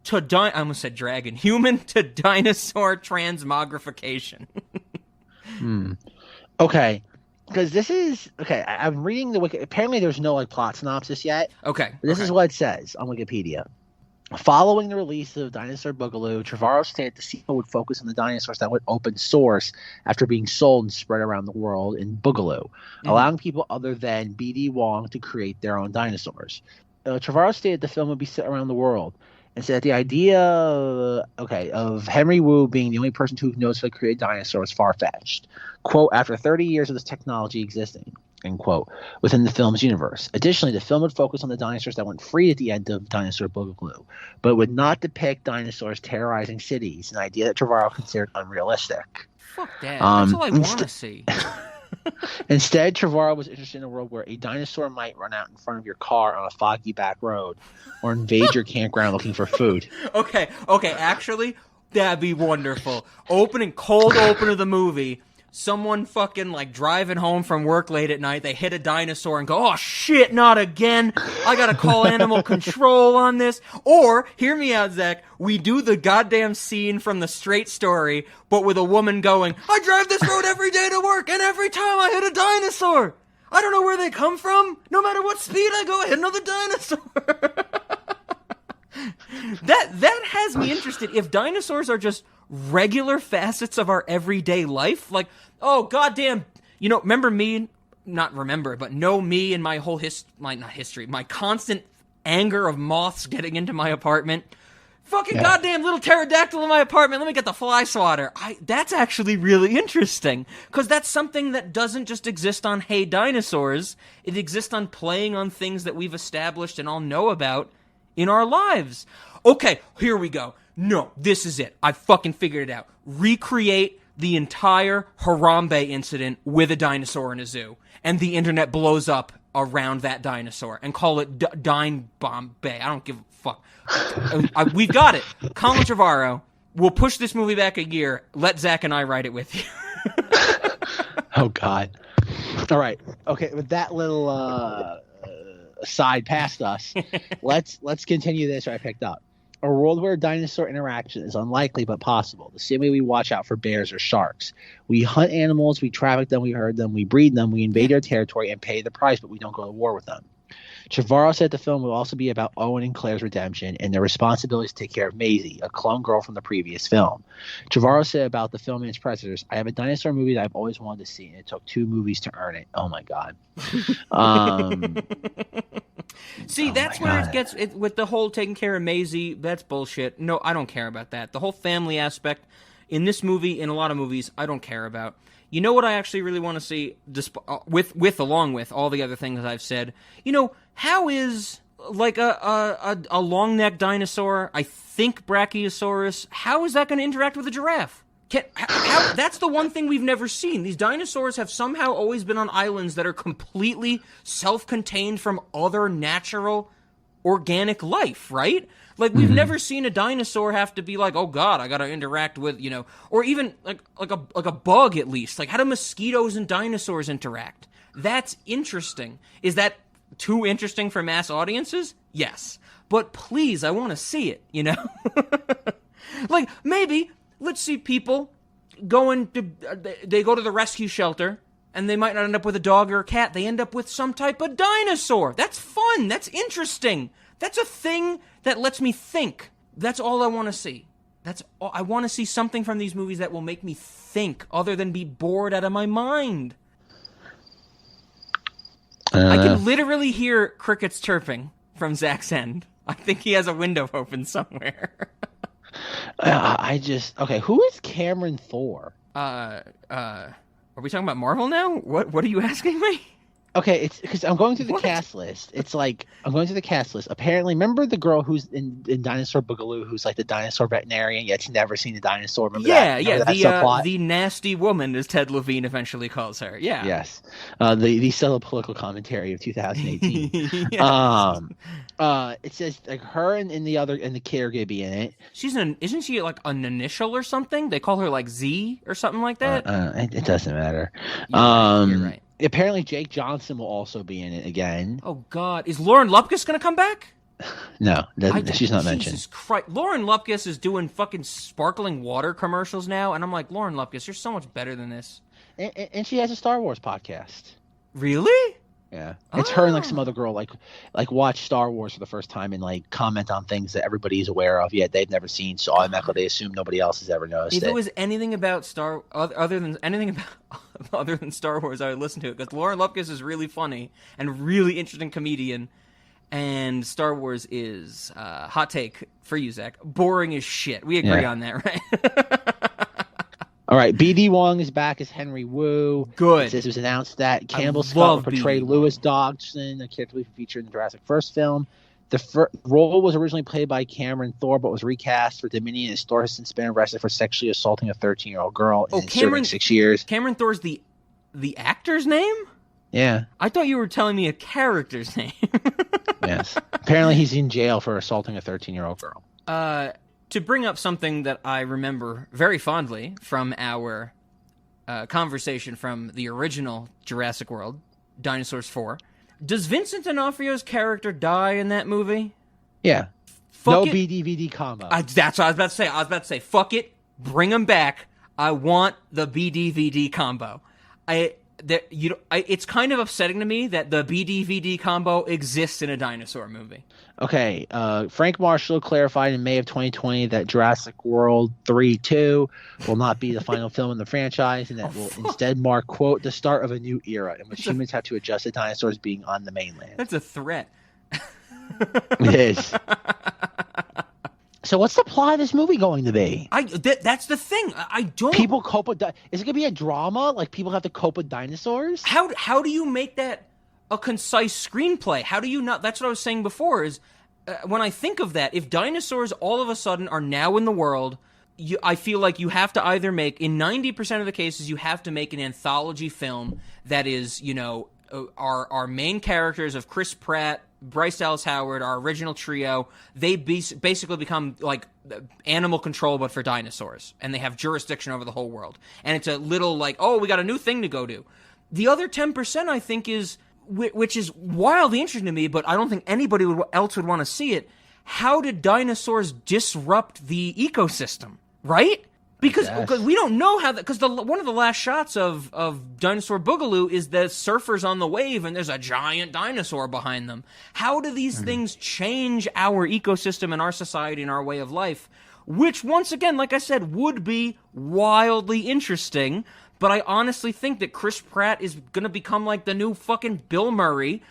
to I almost said dragon. Human to dinosaur transmogrification. Okay, because this is okay. I'm reading the wiki. Apparently, there's no like plot synopsis yet. Okay, This is what it says on Wikipedia. Following the release of Dinosaur Boogaloo, Trevorrow stated the sequel would focus on the dinosaurs that went open source after being sold and spread around the world in Boogaloo, allowing people other than B.D. Wong to create their own dinosaurs. Trevorrow stated the film would be set around the world and said the idea of Henry Wu being the only person who knows how to create dinosaurs is far-fetched. Quote, after 30 years of this technology existing, end quote, within the film's universe. Additionally, the film would focus on the dinosaurs that went free at the end of Dinosaur Boogaloo, but would not depict dinosaurs terrorizing cities, an idea that Trevorrow considered unrealistic. Fuck that. That's all I want to see. Instead, Trevorrow was interested in a world where a dinosaur might run out in front of your car on a foggy back road or invade your campground looking for food. Okay, actually, that'd be wonderful. Cold open of the movie, someone fucking like driving home from work late at night, they hit a dinosaur and go, oh shit, not again. I gotta call animal control on this. Or, hear me out, Zach, we do the goddamn scene from The Straight Story, but with a woman going, I drive this road every day to work, and every time I hit a dinosaur. I don't know where they come from. No matter what speed I go, I hit another dinosaur. That has me interested. If dinosaurs are just regular facets of our everyday life, like, oh goddamn, remember me? Not remember, but know me and my whole my constant anger of moths getting into my apartment. Fucking goddamn little pterodactyl in my apartment. Let me get the fly swatter. That's actually really interesting, because that's something that doesn't just exist on Hey Dinosaurs. It exists on playing on things that we've established and all know about in our lives. Okay, here we go. No, this is it. I fucking figured it out. Recreate the entire Harambe incident with a dinosaur in a zoo, and the internet blows up around that dinosaur, and call it Dine Bombay. I don't give a fuck. We've got it. Colin Trevorrow. We'll push this movie back a year. Let Zach and I write it with you. Oh, God. All right. Okay, with that little aside past us, let's continue this I picked up. A world where dinosaur interaction is unlikely but possible, the same way we watch out for bears or sharks. We hunt animals, we traffic them, we herd them, we breed them, we invade their territory and pay the price, but we don't go to war with them. Trevorrow said the film will also be about Owen and Claire's redemption and their responsibility to take care of Maisie, a clone girl from the previous film. Trevorrow said about the film and its predators, I have a dinosaur movie that I've always wanted to see, and it took 2 movies to earn it. Oh, my God. See, that's where it gets with the whole taking care of Maisie. That's bullshit. No, I don't care about that. The whole family aspect in this movie, in a lot of movies, I don't care about. You know what I actually really want to see, along with all the other things I've said? How is like a long-necked dinosaur, I think Brachiosaurus, how is that going to interact with a giraffe? That's the one thing we've never seen. These dinosaurs have somehow always been on islands that are completely self-contained from other natural organic life, right? Like, we've never seen a dinosaur have to be like, oh God, I gotta interact with, or even like a bug at least. Like, how do mosquitoes and dinosaurs interact? That's interesting. Is that too interesting for mass audiences? Yes. But please, I want to see it, Like, maybe, let's see people they go to the rescue shelter, and they might not end up with a dog or a cat. They end up with some type of dinosaur. That's fun. That's interesting. That's a thing that lets me think. That's all I want to see. I want to see something from these movies that will make me think, other than be bored out of my mind. I can literally hear crickets chirping from Zach's end. I think he has a window open somewhere. Okay, who is Cameron Thor? Are we talking about Marvel now? What are you asking me? Okay, it's because I'm going through the cast list. It's like, I'm going through the cast list. Apparently, remember the girl who's in Dinosaur Boogaloo, who's like the dinosaur veterinarian, yet she's never seen a dinosaur? Remember that? Yeah, the nasty woman, as Ted Levine eventually calls her. Yeah. Yes. The subtle political commentary of 2018. It says like her and the caregiver in it. Isn't she like an initial or something? They call her like Z or something like that. It doesn't matter. You're right. Apparently, Jake Johnson will also be in it again. Oh, God. Is Lauren Lupkus going to come back? No, she's not mentioned. Jesus Christ. Lauren Lupkus is doing fucking sparkling water commercials now, and I'm like, Lauren Lupkus, you're so much better than this. And she has a Star Wars podcast. Really? Yeah. It's her and like some other girl like watch Star Wars for the first time and like comment on things that everybody's aware of yet they've never seen, so automatically they assume nobody else has ever noticed it. If it was anything about other than Star Wars, I would listen to it, because Lauren Lupkus is really funny and really interesting comedian. And Star Wars is, hot take for you, Zach, boring as shit. We agree on that, right? All right, B.D. Wong is back as Henry Wu. Good. It was announced that Campbell Scott will portray Lewis Dodgson, a character we featured in the Jurassic First film. The role was originally played by Cameron Thor, but was recast for Dominion, and Thor has since been arrested for sexually assaulting a 13-year-old girl and serving 6 years. Cameron Thor's the actor's name? Yeah. I thought you were telling me a character's name. Yes. Apparently he's in jail for assaulting a 13-year-old girl. To bring up something that I remember very fondly from our conversation from the original Jurassic World, Dinosaurs 4, does Vincent D'Onofrio's character die in that movie? Yeah. No BDVD combo. That's what I was about to say. I was about to say, fuck it, bring him back. I want the BDVD combo. It's kind of upsetting to me that the BDVD combo exists in a dinosaur movie. Okay, Frank Marshall clarified in May of 2020 that Jurassic World 3-2 will not be the final film in the franchise, and that will instead mark, quote, the start of a new era in which humans have to adjust to dinosaurs being on the mainland. That's a threat. It is. So what's the plot of this movie going to be? That's the thing. I don't. People cope with. Is it gonna be a drama? Like people have to cope with dinosaurs? How do you make that a concise screenplay? How do you not? That's what I was saying before. Is when I think of that, if dinosaurs all of a sudden are now in the world, I feel like you have to either make, in 90% of the cases, you have to make an anthology film that is, our main characters of Chris Pratt, Bryce Dallas Howard, our original trio, they basically become like animal control but for dinosaurs, and they have jurisdiction over the whole world. And it's a little like, oh, we got a new thing to go do. The other 10%, I think, is, which is wildly interesting to me, but I don't think anybody else would want to see it. How did dinosaurs disrupt the ecosystem, right? Because we don't know how that. Because one of the last shots of Dinosaur Boogaloo is the surfers on the wave, and there's a giant dinosaur behind them. How do these things change our ecosystem and our society and our way of life? Which, once again, like I said, would be wildly interesting. But I honestly think that Chris Pratt is going to become like the new fucking Bill Murray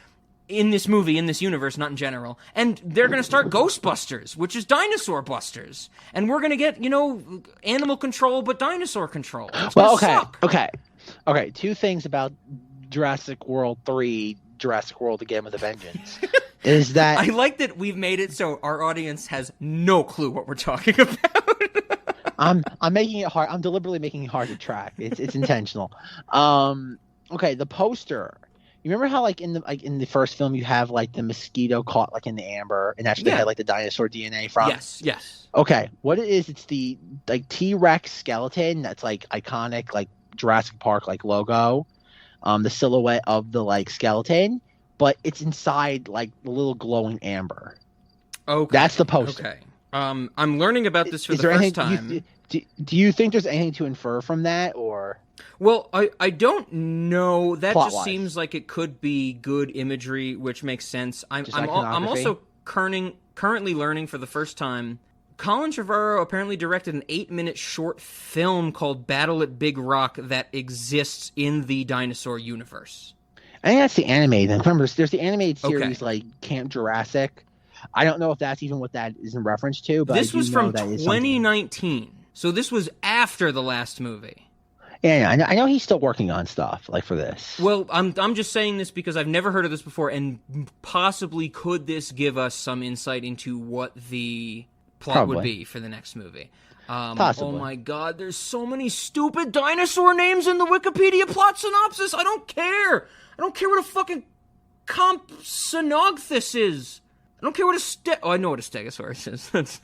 in this movie, in this universe, not in general. And they're going to start Ghostbusters, which is Dinosaur Busters. And we're going to get, animal control, but dinosaur control. Well, okay. Two things about Jurassic World 3, Jurassic World Again with a Vengeance, is that... I like that we've made it so our audience has no clue what we're talking about. I'm making it hard. I'm deliberately making it hard to track. It's intentional. Okay, the poster... You remember how, like in the first film, you have like the mosquito caught like in the amber, and actually had like the dinosaur DNA from? Yes. Okay, what it is? It's the like T-Rex skeleton that's like iconic, like Jurassic Park like logo, the silhouette of the like skeleton, but it's inside like the little glowing amber. Okay, that's the poster. Okay, I'm learning about this for the first time. Do you think there's anything to infer from that, or? Well, I don't know. That Plot-wise. Just seems like it could be good imagery, which makes sense. I'm also currently learning for the first time. Colin Trevorrow apparently directed an 8-minute short film called Battle at Big Rock that exists in the dinosaur universe. I think that's the animated. Remember, there's the animated series like Camp Jurassic. I don't know if that's even what that is in reference to, but this was from 2019, so this was after the last movie. Yeah, I know he's still working on stuff like for this. Well, I'm just saying this because I've never heard of this before, and possibly could this give us some insight into what the plot would be for the next movie? Possibly. Oh my God, there's so many stupid dinosaur names in the Wikipedia plot synopsis. I don't care. I don't care what a fucking Compsognathus is. I don't care what I know what a Stegosaurus is.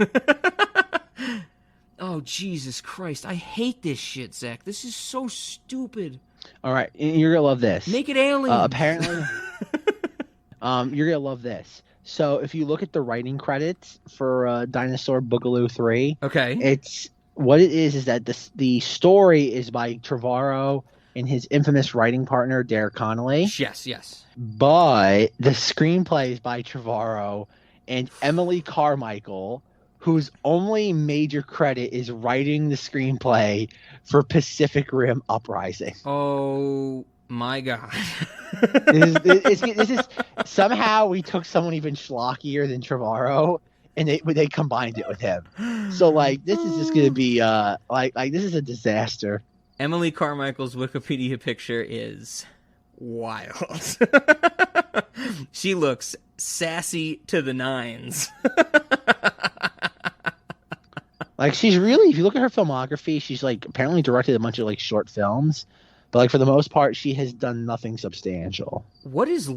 Oh, Jesus Christ. I hate this shit, Zach. This is so stupid. All right. You're going to love this. Make it alien. Apparently, you're going to love this. So if you look at the writing credits for Dinosaur Boogaloo 3, Okay. it's what it is that the story is by Trevorrow and his infamous writing partner Derek Connolly. Yes. But the screenplay is by Trevorrow and Emily Carmichael, whose only major credit is writing the screenplay for Pacific Rim Uprising. Oh my god! This is somehow we took someone even schlockier than Trevorrow, and they combined it with him. So like this is just gonna be like this is a disaster. Emily Carmichael's Wikipedia picture is wild. She looks sassy to the nines. Like she's really, if you look at her filmography, she's like apparently directed a bunch of like short films, but like for the most part, she has done nothing substantial. What is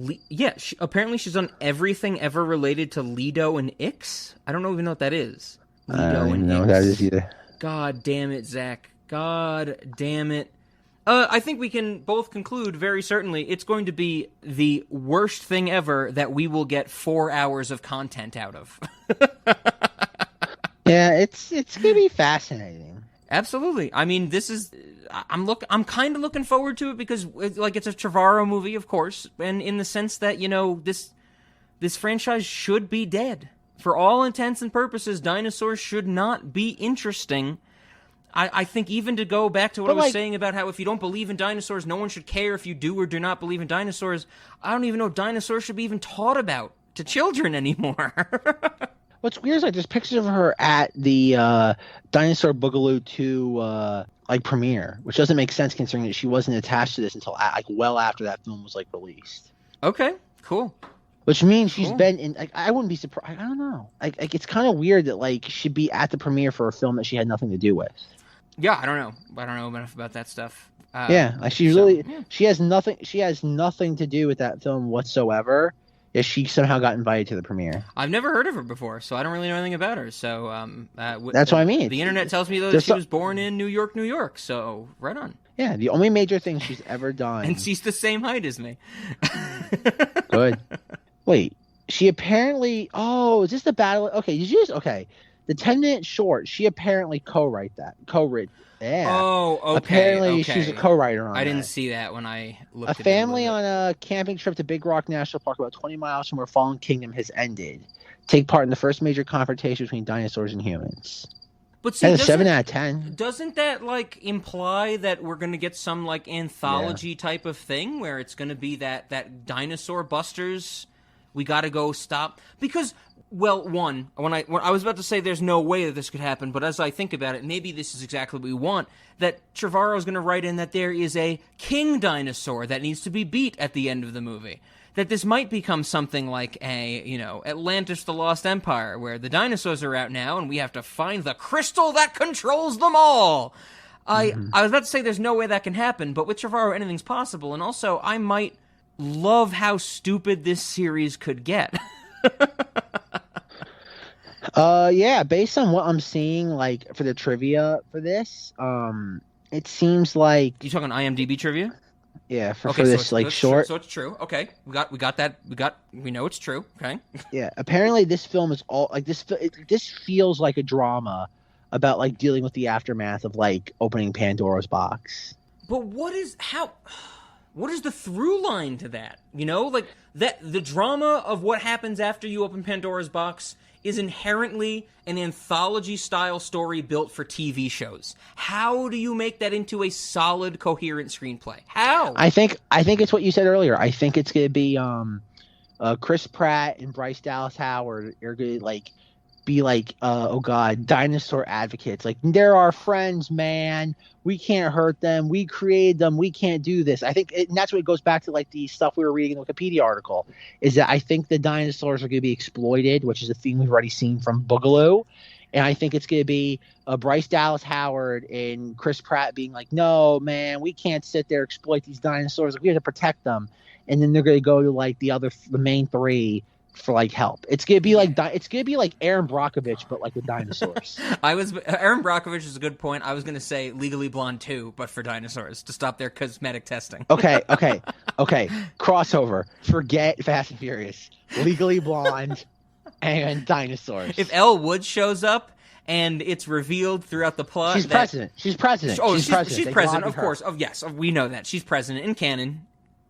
apparently she's done everything ever related to Lido and Ix. I don't even know what that is. Lido I don't even and know Ix. what that is either. God damn it, Zach. God damn it. I think we can both conclude very certainly it's going to be the worst thing ever that we will get 4 hours of content out of. Yeah, it's gonna be fascinating. Absolutely. I mean, I'm kind of looking forward to it because it's a Trevorrow movie, of course, and in the sense that, this franchise should be dead. For all intents and purposes, dinosaurs should not be interesting. I think even to go back to what I was saying about how if you don't believe in dinosaurs, no one should care if you do or do not believe in dinosaurs. I don't even know if dinosaurs should be even taught about to children anymore. What's weird is like there's pictures of her at the Dinosaur Boogaloo 2 premiere, which doesn't make sense considering that she wasn't attached to this until well after that film was released. Okay, cool. Which means she's been in. I wouldn't be surprised. I don't know. It's kind of weird that she'd be at the premiere for a film that she had nothing to do with. Yeah, I don't know. I don't know enough about that stuff. She has nothing. She has nothing to do with that film whatsoever. If she somehow got invited to the premiere. I've never heard of her before, so I don't really know anything about her. So that's what I mean. The internet tells me though that she was born in New York. So right on. Yeah, the only major thing she's ever done. And she's the same height as me. Good. Wait, she apparently. Oh, is this the battle? Okay, the 10-minute short. She apparently co-wrote. Yeah. Oh, okay. Apparently, she's a co-writer on it. I didn't see that when I looked at it. A family on a camping trip to Big Rock National Park about 20 miles from where Fallen Kingdom has ended. Take part in the first major confrontation between dinosaurs and humans. But see, that's a 7 out of 10. Doesn't that imply that we're going to get some anthology type of thing where it's going to be that dinosaur busters? We got to go stop because. Well, when I was about to say there's no way that this could happen, but as I think about it, maybe this is exactly what we want, that Trevorrow is going to write in that there is a king dinosaur that needs to be beat at the end of the movie. That this might become something like Atlantis the Lost Empire, where the dinosaurs are out now and we have to find the crystal that controls them all. I was about to say there's no way that can happen, but with Trevorrow anything's possible, and also I might love how stupid this series could get. Yeah, based on what I'm seeing, for the trivia for this, it seems like you talking IMDb trivia? Yeah, for this short. So it's true. Okay, we got that. We know it's true. Okay. Yeah, apparently this film is all this. This feels like a drama about dealing with the aftermath of opening Pandora's box. But what is the through line to that? That the drama of what happens after you open Pandora's box is inherently an anthology-style story built for TV shows. How do you make that into a solid, coherent screenplay? How? I think it's what you said earlier. I think it's going to be Chris Pratt and Bryce Dallas Howard are going to be oh god, dinosaur advocates. They're our friends, man. We can't hurt them. We created them. We can't do this. I think and that's what it goes back to the stuff we were reading in the Wikipedia article, is that I think the dinosaurs are going to be exploited, which is a theme we've already seen from Boogaloo. And I think it's going to be Bryce Dallas Howard and Chris Pratt being no, man, we can't sit there exploit these dinosaurs. We have to protect them. And then they're going to go to the main three for like help. It's gonna be like Aaron Brockovich, but like with dinosaurs. Aaron Brockovich is a good point. I was gonna say Legally Blonde 2, but for dinosaurs to stop their cosmetic testing. Okay. Crossover. Forget Fast and Furious. Legally Blonde and dinosaurs. If Elle Woods shows up and it's revealed throughout the plot, she's president. She's president. Oh, she's president, of course. Oh, yes, we know that she's president in canon.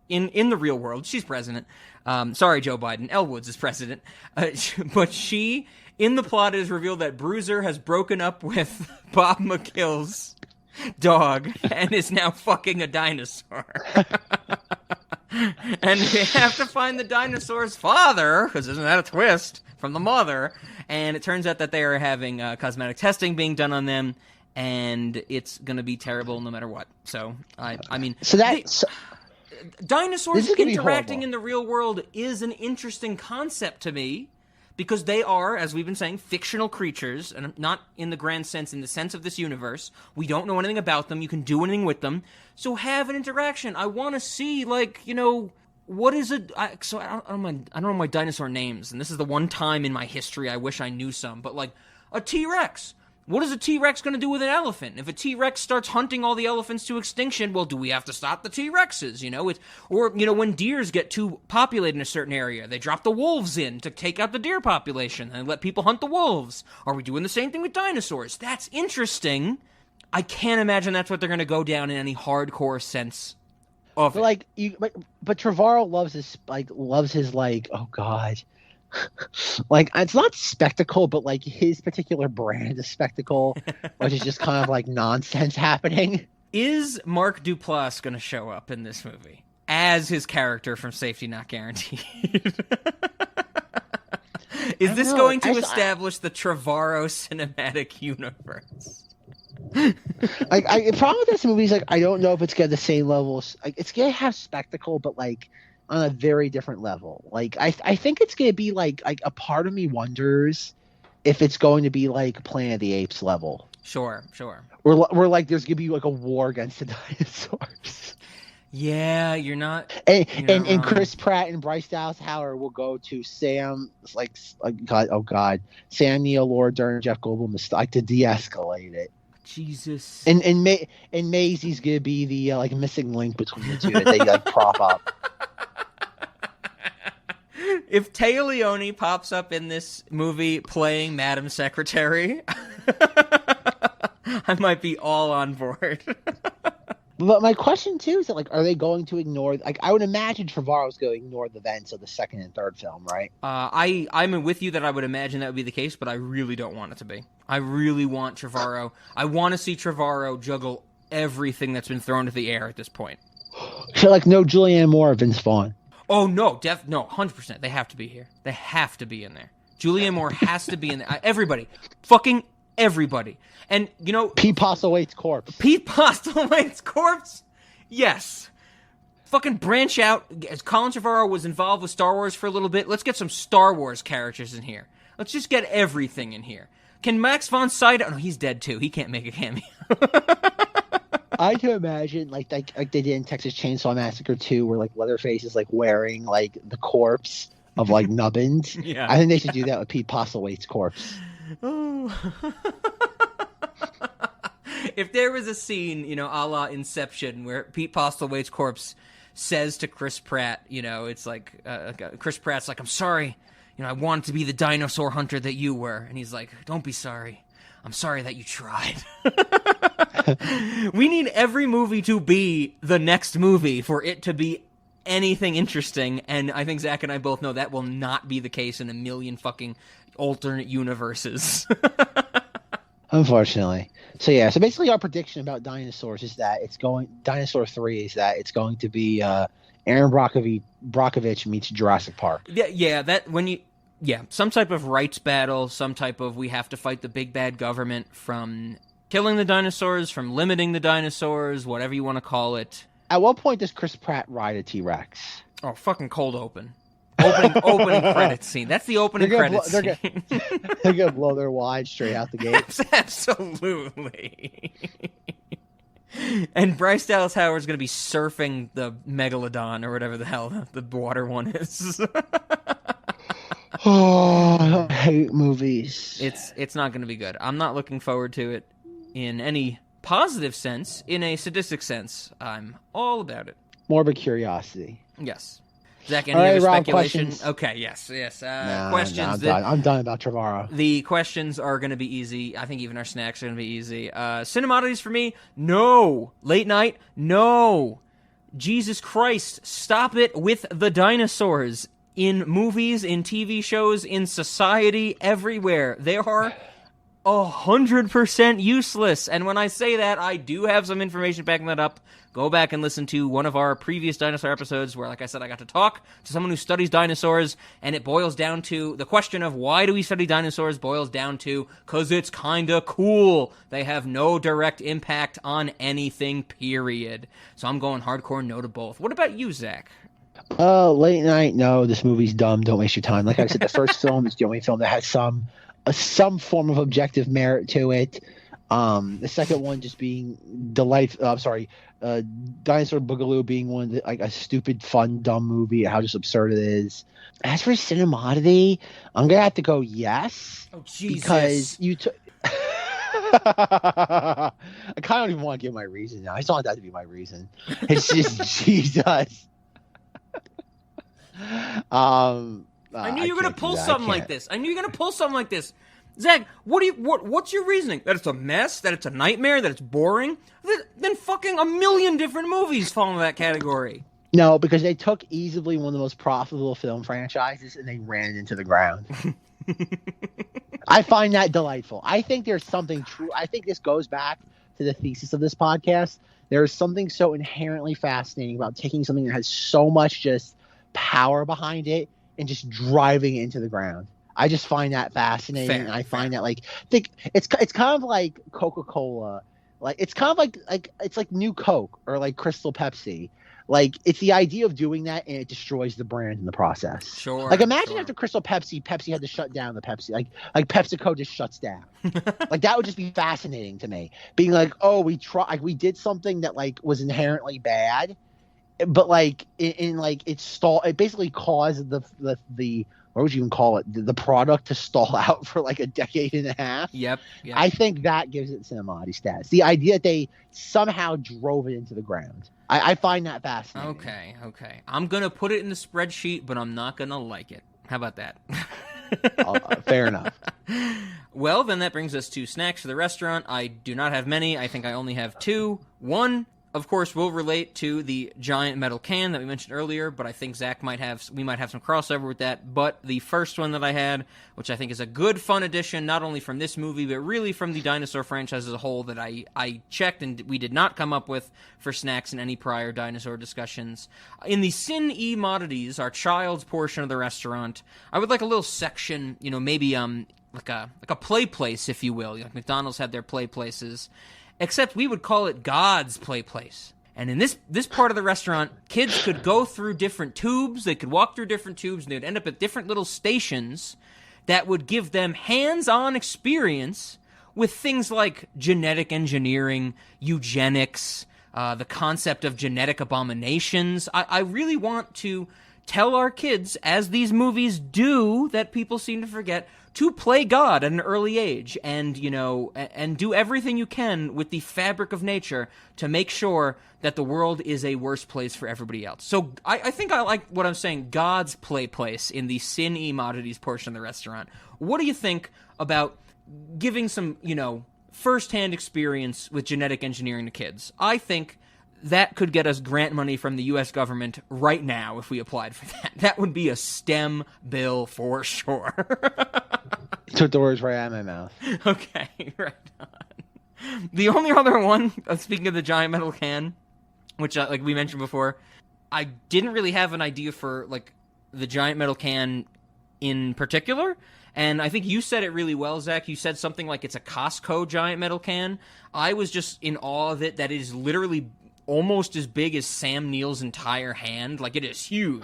In the real world, she's president. Sorry, Joe Biden. Elle Woods is president. But she, in the plot, it is revealed that Bruiser has broken up with Bob McKill's dog and is now fucking a dinosaur. And they have to find the dinosaur's father, because isn't that a twist, from the mother. And it turns out that they are having cosmetic testing being done on them, and it's going to be terrible no matter what. So, I mean... Dinosaurs interacting in the real world is an interesting concept to me, because they are, as we've been saying, fictional creatures, and not in the grand sense, in the sense of this universe. We don't know anything about them. You can do anything with them. So have an interaction. I want to see, like, you know, what is it? I don't know my dinosaur names, and this is the one time in my history I wish I knew some, but like a T-Rex. What is a T-Rex going to do with an elephant? If a T-Rex starts hunting all the elephants to extinction, well, do we have to stop the T-Rexes? You know, when deers get too populated in a certain area, they drop the wolves in to take out the deer population and let people hunt the wolves. Are we doing the same thing with dinosaurs? That's interesting. I can't imagine that's what they're going to go down in any hardcore sense of it. But Trevorrow loves his oh god. Like, it's not spectacle, but like his particular brand of spectacle, which is just kind of like nonsense happening. Is Mark Duplass going to show up in this movie as his character from Safety Not Guaranteed? Is this going to establish the Trevorrow cinematic universe? The problem with this movie is, like, I don't know if it's got the same levels. Like, it's gonna have spectacle, but like on a very different level. Like, I think it's gonna be like a part of me wonders if it's going to be like Planet of the Apes level. Sure. We're like there's gonna be like a war against the dinosaurs. Yeah, you're not. And Chris Pratt and Bryce Dallas Howard will go to Sam, Sam Neill, Laura Dern, Jeff Goldblum, to de-escalate it. Jesus. And Maisie's gonna be the like missing link between the two that they like prop up. If Téa Leoni pops up in this movie playing Madam Secretary, I might be all on board. But my question too is that, like, are they going to ignore? Like, I would imagine Trevorrow's going to ignore the events of the second and third film, right? I'm with you that I would imagine that would be the case, but I really don't want it to be. I really want Trevorrow. I want to see Trevorrow juggle everything that's been thrown into the air at this point. So, like, no Julianne Moore or Vince Vaughn. Oh no, 100%. They have to be here. They have to be in there. Julianne Moore has to be in there. Everybody, fucking everybody. And, you know... Pete Postlewaite's corpse. Pete Postlewaite's corpse? Yes. Fucking branch out. As Colin Trevorrow was involved with Star Wars for a little bit, let's get some Star Wars characters in here. Let's just get everything in here. Can Max von Sydow... Oh, no, he's dead too. He can't make a cameo. I can imagine, like they did in Texas Chainsaw Massacre 2, where, like, Leatherface is, like, wearing, like, the corpse of, like, Nubbins. Yeah. I think they should do that with Pete Postlewaite's corpse. Oh... If there was a scene, you know, a la Inception, where Pete Postlewaite's corpse says to Chris Pratt, you know, it's like, Chris Pratt's like, I'm sorry, you know, I wanted to be the dinosaur hunter that you were. And he's like, don't be sorry. I'm sorry that you tried. We need every movie to be the next movie for it to be anything interesting. And I think Zach and I both know that will not be the case in a million fucking alternate universes. Unfortunately. So yeah, so basically our prediction about dinosaurs is that Dinosaur 3 is that it's going to be Aaron Brockovich meets Jurassic Park. Yeah, some type of rights battle, some type of we have to fight the big bad government from killing the dinosaurs, from limiting the dinosaurs, whatever you want to call it. At what point does Chris Pratt ride a T-Rex? Oh, fucking cold open. Opening credits scene. That's the opening credits scene. They're going to blow their wide straight out the gate. Absolutely. And Bryce Dallas Howard's going to be surfing the Megalodon or whatever the hell the water one is. Oh, I hate movies. It's not going to be good. I'm not looking forward to it in any positive sense. In a sadistic sense, I'm all about it. Morbid curiosity. Yes. Zach, any All right, other Rob, speculation? questions? Okay, yes. Questions. I'm done about Trevorrow. The questions are going to be easy. I think even our snacks are going to be easy. Cinemodities for me? No. Late night? No. Jesus Christ, stop it with the dinosaurs. In movies, in TV shows, in society, everywhere. They are 100% useless. And when I say that, I do have some information backing that up. Go back and listen to one of our previous dinosaur episodes where, like I said, I got to talk to someone who studies dinosaurs, and it boils down to the question of why do we study dinosaurs boils down to because it's kind of cool. They have no direct impact on anything, period. So I'm going hardcore no to both. What about you, Zach? Late night, no, this movie's dumb. Don't waste your time. Like I said, the first film is the only film that has some form of objective merit to it. The second one just being Dinosaur Boogaloo being one of the, like a stupid, fun, dumb movie. How just absurd it is. As for Cinemodity, I'm gonna have to go yes. Oh Jesus! Because you took. I kind of don't even want to give my reason now. I just want that to be my reason. It's just Jesus. I knew you were gonna pull something like this. I knew you were gonna pull something like this. Zach, what's your reasoning? That it's a mess? That it's a nightmare? That it's boring? Then fucking a million different movies fall into that category. No, because they took easily one of the most profitable film franchises and they ran it into the ground. I find that delightful. I think there's something true. I think this goes back to the thesis of this podcast. There's something so inherently fascinating about taking something that has so much just power behind it and just driving it into the ground. I just find that fascinating. I find that it's kind of like Coca-Cola. Like it's kind of like it's like New Coke or like Crystal Pepsi. Like it's the idea of doing that and it destroys the brand in the process. Sure. Like imagine after Crystal Pepsi had to shut down the Pepsi. Like PepsiCo just shuts down. Like that would just be fascinating to me. Being like, oh, we did something that like was inherently bad, but like it basically caused the what would you even call it? The product to stall out for like a decade and a half. Yep. I think that gives it Cinemati status. The idea that they somehow drove it into the ground. I find that fascinating. Okay. I'm going to put it in the spreadsheet, but I'm not going to like it. How about that? Fair enough. Well, then that brings us to snacks for the restaurant. I do not have many. I think I only have two. One, of course, will relate to the giant metal can that we mentioned earlier, but I think Zach might have some crossover with that. But the first one that I had, which I think is a good, fun addition, not only from this movie, but really from the dinosaur franchise as a whole that I checked and we did not come up with for snacks in any prior dinosaur discussions. In the Sin E Modities, our child's portion of the restaurant, I would like a little section, maybe like a play place, if you will. Like McDonald's had their play places. Except we would call it God's play place. And in this part of the restaurant, kids could go through different tubes, they could walk through different tubes, and they'd end up at different little stations that would give them hands-on experience with things like genetic engineering, eugenics, the concept of genetic abominations. I really want to tell our kids, as these movies do, that people seem to forget, to play God at an early age and, and do everything you can with the fabric of nature to make sure that the world is a worse place for everybody else. So I think I like what I'm saying, God's play place in the Sin E Modities portion of the restaurant. What do you think about giving some, first-hand experience with genetic engineering to kids? I think that could get us grant money from the U.S. government right now if we applied for that. That would be a STEM bill for sure. Took the words right out of my mouth. Okay, right on. The only other one, speaking of the giant metal can, which like we mentioned before, I didn't really have an idea for like the giant metal can in particular. And I think you said it really well, Zach. You said something like it's a Costco giant metal can. I was just in awe of it, that it is literally almost as big as Sam Neill's entire hand. Like, it is huge.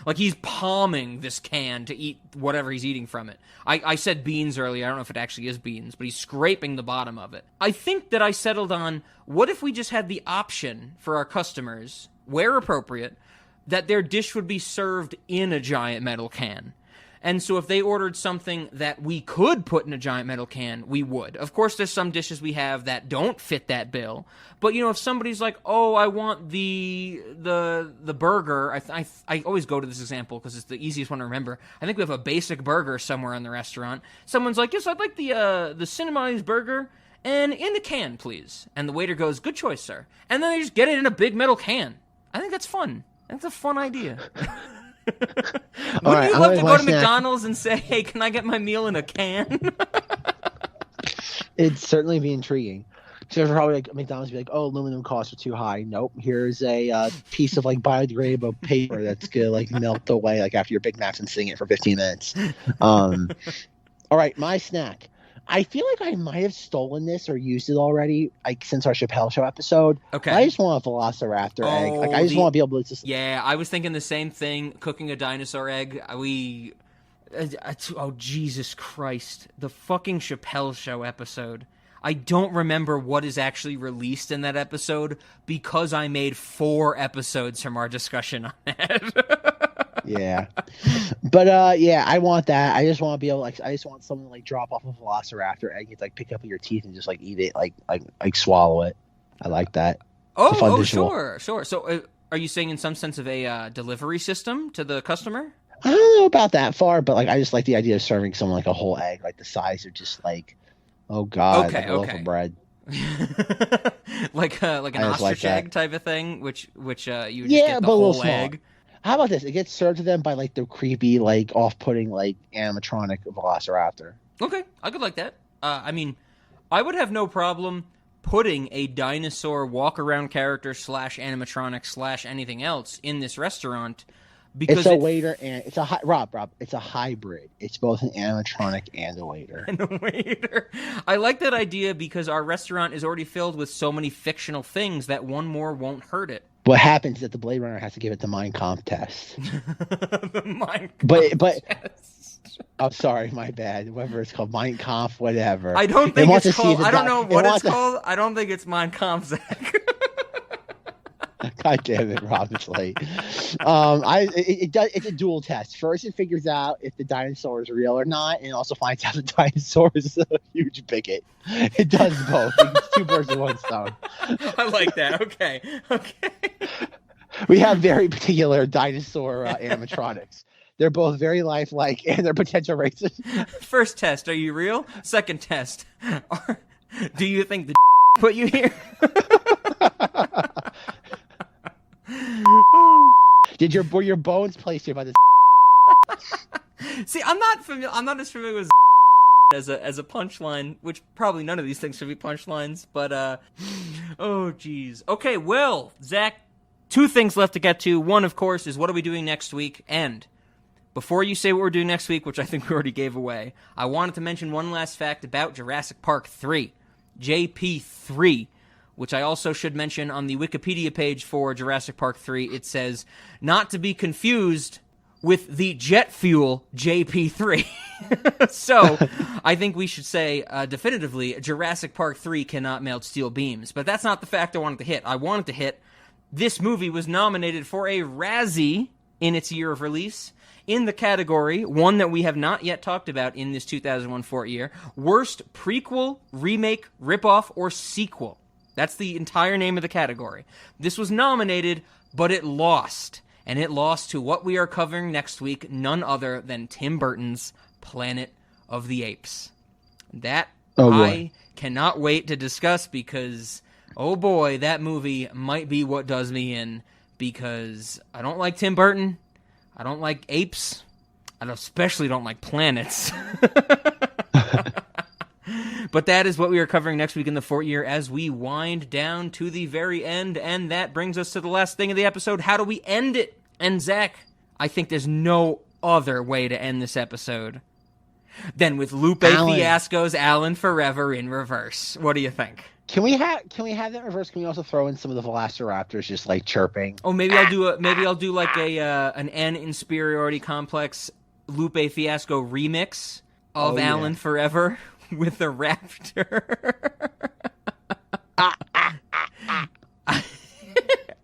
Like, he's palming this can to eat whatever he's eating from it. I said beans earlier. I don't know if it actually is beans, but he's scraping the bottom of it. I think that I settled on, what if we just had the option for our customers, where appropriate, that their dish would be served in a giant metal can? And so if they ordered something that we could put in a giant metal can, we would. Of course, there's some dishes we have that don't fit that bill. But, if somebody's like, oh, I want the burger, I always go to this example because it's the easiest one to remember. I think we have a basic burger somewhere in the restaurant. Someone's like, yes, I'd like the Cinnamoni's burger, and in the can, please. And the waiter goes, good choice, sir. And then they just get it in a big metal can. I think that's fun. That's a fun idea. Wouldn't you love to go to McDonald's and say, hey, can I get my meal in a can? It'd certainly be intriguing. So probably like McDonald's would be like, oh, aluminum costs are too high. Nope. Here's a piece of like biodegradable paper that's gonna like melt away like after your Big Mac's and sitting it for 15 minutes. All right, my snack. I feel like I might have stolen this or used it already, like since our Chappelle Show episode. Okay. I just want a Velociraptor egg. Like I just want to be able to just. Yeah, I was thinking the same thing. Cooking a dinosaur egg. Oh Jesus Christ! The fucking Chappelle Show episode. I don't remember what is actually released in that episode because I made 4 episodes from our discussion on it. Yeah, but yeah, I want that. I just want to be able, I just want someone to like drop off a Velociraptor egg, like pick up with your teeth and just like eat it, like swallow it. I like that. Sure. So, are you saying in some sense of a delivery system to the customer? I don't know about that far, but like I just like the idea of serving someone like a whole egg, like the size of just like, oh god, like a loaf of bread. like an ostrich egg type of thing, which you just get the but whole a little egg. How about this? It gets served to them by like the creepy, like off-putting, like animatronic Velociraptor. Okay, I could like that. I mean, I would have no problem putting a dinosaur walk-around character / animatronic / anything else in this restaurant because it's a waiter and it's a Rob. It's a hybrid. It's both an animatronic and a waiter. I like that idea because our restaurant is already filled with so many fictional things that one more won't hurt it. What happens is that the Blade Runner has to give it the Mein Kampf test. The Mein Kampf test. I'm sorry, my bad. Whatever it's called, Mein Kampf, whatever. I don't think it's called. I don't know what it's called. I don't think it's Mein Kampf, Zack. God damn it, Rob, it's late. It's a dual test. First, it figures out if the dinosaur is real or not, and it also finds out the dinosaur is a huge bigot. It does both. It's 2 birds with 1 stone. I like that. Okay. We have very particular dinosaur animatronics. They're both very lifelike, and they're potential races. First test, are you real? Second test, do you think the put you here? Were your bones placed here by the? See, I'm not as familiar with as a punchline, which probably none of these things should be punchlines. But oh geez. Okay, well, Zach, 2 things left to get to. One, of course, is what are we doing next week? And before you say what we're doing next week, which I think we already gave away, I wanted to mention one last fact about Jurassic Park 3, JP3. Which I also should mention on the Wikipedia page for Jurassic Park 3. It says, not to be confused with the jet fuel JP3. So, I think we should say definitively, Jurassic Park 3 cannot melt steel beams. But that's not the fact I wanted to hit. I wanted to hit, this movie was nominated for a Razzie in its year of release, in the category, one that we have not yet talked about in this 2001 Fort year, Worst Prequel, Remake, Ripoff, or Sequel. That's the entire name of the category. This was nominated, but it lost. And it lost to what we are covering next week, none other than Tim Burton's Planet of the Apes. That I cannot wait to discuss because, oh boy, that movie might be what does me in. Because I don't like Tim Burton. I don't like apes. I especially don't like planets. But that is what we are covering next week in the Fort year as we wind down to the very end. And that brings us to the last thing of the episode. How do we end it? And Zach, I think there's no other way to end this episode than with Lupe Fiasco's Alan Forever in reverse. What do you think? Can we have that in reverse? Can we also throw in some of the Velociraptors just like chirping? Oh, maybe I'll do like an N inferiority complex Lupe Fiasco remix of Alan Forever. With the raptor.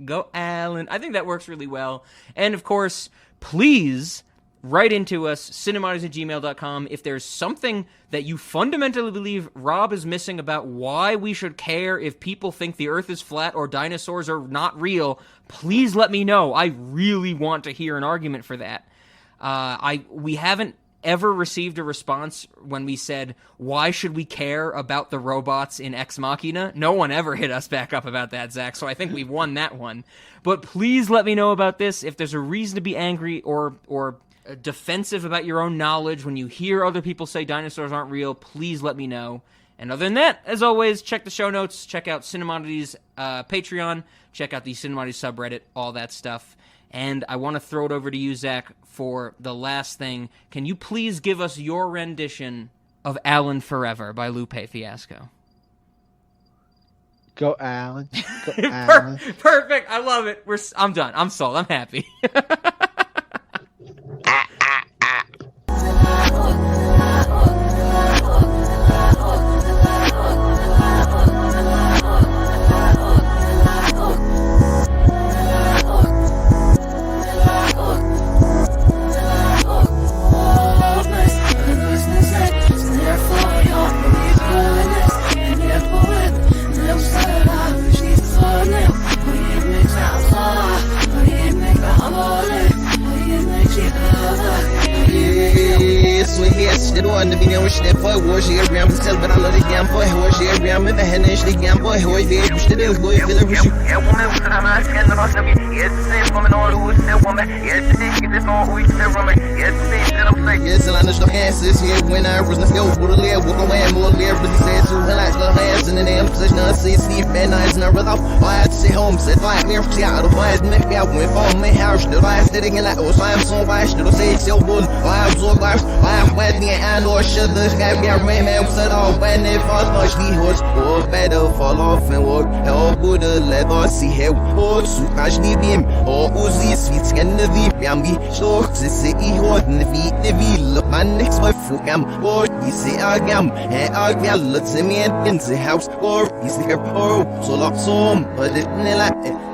Go, Alan. I think that works really well. And, of course, please write into us, cinemodies@gmail.com. If there's something that you fundamentally believe Rob is missing about why we should care if people think the Earth is flat or dinosaurs are not real, please let me know. I really want to hear an argument for that. We haven't ever received a response when we said, why should we care about the robots in Ex Machina? No one ever hit us back up about that, Zach, so I think we've won that one. But please let me know about this. If there's a reason to be angry or defensive about your own knowledge when you hear other people say dinosaurs aren't real, please let me know. And other than that, as always, check the show notes, check out Cinemodity's Patreon, check out the Cinemodity subreddit, all that stuff. And I want to throw it over to you, Zach, for the last thing. Can you please give us your rendition of Alan Forever by Lupe Fiasco? Go, Alan. Go, Alan. Perfect. I love it. I'm done. I'm sold. I'm happy. On the video, which that boy was here, Graham, still, but I love the damn boy, who was here, Graham, and the hand, and the damn boy, who was here, which the deal, boy, feel it, yeah, woman, who's I'm not scared of me, yes, the same woman, or who is still woman, yes, the same, this all who is still woman, yes, the same, that I'm like, yes, and I understand hands, here, when I was not still, would live, walk away, more live, but he says, who relax, little hands, and the damn position, I see, sleep, and I never thought, I had to stay home, said, like, me, out of my neck, I went for my house, the last sitting in that, was I'm so wise, the say, still wood, I was so life, I'm wet, and or should the have your man said all when it falls much the horse or better fall off and walk help good let us see how or such the beam or uzi sweet skin the yambi so say hot the feet look my next wife from or you say agam and agam let's me in the house or you see her or so lock some but it like